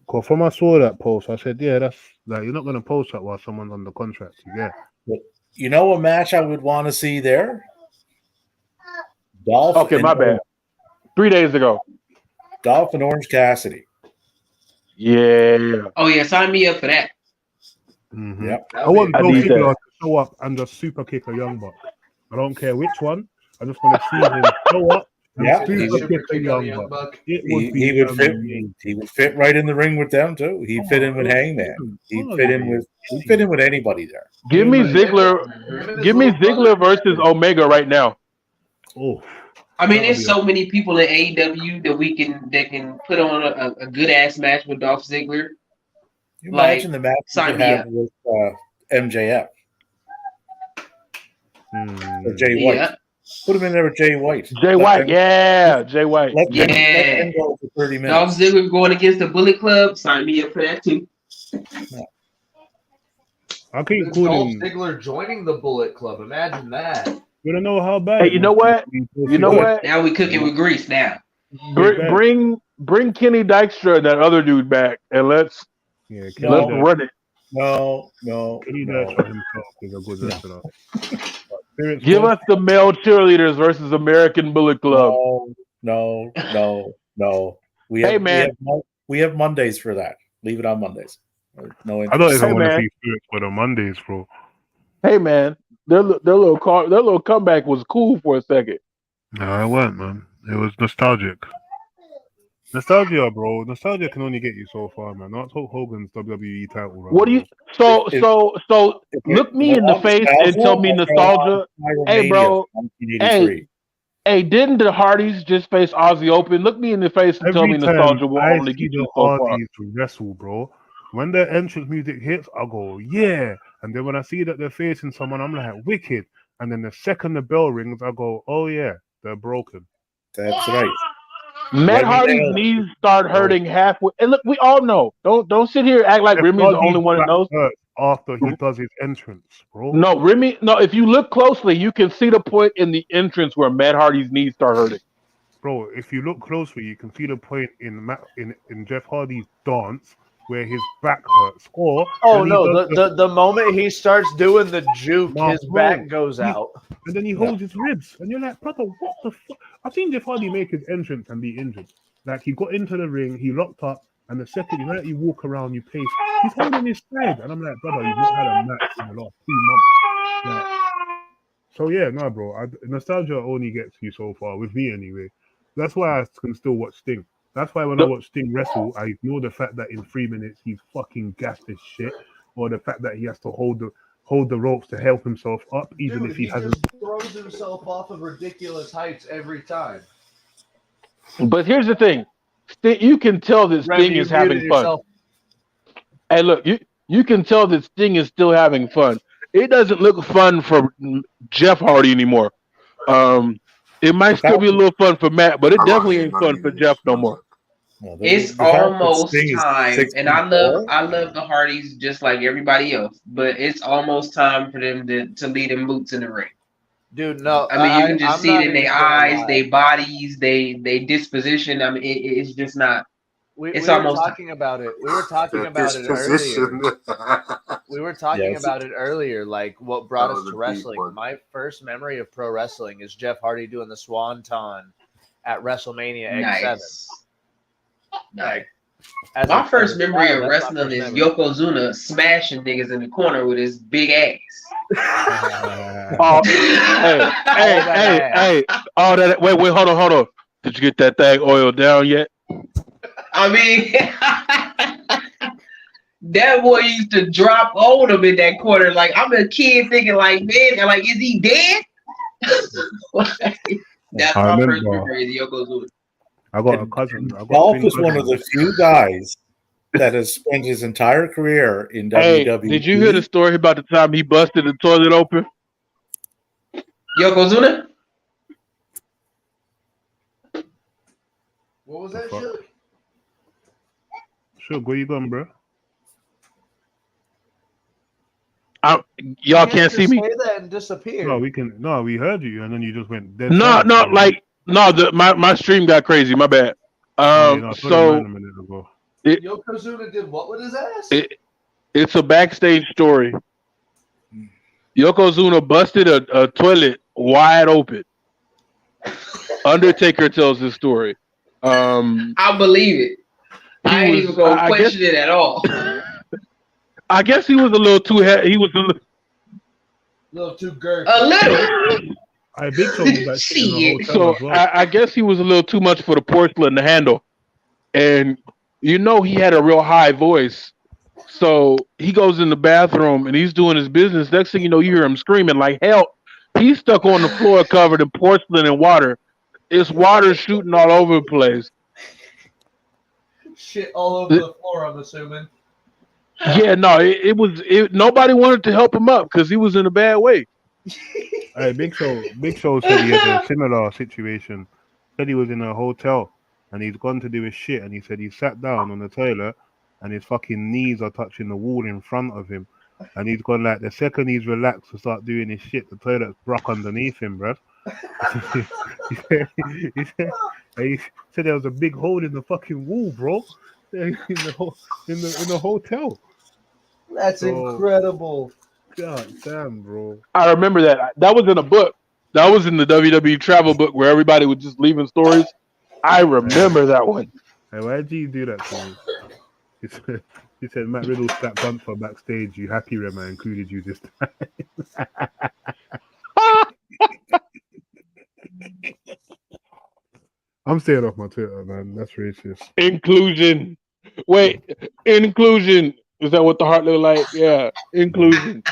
Cause from I saw that post, I said, "Yeah, that's like you're not gonna post that while someone's under contract." Yeah. But you know a match I would want to see there? Dolph. Okay, my bad. 3 days ago. Dolph and Orange Cassidy. Yeah. oh yeah, sign me up for that. Mm-hmm. Yep. I want I Dolph need Ziggler that. to show up and just super kick a young buck. I don't care which one. I just want to see him show up and Yeah, super kick a young buck. It would be He would fit. amazing. He would fit right in the ring with them too. He'd fit in with Hangman. He'd fit in with anybody there. Give me Ziggler. Give me Ziggler versus Omega right now. Oh, I mean, there's so many people in AEW that can put on a good ass match with Dolph Ziggler. You Like, imagine the match you sign could me have up. with MJF or Jay White. Yeah. Put him in there with Jay White. Jay White, Jay White. Let Yeah. them go for 30 Dolph minutes. Ziggler going against the Bullet Club. Sign me up for that too. I keep It's Dolph calling. Ziggler joining the Bullet Club. Imagine that. You don't know how bad. Hey, you know what? You know what? Now we cooking with grease now. Bring Kenny Dykstra and that other dude back, and let's run it. No. Kenny Dykstra himself is a good wrestler. Give us the male cheerleaders versus American Bullet Club. No. We have Mondays for that. Leave it on Mondays. No, I don't even Hey, want to man. see Spirits for the Mondays, bro. Hey man, their little comeback was cool for a second. No, it wasn't, man. It was nostalgic. Nostalgia, bro. Nostalgia can only get you so far, man. Not Hulk Hogan's WWE title. Right What do you? So look me in the face and tell me nostalgia. Hey, bro. Hey, didn't the Hardys just face Aussie Open? Look me in the face and tell me nostalgia will I only see get you the so far. Hardys wrestle, bro. When the entrance music hits, I'll go, yeah. And then when I see that they're facing someone, I'm like, wicked. And then the second the bell rings, I go, oh yeah, they're broken. That's right. Matt Hardy's knees start hurting halfway. And look, we all know. Don't sit here and act like Remy's the only one that knows. After he does his entrance, bro. No, Remy. No, if you look closely, you can see the point in the entrance where Matt Hardy's knees start hurting. Bro, if you look closely, you can see the point in Jeff Hardy's dance where his back hurts. Or the moment he starts doing the juke, his back goes out. And then he holds his ribs. And you're like, brother, what the fuck? I've seen Jeff Hardy make his entrance and be injured. Like, he got into the ring, he locked up, and the second, you walk around, you pace, he's holding his side. And I'm like, brother, you've not had a match in the last 2 months. Like, so, yeah, no, bro. Nostalgia only gets you so far, with me anyway. That's why I can still watch Sting. That's why when I watch Sting wrestle, I ignore the fact that in 3 minutes he's fucking gassed as shit, or the fact that he has to hold the ropes to help himself up, even if he hasn't. Just throws himself off of ridiculous heights every time. But here's the thing: you can tell that Sting is having fun. Hey, look, you can tell that Sting is still having fun. It doesn't look fun for Jeff Hardy anymore. It might still be a little fun for Matt, but it definitely ain't fun for Jeff no more. It's almost time, and I love the Hardys just like everybody else, but it's almost time for them to lead them boots in the ring. Dude, no. I mean, you can just see it in their eyes, their bodies, they disposition. I mean, it's just not. It's almost talking about it. We were talking about it earlier. We were talking about it earlier, like what brought us to wrestling. My first memory of pro wrestling is Jeff Hardy doing the Swanton at WrestleMania X7. Nice. My first memory of wrestling is Yokozuna smashing niggas in the corner with his big ass. Hey! All that. Wait, hold on. Did you get that thing oiled down yet? I mean, that boy used to drop on him in that corner. Like, I'm a kid thinking, like, man, like, is he dead? That's my first memory of Yokozuna. I got a cousin. Dolph is one of the few guys that has spent his entire career in WWE. Did you hear the story about the time he busted the toilet open? Yokozuna? What was that shit? Sure, where you going, bro? Y'all can't see me. Say that and disappear. No, we can. No, we heard you, and then you just went dead. My stream got crazy. My bad. Yokozuna did what with his ass? It's a backstage story. Yokozuna busted a toilet wide open. Undertaker tells this story. I believe it. I ain't even gonna question it at all. I guess he was a little too he was a little too girthy. A little. I guess he was a little too much for the porcelain to handle. And he had a real high voice. So he goes in the bathroom and he's doing his business. Next thing you know, you hear him screaming like hell. He's stuck on the floor covered in porcelain and water. It's water shooting all over the place. Shit all over the floor, I'm assuming. Yeah, no, it was nobody wanted to help him up because he was in a bad way. Hey, Big Show said he had a similar situation. Said he was in a hotel and he's gone to do his shit, and he said he sat down on the toilet and his fucking knees are touching the wall in front of him, and he's gone like the second he's relaxed to start doing his shit, the toilet's broke underneath him, bruv. he said there was a big hole in the fucking wall, bro, in the hotel. That's incredible. God damn, bro. I remember that. That was in a book. That was in the WWE travel book where everybody was just leaving stories. I remember that one. Hey, why did you do that to me? He said Matt Riddle slapped Gunther backstage. You happy, Rema? Included you this time. I'm staying off my Twitter, man. That's racist. Inclusion. Wait, inclusion. Is that what the heart look like? Yeah, inclusion.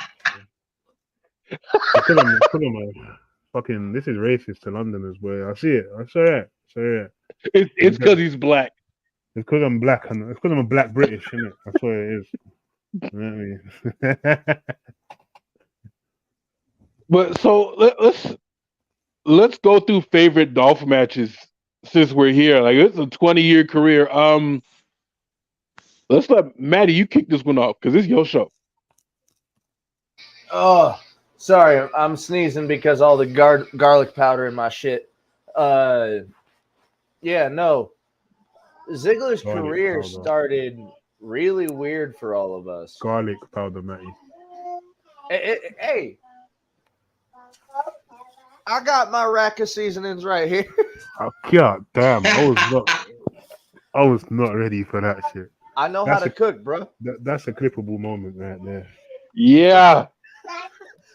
Fucking, this is racist to Londoners, boy. I see it. I saw it. It's because he's black. It's because I'm black, and it's because I'm a black British, isn't it? That's what it is. You know what I mean? But so let's go through favorite Dolph matches since we're here. Like, it's a 20-year career. Let's let Maddie, you kick this one off because it's your show. Oh, sorry, I'm sneezing because all the garlic powder in my shit. Yeah, no. Ziggler's career started really weird for all of us. Garlic powder, Matty. Hey, I got my rack of seasonings right here. Oh, God damn, I was not ready for that shit. I know how to cook, bro. That's a clippable moment right there. Yeah.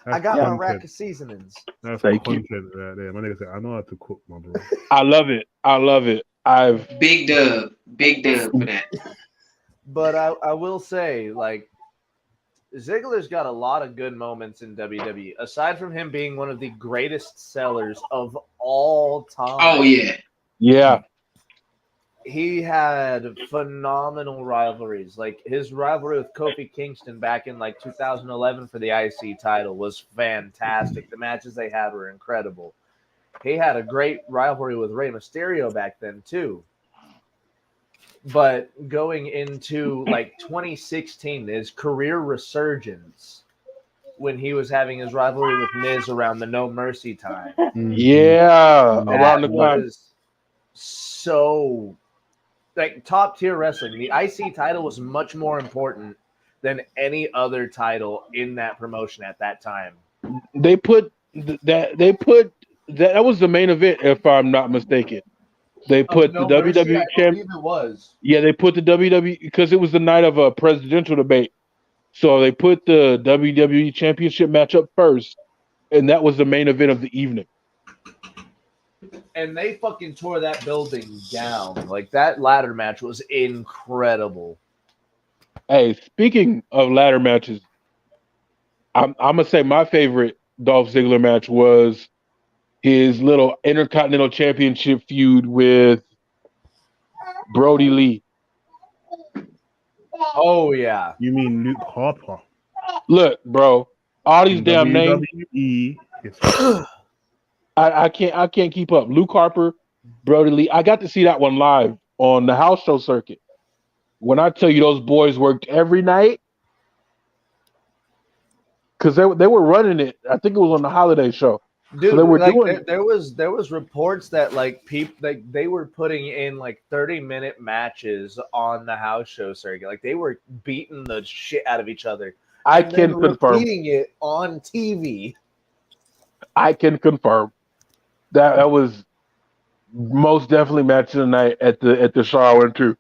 I got my rack of seasonings. That's content right there. My nigga said, I know how to cook, my bro. I love it. Big dub for that. But I will say, like, Ziggler's got a lot of good moments in WWE. Aside from him being one of the greatest sellers of all time. Oh yeah. Yeah. he had phenomenal rivalries. Like his rivalry with Kofi Kingston back in like 2011 for the IC title was fantastic. The matches they had were incredible. He had a great rivalry with Rey Mysterio back then too. But going into like 2016, his career resurgence when he was having his rivalry with Miz around the No Mercy time. Yeah, around the time. So like top tier wrestling. The IC title was much more important than any other title in that promotion at that time. That was the main event, if I'm not mistaken. They put the WWE champion. It was. Yeah, they put the WWE because it was the night of a presidential debate. So they put the WWE championship match up first, and that was the main event of the evening. And they fucking tore that building down. Like that ladder match was incredible. Hey, speaking of ladder matches, I'm gonna say my favorite Dolph Ziggler match was his little Intercontinental Championship feud with Brody Lee. Oh yeah. You mean Luke Harper? Look, bro, all these damn names. I can't keep up. Luke Harper, Brody Lee. I got to see that one live on the house show circuit. When I tell you those boys worked every night, because they were running it. I think it was on the holiday show. Dude, so they were like, doing there was reports that like people like they were putting in like 30-minute matches on the house show circuit. Like they were beating the shit out of each other. I can confirm. Repeating it on TV. I can confirm that was most definitely match of the night at the show I went to.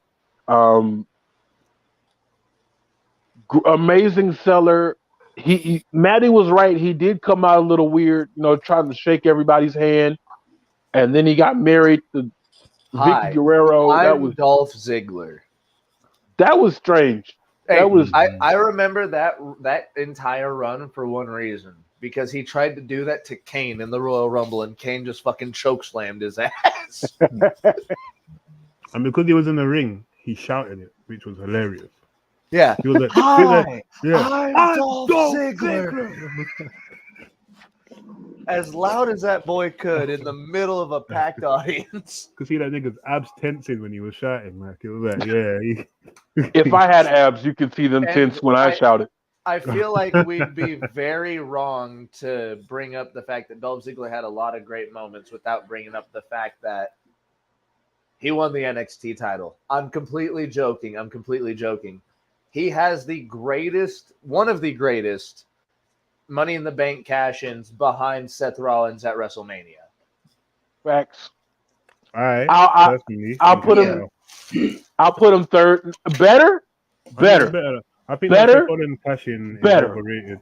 Amazing seller. Matty was right. He did come out a little weird, trying to shake everybody's hand, and then he got married to Vic Guerrero. That was Dolph Ziggler. That was strange. Hey, that was. I remember that entire run for one reason, because he tried to do that to Kane in the Royal Rumble, and Kane just fucking chokeslammed his ass. And because he was in the ring, he shouted it, which was hilarious. Yeah. He was like, I'm Dolph Ziggler. As loud as that boy could in the middle of a packed audience. Could see that nigga's abs tensing when he was shouting. Like it was like, yeah. If I had abs, you could see them tense when I shouted. I feel like we'd be very wrong to bring up the fact that Dolph Ziggler had a lot of great moments without bringing up the fact that he won the NXT title. I'm completely joking. He has one of the greatest Money in the Bank cash-ins behind Seth Rollins at WrestleMania. Facts. All right. I'll put him. I'll put him third. Better. I think Seth Rollins cash-in is overrated.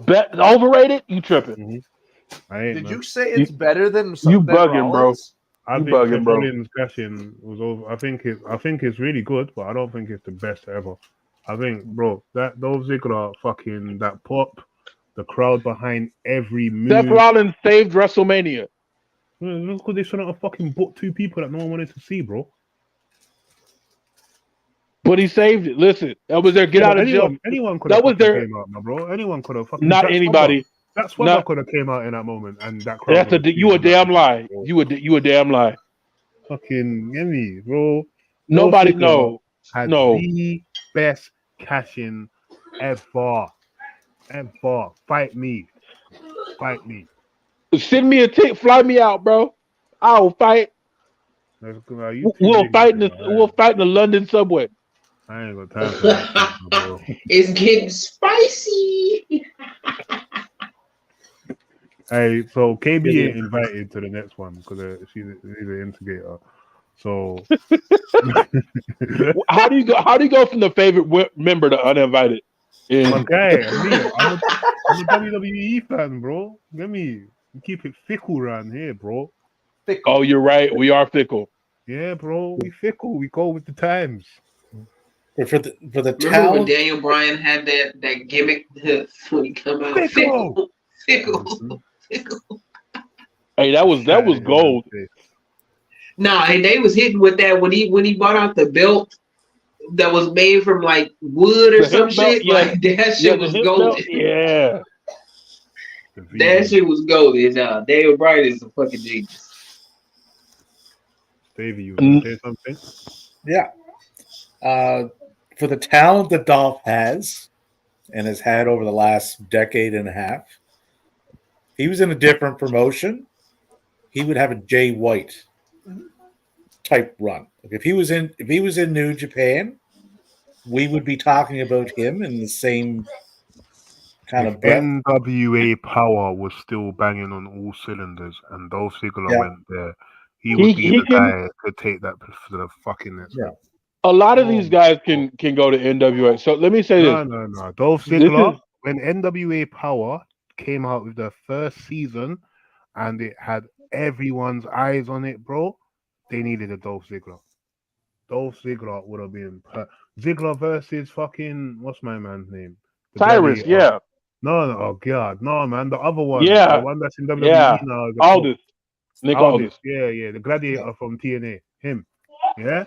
Overrated? You tripping? Mm-hmm. Did you say it's better than something? You bugging, bro. I think Seth Rollins cash-in was over. I think it's really good, but I don't think it's the best ever. I think, bro, that Dolph Ziggler fucking that pop, the crowd behind every move. Seth Rollins saved WrestleMania. Because they shouldn't have fucking booked two people that no one wanted to see, bro. But he saved it. Listen, that was their get out of jail. Anyone could have came out, my bro. Anyone could have fucking. Not anybody. That's what I could have came out in that moment, and that crowd. You a damn lie. You a damn lie. Fucking get me, bro. Nobody know. Had the best cash-in ever. Fight me. Send me a ticket. Fly me out, bro. I'll fight. We'll fight in the London subway. I ain't got time for that, bro. It's getting spicy. Hey, so KB ain't invited to the next one because she's an instigator. So how do you go from the favorite member to uninvited? Okay, I'm a WWE fan, bro. Let me keep it fickle around here, bro. Fickle. Oh, you're right. We are fickle. Yeah, bro. We fickle. We go with the times. For the remember when Daniel Bryan had that gimmick when he come out? Fickle. Hey, that was gold. Nah, and they was hitting with that when he bought out the belt that was made from like wood or some shit. Yeah, like that shit was golden. Yeah. That shit was golden. Nah, David Bryan is a fucking genius. Davey, you want to say something? Yeah. For the talent that Dolph has and has had over the last decade and a half, if he was in a different promotion, he would have a Jay White type run. If he was in New Japan, we would be talking about him in the same kind of breath. NWA Power was still banging on all cylinders, and Dolph Ziggler went there. He would be the guy to take that to the fucking next level. A lot of these guys can go to NWA. So let me say this. No. Dolph Ziggler, when NWA Power came out with the first season and it had everyone's eyes on it, bro, they needed a Dolph Ziggler. Dolph Ziggler would have been Ziggler versus fucking what's my man's name? Tyrus, yeah. No, oh god, no, man, the other one, yeah, the one that's in WWE now. Aldis, Nick Aldis. Yeah, the gladiator from TNA, him, yeah.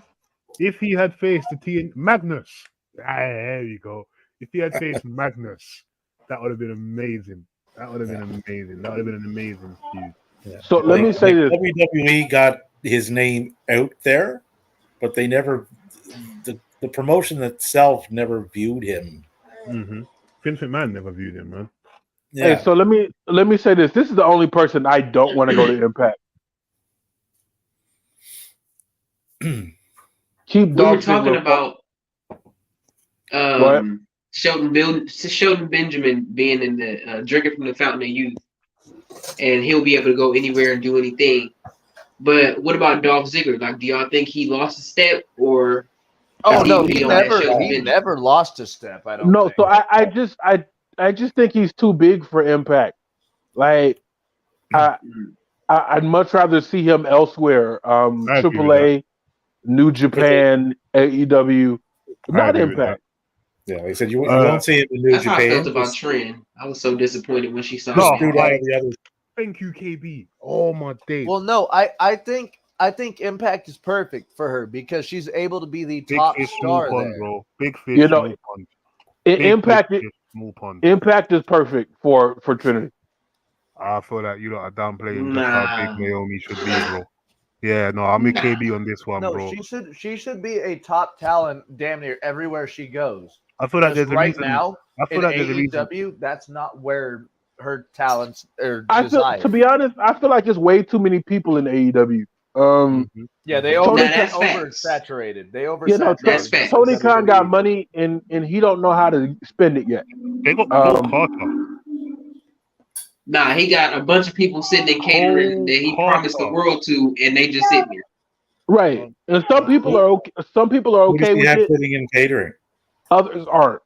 If he had faced the Magnus, there you go. If he had faced Magnus, that would have been amazing. That would have been an amazing feud. Yeah. So let me say this: WWE got his name out there, but they never. The promotion itself never viewed him. Mm-hmm. Vince McMahon never viewed him, man. Yeah. Hey, so let me say this: this is the only person I don't want to go to Impact. We were talking about Shelton Benjamin being in the drinking from the fountain of youth, and he'll be able to go anywhere and do anything. But what about Dolph Ziggler? Like, do y'all think he lost a step, or? Oh no, he never lost a step. I don't. No, think. So I just think he's too big for Impact. Like, I'd much rather see him elsewhere. AAA, New Japan, AEW, not Impact. Yeah, like I said, you won't see it in New Japan. That's how I felt about Trent. I was so disappointed when she saw the others. Thank you, KB. Oh my days. Well, no, I think Impact is perfect for her because she's able to be the top star there. Bro. Big fish, small pond. Small pond. Impact is perfect for Trinity. I feel that you lot are downplaying just how big Naomi should be, bro. Yeah, no, I'm with KB on this one, bro. She should be a top talent damn near everywhere she goes. I feel like there's a reason. Now, I feel like there's a reason. AEW, that's not where her talents are. To be honest, I feel like there's way too many people in AEW. Yeah, they oversaturated. They oversaturated. Tony Khan got money and he don't know how to spend it yet. They got Carter. Nah, he got a bunch of people sitting in catering that he promised the world to, and they just sitting here. Right, and some people are okay. Some people are okay with it. Sitting in catering. Others aren't.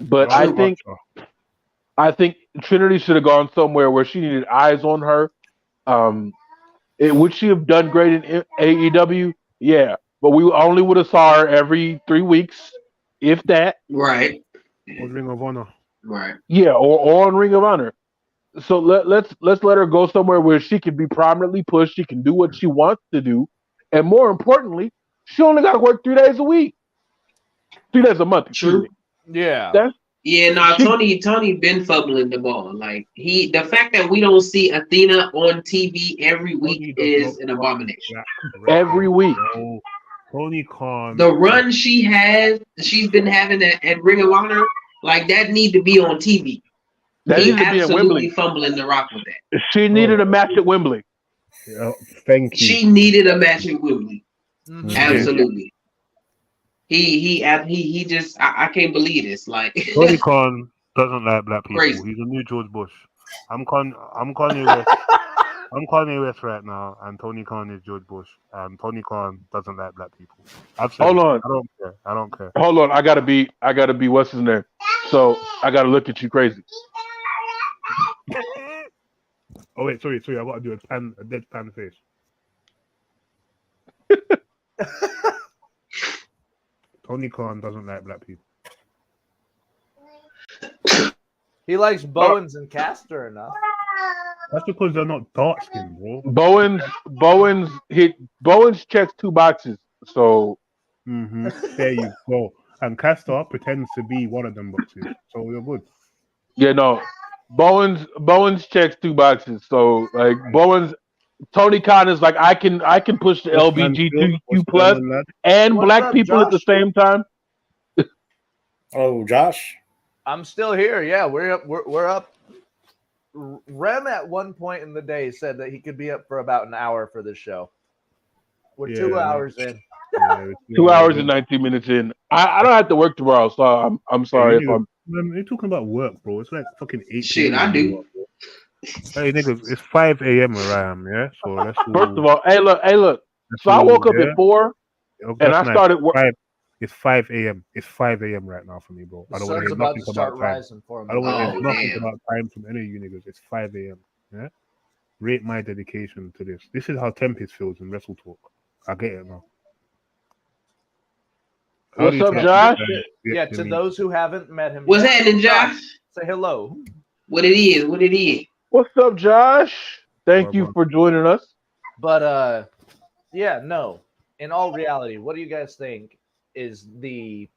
But I think Trinity should have gone somewhere where she needed eyes on her. Would she have done great in AEW? Yeah, but we only would have saw her every 3 weeks, if that. Right. Or Ring of Honor. Right. Yeah, or on Ring of Honor. So let's let her go somewhere where she can be prominently pushed. She can do what she wants to do, and more importantly, she only got to work 3 days a week, 3 days a month. True. Yeah. Tony been fumbling the ball. Like the fact that we don't see Athena on TV every week is an abomination. Every week. Tony Khan. The run she's been having at Ring of Honor, like that need to be on TV. He absolutely fumbling the rock with that. She needed a match at Wembley. Yeah, thank you. She needed a match at Wembley. Mm-hmm. Absolutely. He just I can't believe this. Like Tony Khan doesn't like black people. Crazy. He's a new George Bush. I'm Kanye West. I'm Kanye West right now, and Tony Khan is George Bush. Tony Khan doesn't like black people. Hold on. I don't care. Hold on. I gotta be what's his name? So I gotta look at you crazy. Oh wait, sorry. I gotta do a deadpan face. Tony Khan doesn't like black people. He likes Bowens and Castor enough. That's because they're not dark skinned, bro. Bowens checks 2 boxes. So there you go. And Castor pretends to be one of them boxes, so you're good. yeah, no. Bowens checks 2 boxes. So like Bowens, Tony Khan is like I can push the What's man, LBGTQ plus lad? and What's black up, people at the Josh? same time. Oh, Josh. I'm still here. Yeah, we're up. Rem at one point in the day said that he could be up for about an hour for this show. We're 2 hours in. Yeah, 2 hours and 19 minutes in. I don't have to work tomorrow, so I'm sorry if I'm. Man, you're talking about work, bro. It's like fucking 8 Shit, p.m. I do. Hey, niggas, it's 5 a.m. where I am, yeah? So let's do... First of all, hey, look. So I woke up at 4, and I started work. It's 5 a.m. It's 5 a.m. right now for me, bro. I don't want to hear nothing about time. Rising for him. I don't want to hear nothing about time from any of you niggas. It's 5 a.m. Yeah? Rate my dedication to this. This is how Tempest feels in Wrestle Talk. I get it now. What's up, Josh? Yeah, to those who haven't met him. What's happening, Josh? Say hello. What it is. What's up, Josh? Thank you for joining us. But yeah, no. In all reality, what do you guys think is the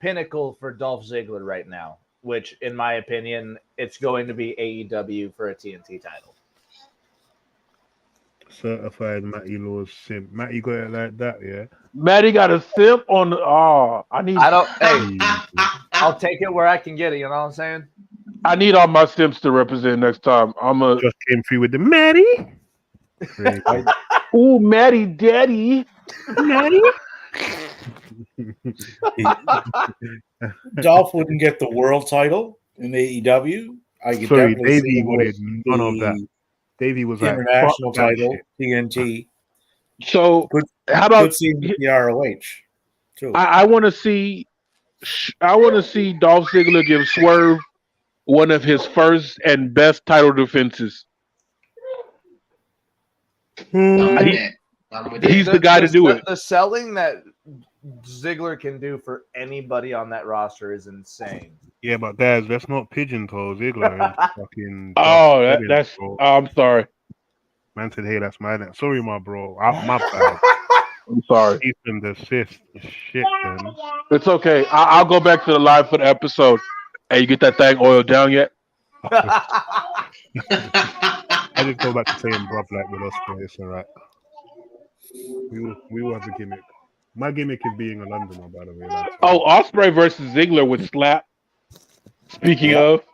pinnacle for Dolph Ziggler right now? Which, in my opinion, it's going to be AEW for a TNT title. Certified Matty Law's simp. Matty got it like that, yeah? Matty got a simp on the... Oh, I'll take it where I can get it, you know what I'm saying? I need all my simps to represent next time. Just came through with the Matty. Ooh, Matty Daddy. Matty? Dolph wouldn't get the world title in AEW. Sorry, Davey wanted none of that. Davey was like international title, TNT. So how about the ROH? Too. I want to see Dolph Ziggler give Swerve one of his first and best title defenses. He's the guy to do it. The selling that Ziggler can do for anybody on that roster is insane. Yeah, but guys, let's not pigeonhole Ziggler. Fucking I'm sorry. Man said, "Hey, that's my name." Sorry, my bro. My bad. I'm sorry. Cease and desist. Shit, man. It's okay. I'll go back to the live for the episode. Hey, you get that thing oiled down yet? I just go back to saying bruv like with us, but it's alright. We will have a gimmick. My gimmick is being a Londoner, by the way. Ospreay versus Ziggler would slap. Speaking of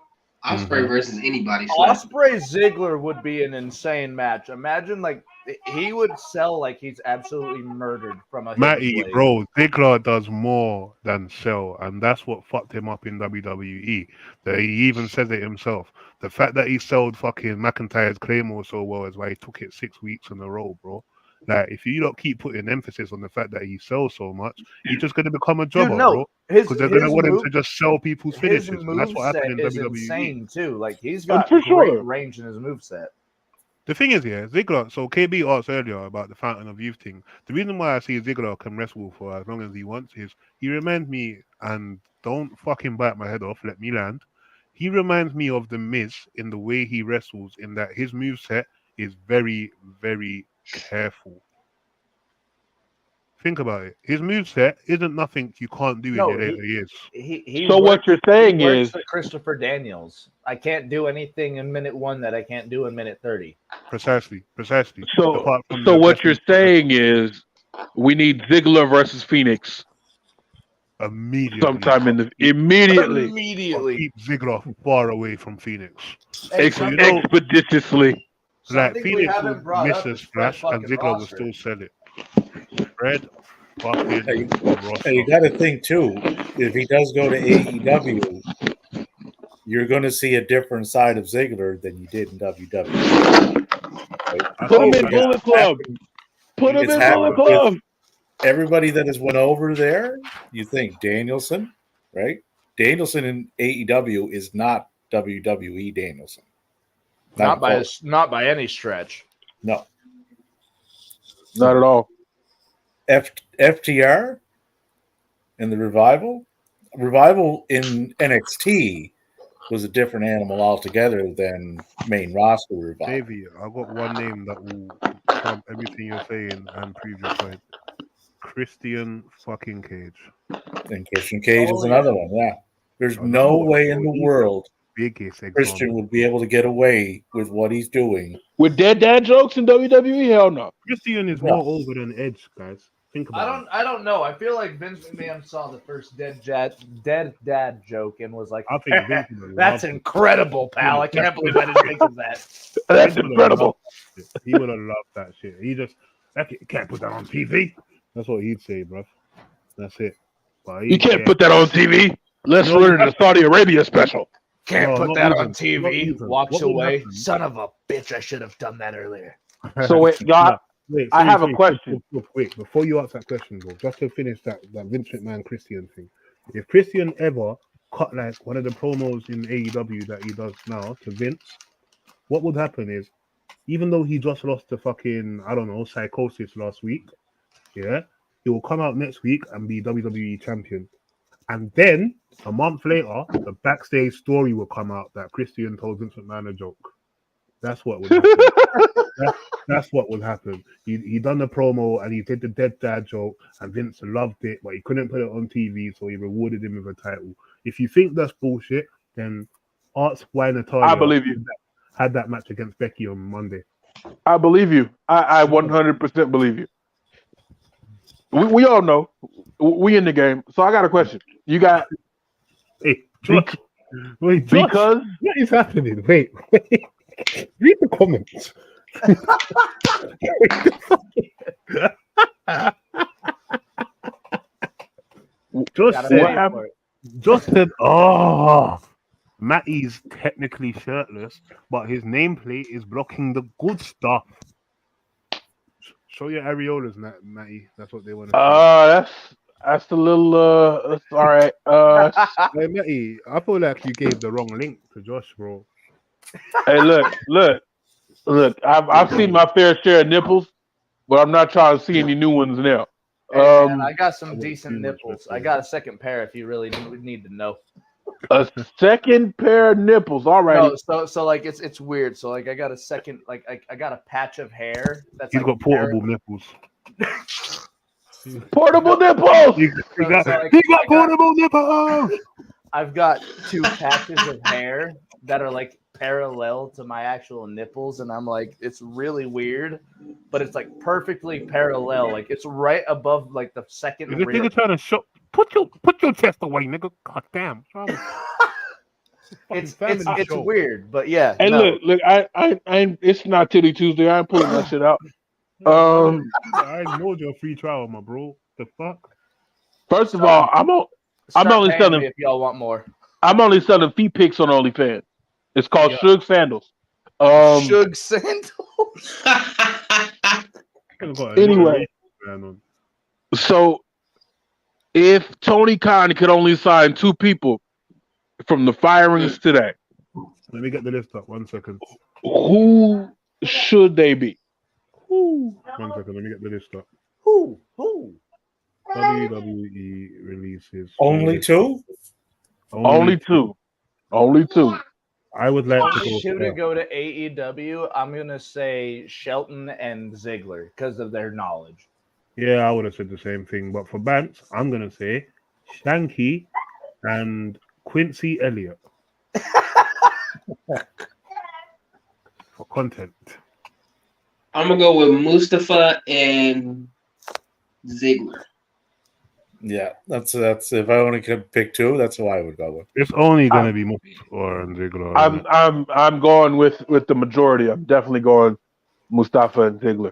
Ospreay versus anybody. Ospreay Ziggler would be an insane match. Imagine like he would sell like he's absolutely murdered from a Matty, bro. Ziggler does more than sell, and that's what fucked him up in WWE. That he even says it himself. The fact that he sold fucking McIntyre's Claymore so well is why he took it 6 weeks in a row, bro. Like, if you don't keep putting emphasis on the fact that he sells so much, he's just going to become a jobber, bro. Because they're going to want him to just sell people's finishes. And that's what happened in WWE. Insane too. Like, he's got great range in his moveset. The thing is, yeah, Ziggler. So KB asked earlier about the Fountain of Youth thing. The reason why I see Ziggler can wrestle for as long as he wants is he reminds me, and don't fucking bite my head off, let me land. He reminds me of The Miz in the way he wrestles, in that his moveset is very, very careful. Think about it. His moveset isn't nothing you can't do in your later years. What you're saying is Christopher Daniels. I can't do anything in minute 1 that I can't do in minute 30. Precisely. So what you're saying is we need Ziggler versus Phoenix. Immediately. Immediately. Keep Ziggler far away from Phoenix. Expeditiously. Like, Phoenix will miss a splash and Ziggler will still sell it. Red, you got to think too, if he does go to AEW, you're going to see a different side of Ziggler than you did in WWE. Put him in Bullet Club. Bullet Club. Everybody that has went over there, you think Danielson, right? Danielson in AEW is not WWE Danielson. Not by any stretch. No. Not at all. FTR and the Revival in NXT was a different animal altogether than main roster Revival. Davey, I got one name that will trump everything you're saying and prove your point. Christian fucking Cage. And Christian Cage is another one. Yeah, there's no way in the world biggest Christian would be able to get away with what he's doing with dead dad jokes in WWE. Hell no. Christian is more over than Edge, guys. Think about it. I don't know. I feel like Vince McMahon saw the first dead dad joke and was like, I think Vince "That's incredible, pal! I can't believe I didn't think of that. That's incredible." He would have loved that shit. He just can't put that on TV. That's what he'd say, bro. That's it. You can't put that on TV. Let's learn the Saudi Arabia special. Can't put that on TV. Walks away. Son of a bitch! I should have done that earlier. So wait, y'all. I have a question. Wait, before you ask that question, bro, just to finish that Vince McMahon Christian thing. If Christian ever cut like one of the promos in AEW that he does now to Vince, what would happen is, even though he just lost to fucking, I don't know, Psychosis last week, yeah, he will come out next week and be WWE champion. And then a month later, the backstage story will come out that Christian told Vince McMahon a joke. That's what would happen. That's what would happen. He done the promo and he did the dead dad joke, and Vince loved it, but he couldn't put it on TV, so he rewarded him with a title. If you think that's bullshit, then ask why Natalya I believe you had that match against Becky on Monday. I believe you. I 100% believe you. We all know. We in the game. So I got a question. You got Josh, because what is happening? Wait. Read the comments. Just said, oh, Matty's technically shirtless, but his nameplate is blocking the good stuff. Show your areolas, Matty. That's what they want to see. That's a little that's all right. Hey, Matty, I feel like you gave the wrong link to Josh, bro. Hey, look. I've seen my fair share of nipples, but I'm not trying to see any new ones now. Hey, man, I got some decent nipples. I got a second pair if you really need to know. A second pair of nipples. All right. No, so like it's weird. So like I got a second, like I got a patch of hair that's He's like got portable nipples. Portable nipples. He got portable nipples. I've got two patches of hair that are like parallel to my actual nipples, and I'm like, it's really weird, but it's like perfectly parallel. Like it's right above like the second. Is this nigga trying to show? Put your chest away, nigga. God damn. It's weird, but yeah. Hey, look, I it's not Titty Tuesday. I ain't pulling that shit out. I ignored your free trial, my bro. The fuck? First of all, I'm only selling. If y'all want more, I'm only selling feet pics on OnlyFans. It's called Shug Sandals. Shug Sandals. Anyway, so if Tony Khan could only sign 2 people from the firings today, let me get the list up. 1 second. Who should they be? 1 second. Let me get the list up. Who? WWE releases only 2. Only two. I would like to go to AEW. I'm gonna say Shelton and Ziggler because of their knowledge. Yeah, I would have said the same thing. But for Bance, I'm gonna say Shanky and Quincy Elliott for content. I'm gonna go with Mustafa and Ziggler. Yeah, that's if I only could pick 2, that's who I would go with. It's only gonna be Mustafa and Ziggler. I'm going with the majority. I'm definitely going Mustafa and Ziggler.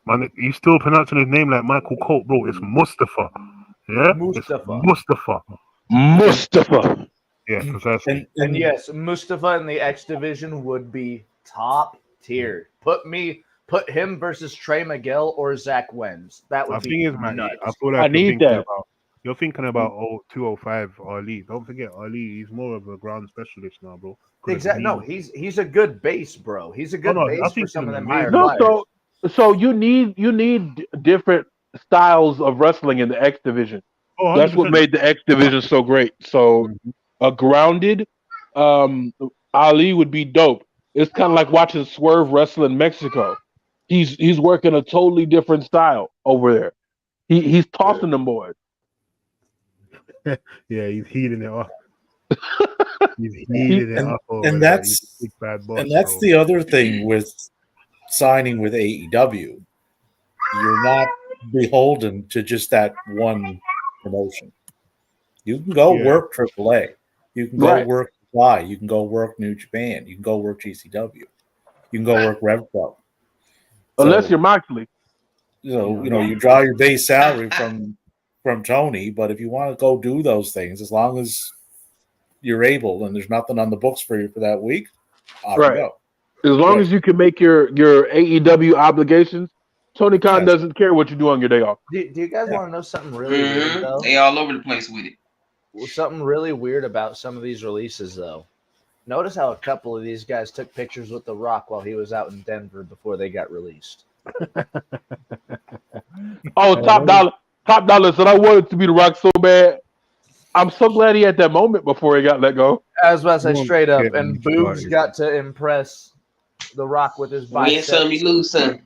Man, you still pronouncing his name like Michael Colt, bro. It's Mustafa. Yeah? Mustafa. Yeah, precisely. And yes, Mustafa in the X division would be top tier. Put him versus Trey Miguel or Zach Wenz. That would be nuts. I feel like you're thinking about 205 Ali. Don't forget Ali. He's more of a ground specialist now, bro. Exactly. No, he's a good base, bro. He's a good base for some of them higher flyers. So you need different styles of wrestling in the X division. That's what made the X division so great. So a grounded Ali would be dope. It's kind of like watching Swerve wrestle in Mexico. He's working a totally different style over there. He's tossing them boys. Yeah, he's heating it up. He's heating it up over and there. that's He's a big bad boss, and that's bro. the other thing with signing with AEW. You're not beholden to just that one promotion. You can go work AAA. You can go work Fly. You can go work New Japan. You can go work GCW. You can go work Rev Pro. Unless you're Moxley. So you draw your base salary from Tony, but if you want to go do those things, as long as you're able and there's nothing on the books for you for that week, off you go. As long as you can make your AEW obligations, Tony Khan doesn't care what you do on your day off. Do you guys want to know something really weird, though? They all over the place with it. Well, something really weird about some of these releases, though. Notice how a couple of these guys took pictures with The Rock while he was out in Denver before they got released. Top Dollar said, I wanted to be The Rock so bad. I'm so glad he had that moment before he got let go. I was about to say straight up, and Boobs got to impress The Rock with his biceps. Win some, you lose some.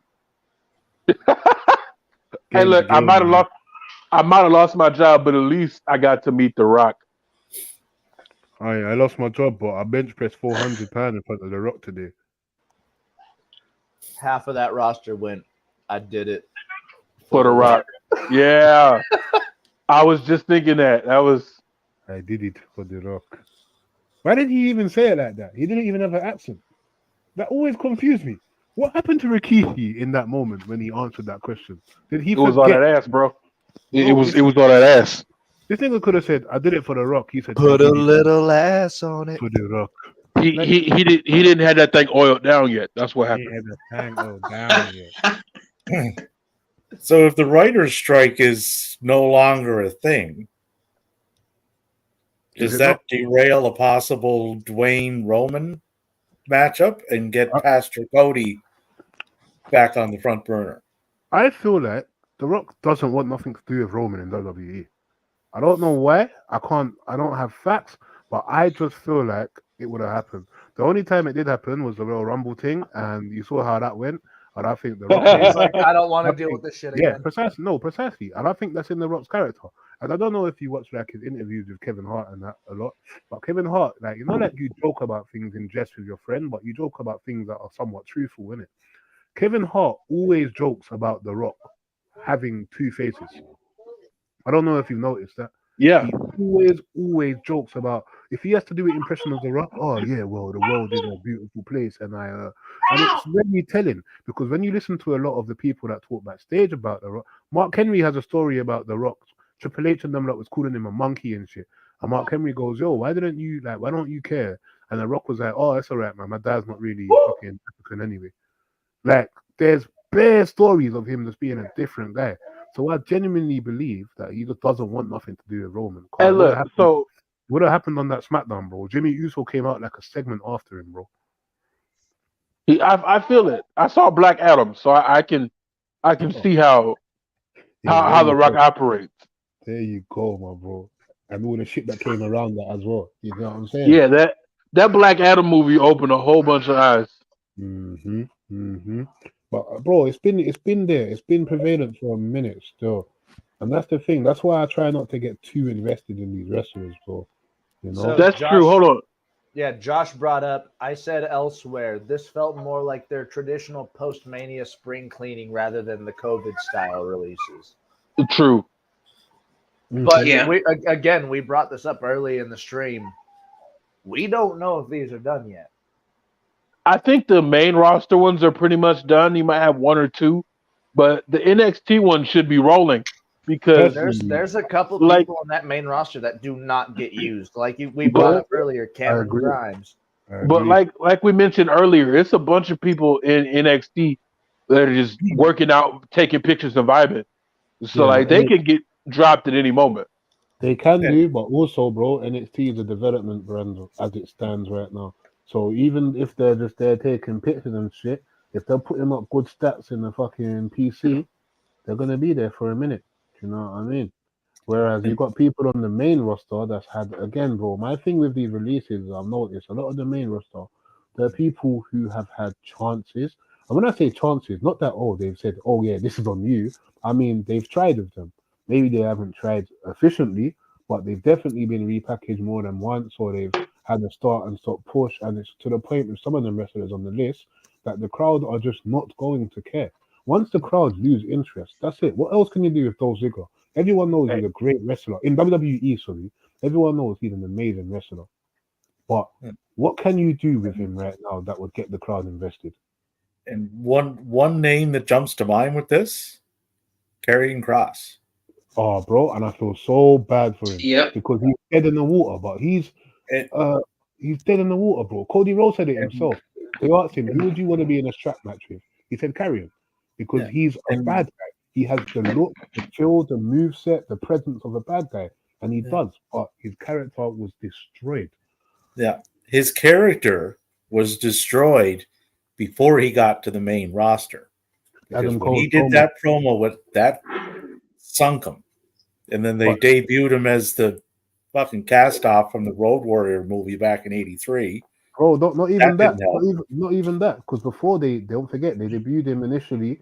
Hey, look, I might have lost my job, but at least I got to meet The Rock. I lost my job, but I bench pressed 400 pounds in front of The Rock today. Half of that roster went, I did it. For The Rock. Yeah. I was just thinking that. I did it for The Rock. Why did he even say it like that? He didn't even have an accent. That always confused me. What happened to Rikishi in that moment when he answered that question? Did he? It was on that ass, bro. It was on that ass. This nigga could have said, "I did it for The Rock." He said, "Put a little ass on it for The Rock." He didn't have that thing oiled down yet. That's what happened. He had the thing oiled down yet. So if the writer's strike is no longer a thing, does that derail a possible Dwayne Roman matchup and get Pastor Cody back on the front burner? I feel like The Rock doesn't want nothing to do with Roman in WWE. I don't know why. I don't have facts, but I just feel like it would have happened. The only time it did happen was the Royal Rumble thing, and you saw how that went. And I think The Rock He's like, I don't want to deal with this shit again. Yeah, precisely. No, precisely. And I think that's in The Rock's character. And I don't know if you watch like his interviews with Kevin Hart and that a lot, but Kevin Hart, like, you know, like you joke about things in jest with your friend, but you joke about things that are somewhat truthful, innit? Kevin Hart always jokes about The Rock having two faces. I don't know if you've noticed that. Yeah. He always jokes about, if he has to do an impression of The Rock, oh yeah, well, the world is a beautiful place, and it's really telling, because when you listen to a lot of the people that talk backstage about The Rock, Mark Henry has a story about The Rock. Triple H and them lot was calling him a monkey and shit. And Mark Henry goes, yo, why don't you care? And The Rock was like, oh, it's all right, man. My dad's not really fucking African anyway. Like, there's bare stories of him just being a different guy. So I genuinely believe that he just doesn't want nothing to do with Roman. And look, what happened on that SmackDown, bro? Jimmy Uso came out like a segment after him, bro. I feel it. I saw Black Adam, so I can see how The Rock operates. There you go, my bro. And all the shit that came around that as well. You know what I'm saying? Yeah, that Black Adam movie opened a whole bunch of eyes. But bro, it's been there. It's been prevalent for a minute still. And that's the thing. That's why I try not to get too invested in these wrestlers, bro. You know? So that's true. Hold on. Yeah, Josh brought up, I said elsewhere, this felt more like their traditional post-Mania spring cleaning rather than the COVID-style releases. True. But we brought this up early in the stream. We don't know if these are done yet. I think the main roster ones are pretty much done. You might have one or two, but the NXT one should be rolling because there's a couple people on that main roster that do not get used. Like we brought up earlier, Cameron Grimes. But like we mentioned earlier, it's a bunch of people in NXT that are just working out, taking pictures and vibing. So they can get dropped at any moment. They can do, but also, bro, NXT is a development brand as it stands right now. So even if they're just there taking pictures and shit, if they're putting up good stats in the fucking PC, they're gonna be there for a minute. You know what I mean? Whereas you got people on the main roster that's had, again, bro. My thing with these releases, I've noticed a lot of the main roster, there are people who have had chances. And when I say chances, not that they've said, oh yeah, this is on you. I mean, they've tried with them. Maybe they haven't tried efficiently, but they've definitely been repackaged more than once, or they've had a start and stop push, and it's to the point with some of the wrestlers on the list that the crowd are just not going to care. Once the crowd lose interest, that's it. What else can you do with Dolph Ziggler? Everyone knows he's a great wrestler. In WWE, sorry, everyone knows he's an amazing wrestler. But what can you do with him right now that would get the crowd invested? And one name that jumps to mind with this, Karrion Kross. Oh, bro, and I feel so bad for him. Yep. Because he's dead in the water, but he's dead in the water, bro. Cody Rhodes said it himself. They asked him, who would you want to be in a strap match with? He said Karrion. Because he's a bad guy. He has the look, the feel, the moveset, the presence of a bad guy. And he does, but his character was destroyed. Yeah. His character was destroyed before he got to the main roster. Because when he did that promo, with that sunk him. And then they debuted him as the fucking cast off from the Road Warrior movie back in '83. Bro, not even that. Not even that. Because before they don't forget, they debuted him initially.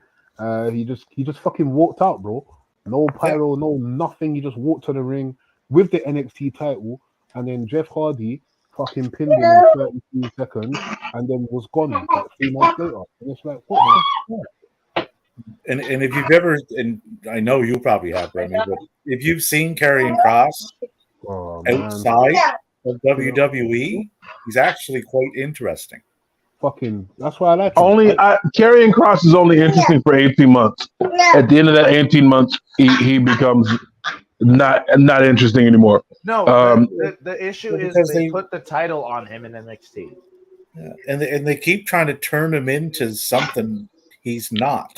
He just fucking walked out, bro. No pyro, no nothing. He just walked to the ring with the NXT title, and then Jeff Hardy fucking pinned him in 32 seconds, and then was gone like 3 months later. And it's like, what the fuck? And if you've ever, and I know you probably have, Remy, but if you've seen Karrion Kross outside of WWE, he's actually quite interesting. That's why I like him. Karrion Kross is only interesting for 18 months. At the end of that 18 months, he becomes not interesting anymore. No, the issue is they put the title on him in NXT. Yeah, and they keep trying to turn him into something he's not.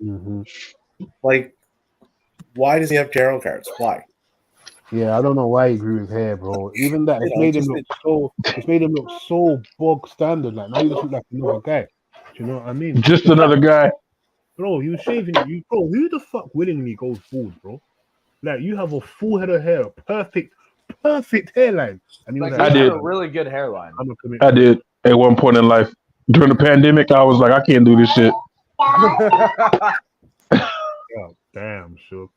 Mm-hmm. Like, why does he have tarot cards? Why? Yeah, I don't know why he grew his hair, bro. Even that, it's made him look so bog standard. Like now, he just look like another guy. Do you know what I mean? Just another guy, bro. He was shaving you, bro. Who the fuck willingly goes bald, bro? Like you have a full head of hair, perfect hairline, and he was I did a really good hairline. I did at one point in life during the pandemic. I was like, I can't do this shit. Oh, damn, sure.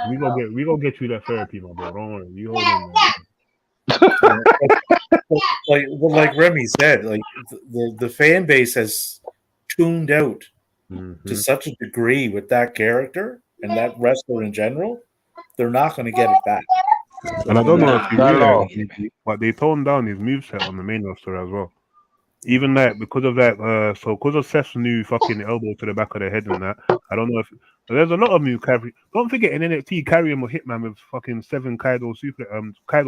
We gonna get you that therapy, my bro. Don't worry. You hold on. like Remy said, like the fan base has tuned out to such a degree with that character and that wrestler in general. They're not going to get it back. And I don't know if you realize, but they toned down his moveset on the main roster as well. Even that, because of that, because of Seth's new fucking elbow to the back of the head and that, I don't know if there's a lot of new carry. Don't forget in NXT, Karrion was Hitman with fucking 7 Kaido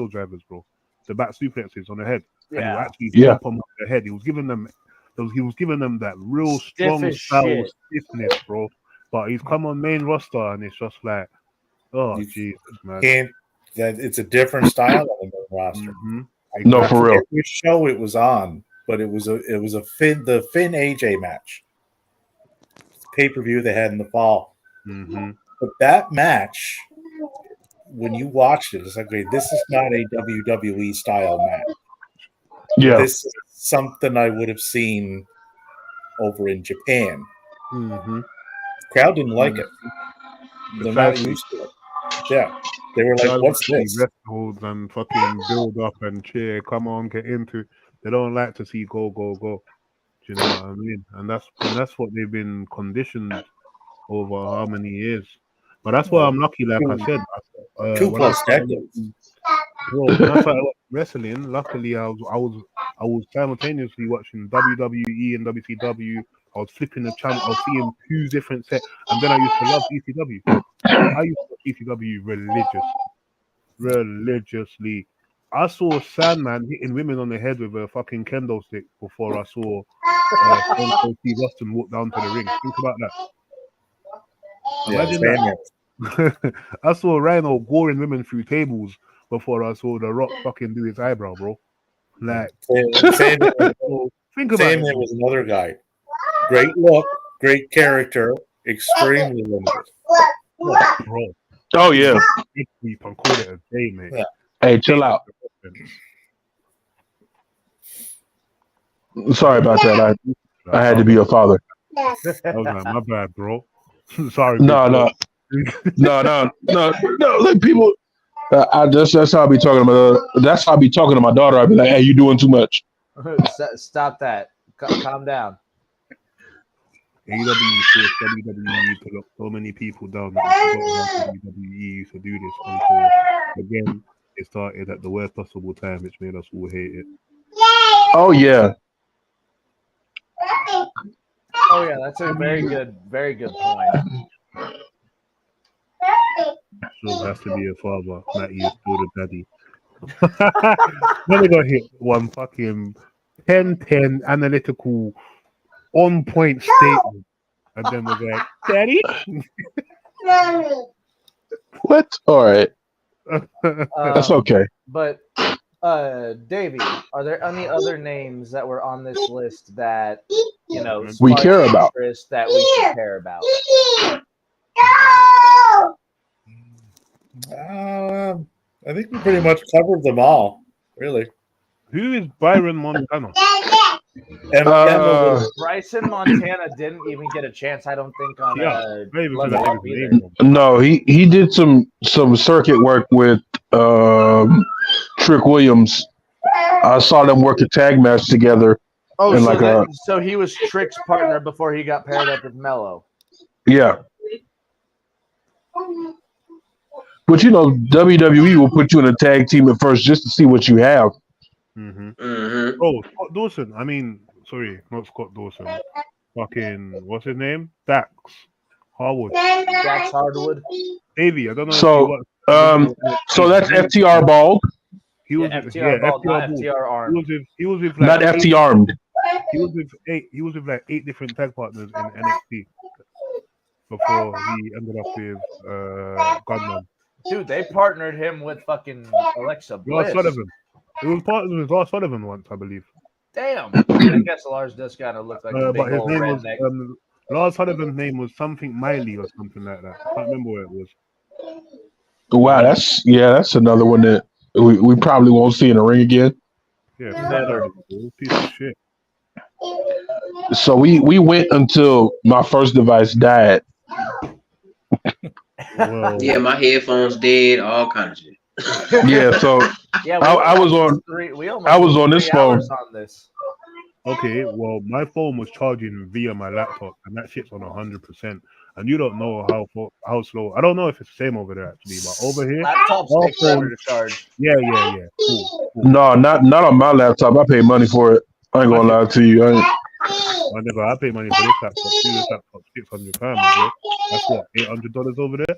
drivers, bro. The back suplexes on the head, and he actually jump on the head. He was giving them that real strong style stiffness, bro. But he's come on main roster, and it's just like, oh Jesus, man. That it's a different style on the main roster. Mm-hmm. No, for real. Which show it was on. But it was the Finn AJ match, pay-per-view they had in the fall. Mm-hmm. But that match, when you watched it, it's like, okay, this is not a WWE style match. Yeah, this is something I would have seen over in Japan. Mm-hmm. Crowd didn't like it. They're not used to it. Yeah, they were like, "What's this?" Hold and fucking build up and cheer. Come on, get into. They don't like to see go. Do you know what I mean? And that's what they've been conditioned over how many years. But that's why I'm lucky, like I said. 2+ decades. Bro, when I started wrestling, luckily I was simultaneously watching WWE and WCW. I was flipping the channel. I was seeing 2 different sets, and then I used to love ECW. I used to watch ECW religiously. I saw Sandman hitting women on the head with a fucking kendo stick before I saw Steve Austin walk down to the ring. Think about that. Imagine that. I saw Rhino goring women through tables before I saw The Rock fucking do his eyebrow, bro. Like, think about Sandman it. was another guy. Great look, great character, extremely limited. Bro, Oh yeah. Keep on call it a day, mate. Yeah. Hey, chill out. Sorry about that. I had to be a father. I was like, my bad, bro. Sorry. No. Look, people. That's how I be talking about. That's how I be talking to my daughter. I be like, "Hey, you doing too much." Stop that. Calm down. AEW forced WWE to lock so many people down that I forgot how WWE used to do this until again it started at the worst possible time, which made us all hate it. Oh yeah. Oh yeah, that's a very good point. So it has to be a father. Matty is still the daddy. Then they got hit one fucking 10-10 analytical on point statement. And then we're like, Daddy? What? All right. That's okay. But Davey, are there any other names that were on this list that we care about? That we should care about? I think we pretty much covered them all, really. Who is Byron Montana? Bryson Montana didn't even get a chance, I don't think, on level up either. No, he did some circuit work with Trick Williams. I saw them work a tag match together. Oh, so he was Trick's partner before he got paired up with Mello. Yeah. But WWE will put you in a tag team at first just to see what you have. Mm-hmm. Mm-hmm. Oh, Scott Dawson. I mean, sorry, not Scott Dawson. Fucking, what's his name? Dax Harwood. Dax Hardwood. Davey, I don't know. So that's FTR Bald. He was FTR Bald, not FTR Armed. He was with not FTR Armed. He was with like 8 different tag partners in NXT before he ended up with Gunman. Dude, they partnered him with fucking Alexa Bliss. Lars Sullivan. It was partnered with Lars Sullivan once, I believe. Damn. I guess Lars does kind of look like a big but his old name redneck. was Lars Sullivan's name was something Miley or something like that. I can't remember what it was. Wow, that's another one that we probably won't see in the ring again. Yeah, never. Piece of shit. So we went until my first device died. Well, yeah, my headphones dead, all kinds of shit. Yeah, so I was on this phone. On this. Okay, well, my phone was charging via my laptop, and that shit's on 100%. And you don't know how slow. I don't know if it's the same over there actually, but over here, laptops take forever to charge. Yeah. Cool. No, not on my laptop. I pay money for it. I ain't gonna lie to you. I pay money for this laptop. This laptop, £600, bro. That's what, $800 over there.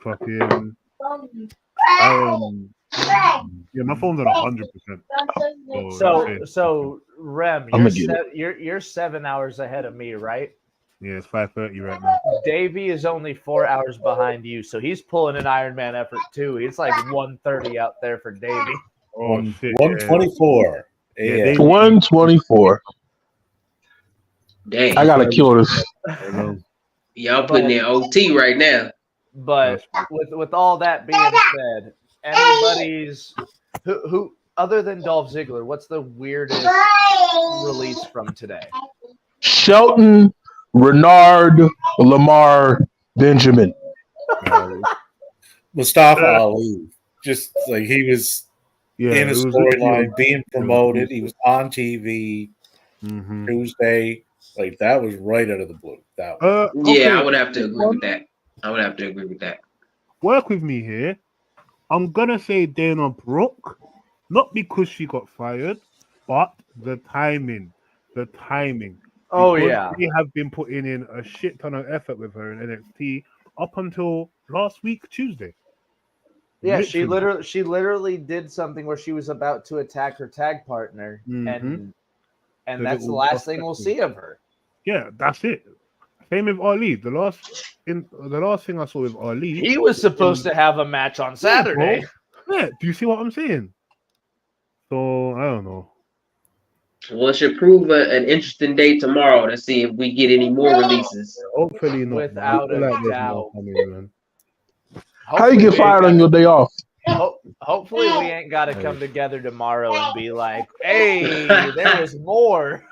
Fucking. Yeah, my phone's at 100%. So Rem, you're 7 hours ahead of me, right? Yeah, it's 5:30 right now. Davey is only 4 hours behind you, so he's pulling an Iron Man effort too. It's like 1:30 out there for Davey. Oh shit! 124. Yeah, 124. Dang, I gotta kill this. Y'all putting in OT right now. But with all that being said, anybody's who other than Dolph Ziggler, what's the weirdest release from today? Shelton, Renard, Lamar, Benjamin. Mustafa Ali. Just like he was in a storyline, being promoted. He was on TV Tuesday. Like that was right out of the blue. Yeah, I would have to agree with that. Work with me here. I'm gonna say Dana Brooke, not because she got fired, but the timing. Oh because yeah, we have been putting in a shit ton of effort with her in NXT up until last week Tuesday. Yeah, she literally did something where she was about to attack her tag partner, and that's the last thing we'll see of her. Yeah, that's it. Same with Ali. The last thing I saw with Ali, he was supposed to have a match on Saturday. Yeah, do you see what I'm saying? So I don't know. Well, it should prove an interesting day tomorrow to see if we get any more releases. Hopefully not. Without a doubt. How you get fired on your day off? Hopefully, we ain't got to come together tomorrow and be like, "Hey, there was more."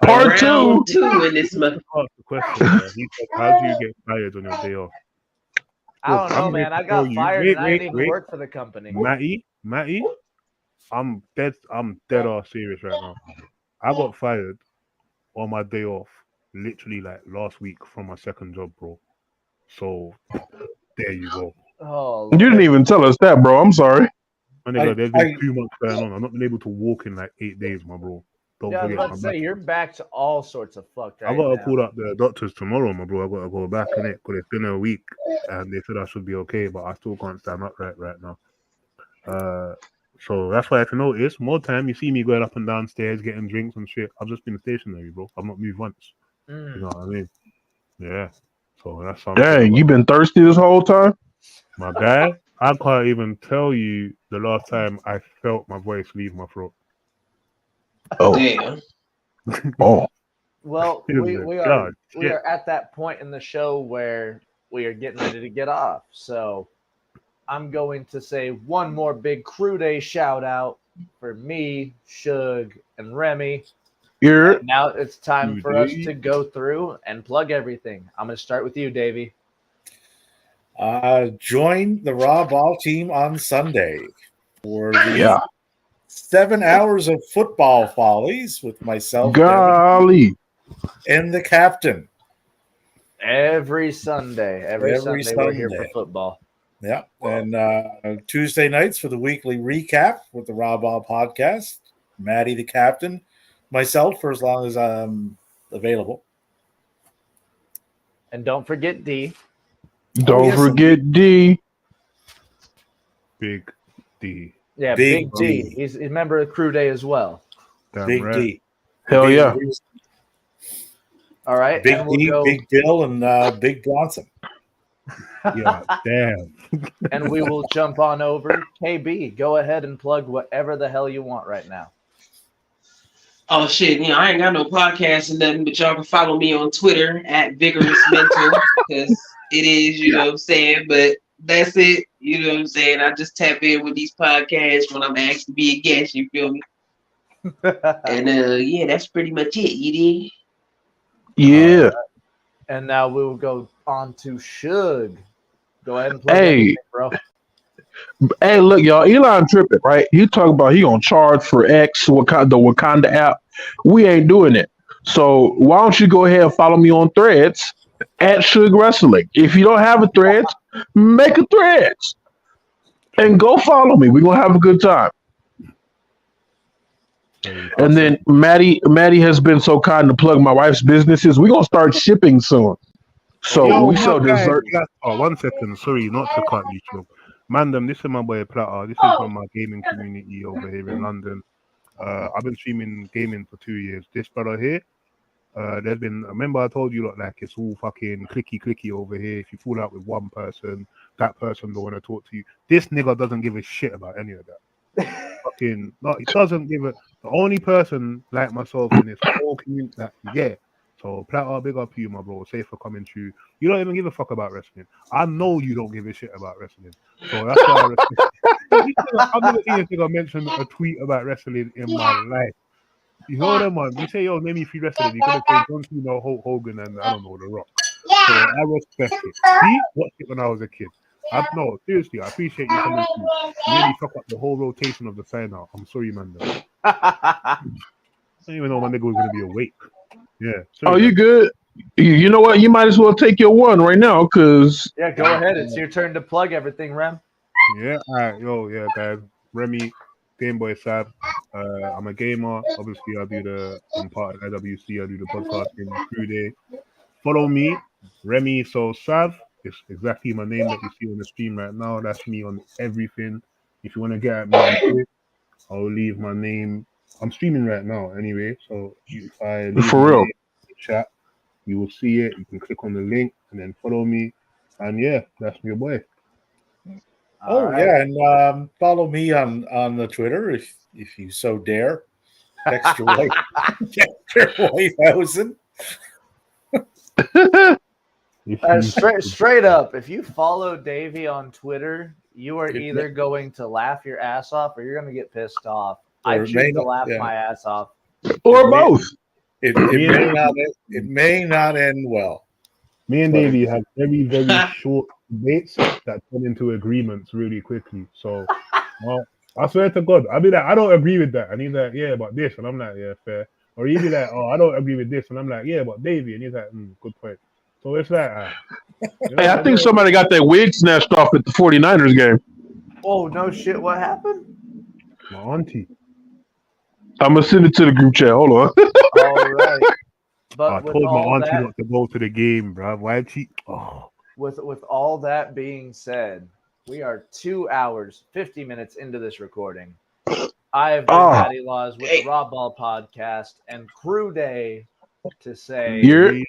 Part two in this month. Ask the question. He said, "How do you get fired on your day off?" I don't know, I'm man. I going to got tell you. fired and I Wait, didn't even work for the company. Matty, I'm dead ass serious right now. I got fired on my day off, literally like last week from my second job, bro. So there you go. Oh, You didn't even tell us that, bro. I'm sorry. My nigga, there's been 2 months going on. I've not been able to walk in like 8 days, my bro. Don't yeah, I was forget. about to say you're back to all sorts of fucked right I gotta now. call up the doctors tomorrow, my bro. I gotta go back in it because it's been a week, and they said I should be okay, but I still can't stand up right now. So that's why if you notice, more time you see me going up and downstairs getting drinks and shit. I've just been stationary, bro. I've not moved once. You know what I mean? Yeah. So that's something. Dang, you been thirsty this whole time? My guy, I can't even tell you the last time I felt my voice leave my throat. Oh. Damn. Oh. Well, we are at that point in the show where we are getting ready to get off. So I'm going to say one more big Crew Day shout out for me, Shug, and Remy. And now it's time for us to go through and plug everything. I'm going to start with you, Davey. Join the Raw Ball team on Sunday for the 7 hours of football follies with myself, Golly, and the captain. Every Sunday. Every Sunday we're here for football. Yeah. And Tuesday nights for the weekly recap with the Raw Ball podcast. Maddie, the captain. Myself for as long as I'm available. And don't forget D. Don't forget D. Big D. Yeah, Big D. He's a member of Crew Day as well. Damn Big right. D. Hell yeah. All right. Big D, Big Bill, and Big Bronson. Yeah, damn. And we will jump on over. KB, go ahead and plug whatever the hell you want right now. Oh shit, I ain't got no podcast or nothing, but y'all can follow me on Twitter at Vigorous Mental, because it is, you know what I'm saying, but that's it, you know what I'm saying? I just tap in with these podcasts when I'm asked to be a guest, you feel me? And yeah, that's pretty much it, you did? Yeah. Right. And now we'll go on to Shug. Go ahead and plug everything, bro. Hey, look, y'all. Elon tripping, right? He talking about he gonna charge for X, the Wakanda app. We ain't doing it. So why don't you go ahead and follow me on Threads at Shug Wrestling? If you don't have a Threads, make a Threads and go follow me. We're gonna have a good time. And then Maddie has been so kind to plug my wife's businesses. We're gonna start shipping soon. So we sell dessert. Oh, 1 second. Sorry, not to cut you short. Mandem, this is my boy Platter. This is from my gaming community over here in London. I've been streaming gaming for 2 years. This brother here, remember I told you, like it's all fucking clicky over here. If you fall out with one person, that person don't want to talk to you. This nigga doesn't give a shit about any of that. Fucking, no, he doesn't give a. The only person like myself in this whole community that, So, Platter, big up you, my bro. Safe for coming through. You don't even give a fuck about wrestling. I know you don't give a shit about wrestling. So, that's why I've never seen a nigga mention a tweet about wrestling in my life. You know them, man. You say, name me free wrestling. You could have said John Cena, Hulk Hogan, and I don't know, The Rock. So, I respect it. See? Watched it when I was a kid. No, seriously, I appreciate you coming through. You really fuck up the whole rotation of the sign out. I'm sorry, man. I didn't even know my nigga was going to be awake. Yeah. Sorry, you good? You know what? You might as well take your one right now, because yeah, go ahead. It's your turn to plug everything, Rem. Yeah. All right. Guys. Remy, Game Boy Sab. I'm a gamer. Obviously, I'm part of LWC. I do the podcasting Crew Day. Follow me, Remy. So Sav is exactly my name that you see on the stream right now. That's me on everything. If you want to get at me on Twitter, I'll leave my name. I'm streaming right now anyway, so if I leave for real in the chat, you will see it. You can click on the link and then follow me. And yeah, that's your boy. And follow me on the Twitter if you so dare. Dexter White, Dexter Whitehausen. Straight up, if you follow Davey on Twitter, you are either going to laugh your ass off or you're going to get pissed off. I choose to laugh my ass off. Or both. It may not end well. Me and Davey have very, very short debates that turn into agreements really quickly. So, I swear to God, I'll be like, I don't agree with that. And he's like, yeah, but this. And I'm like, yeah, fair. Or he'd be like, oh, I don't agree with this. And I'm like, yeah, but Davey. And he's like, good point. So it's like, hey, I think somebody got that wig snatched off at the 49ers game. Oh, no shit. What happened? My auntie. I'm going to send it to the group chat. Hold on. All right. But I told my auntie not to go to the game, bro. Why she? Oh. With all that being said, we are 2 hours, 50 minutes into this recording. I have been Matty Laws with the Raw Ball Podcast and Crew Day to say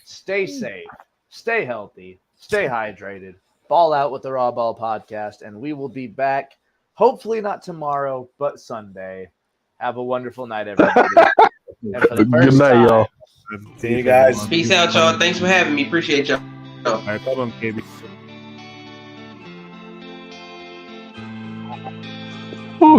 stay safe, stay healthy, stay hydrated, ball out with the Raw Ball Podcast, and we will be back hopefully not tomorrow, but Sunday. Have a wonderful night, everybody. Good night, y'all. See you guys. Peace out, y'all. Thanks for having me. Appreciate y'all. All right, come on, KB. Ooh.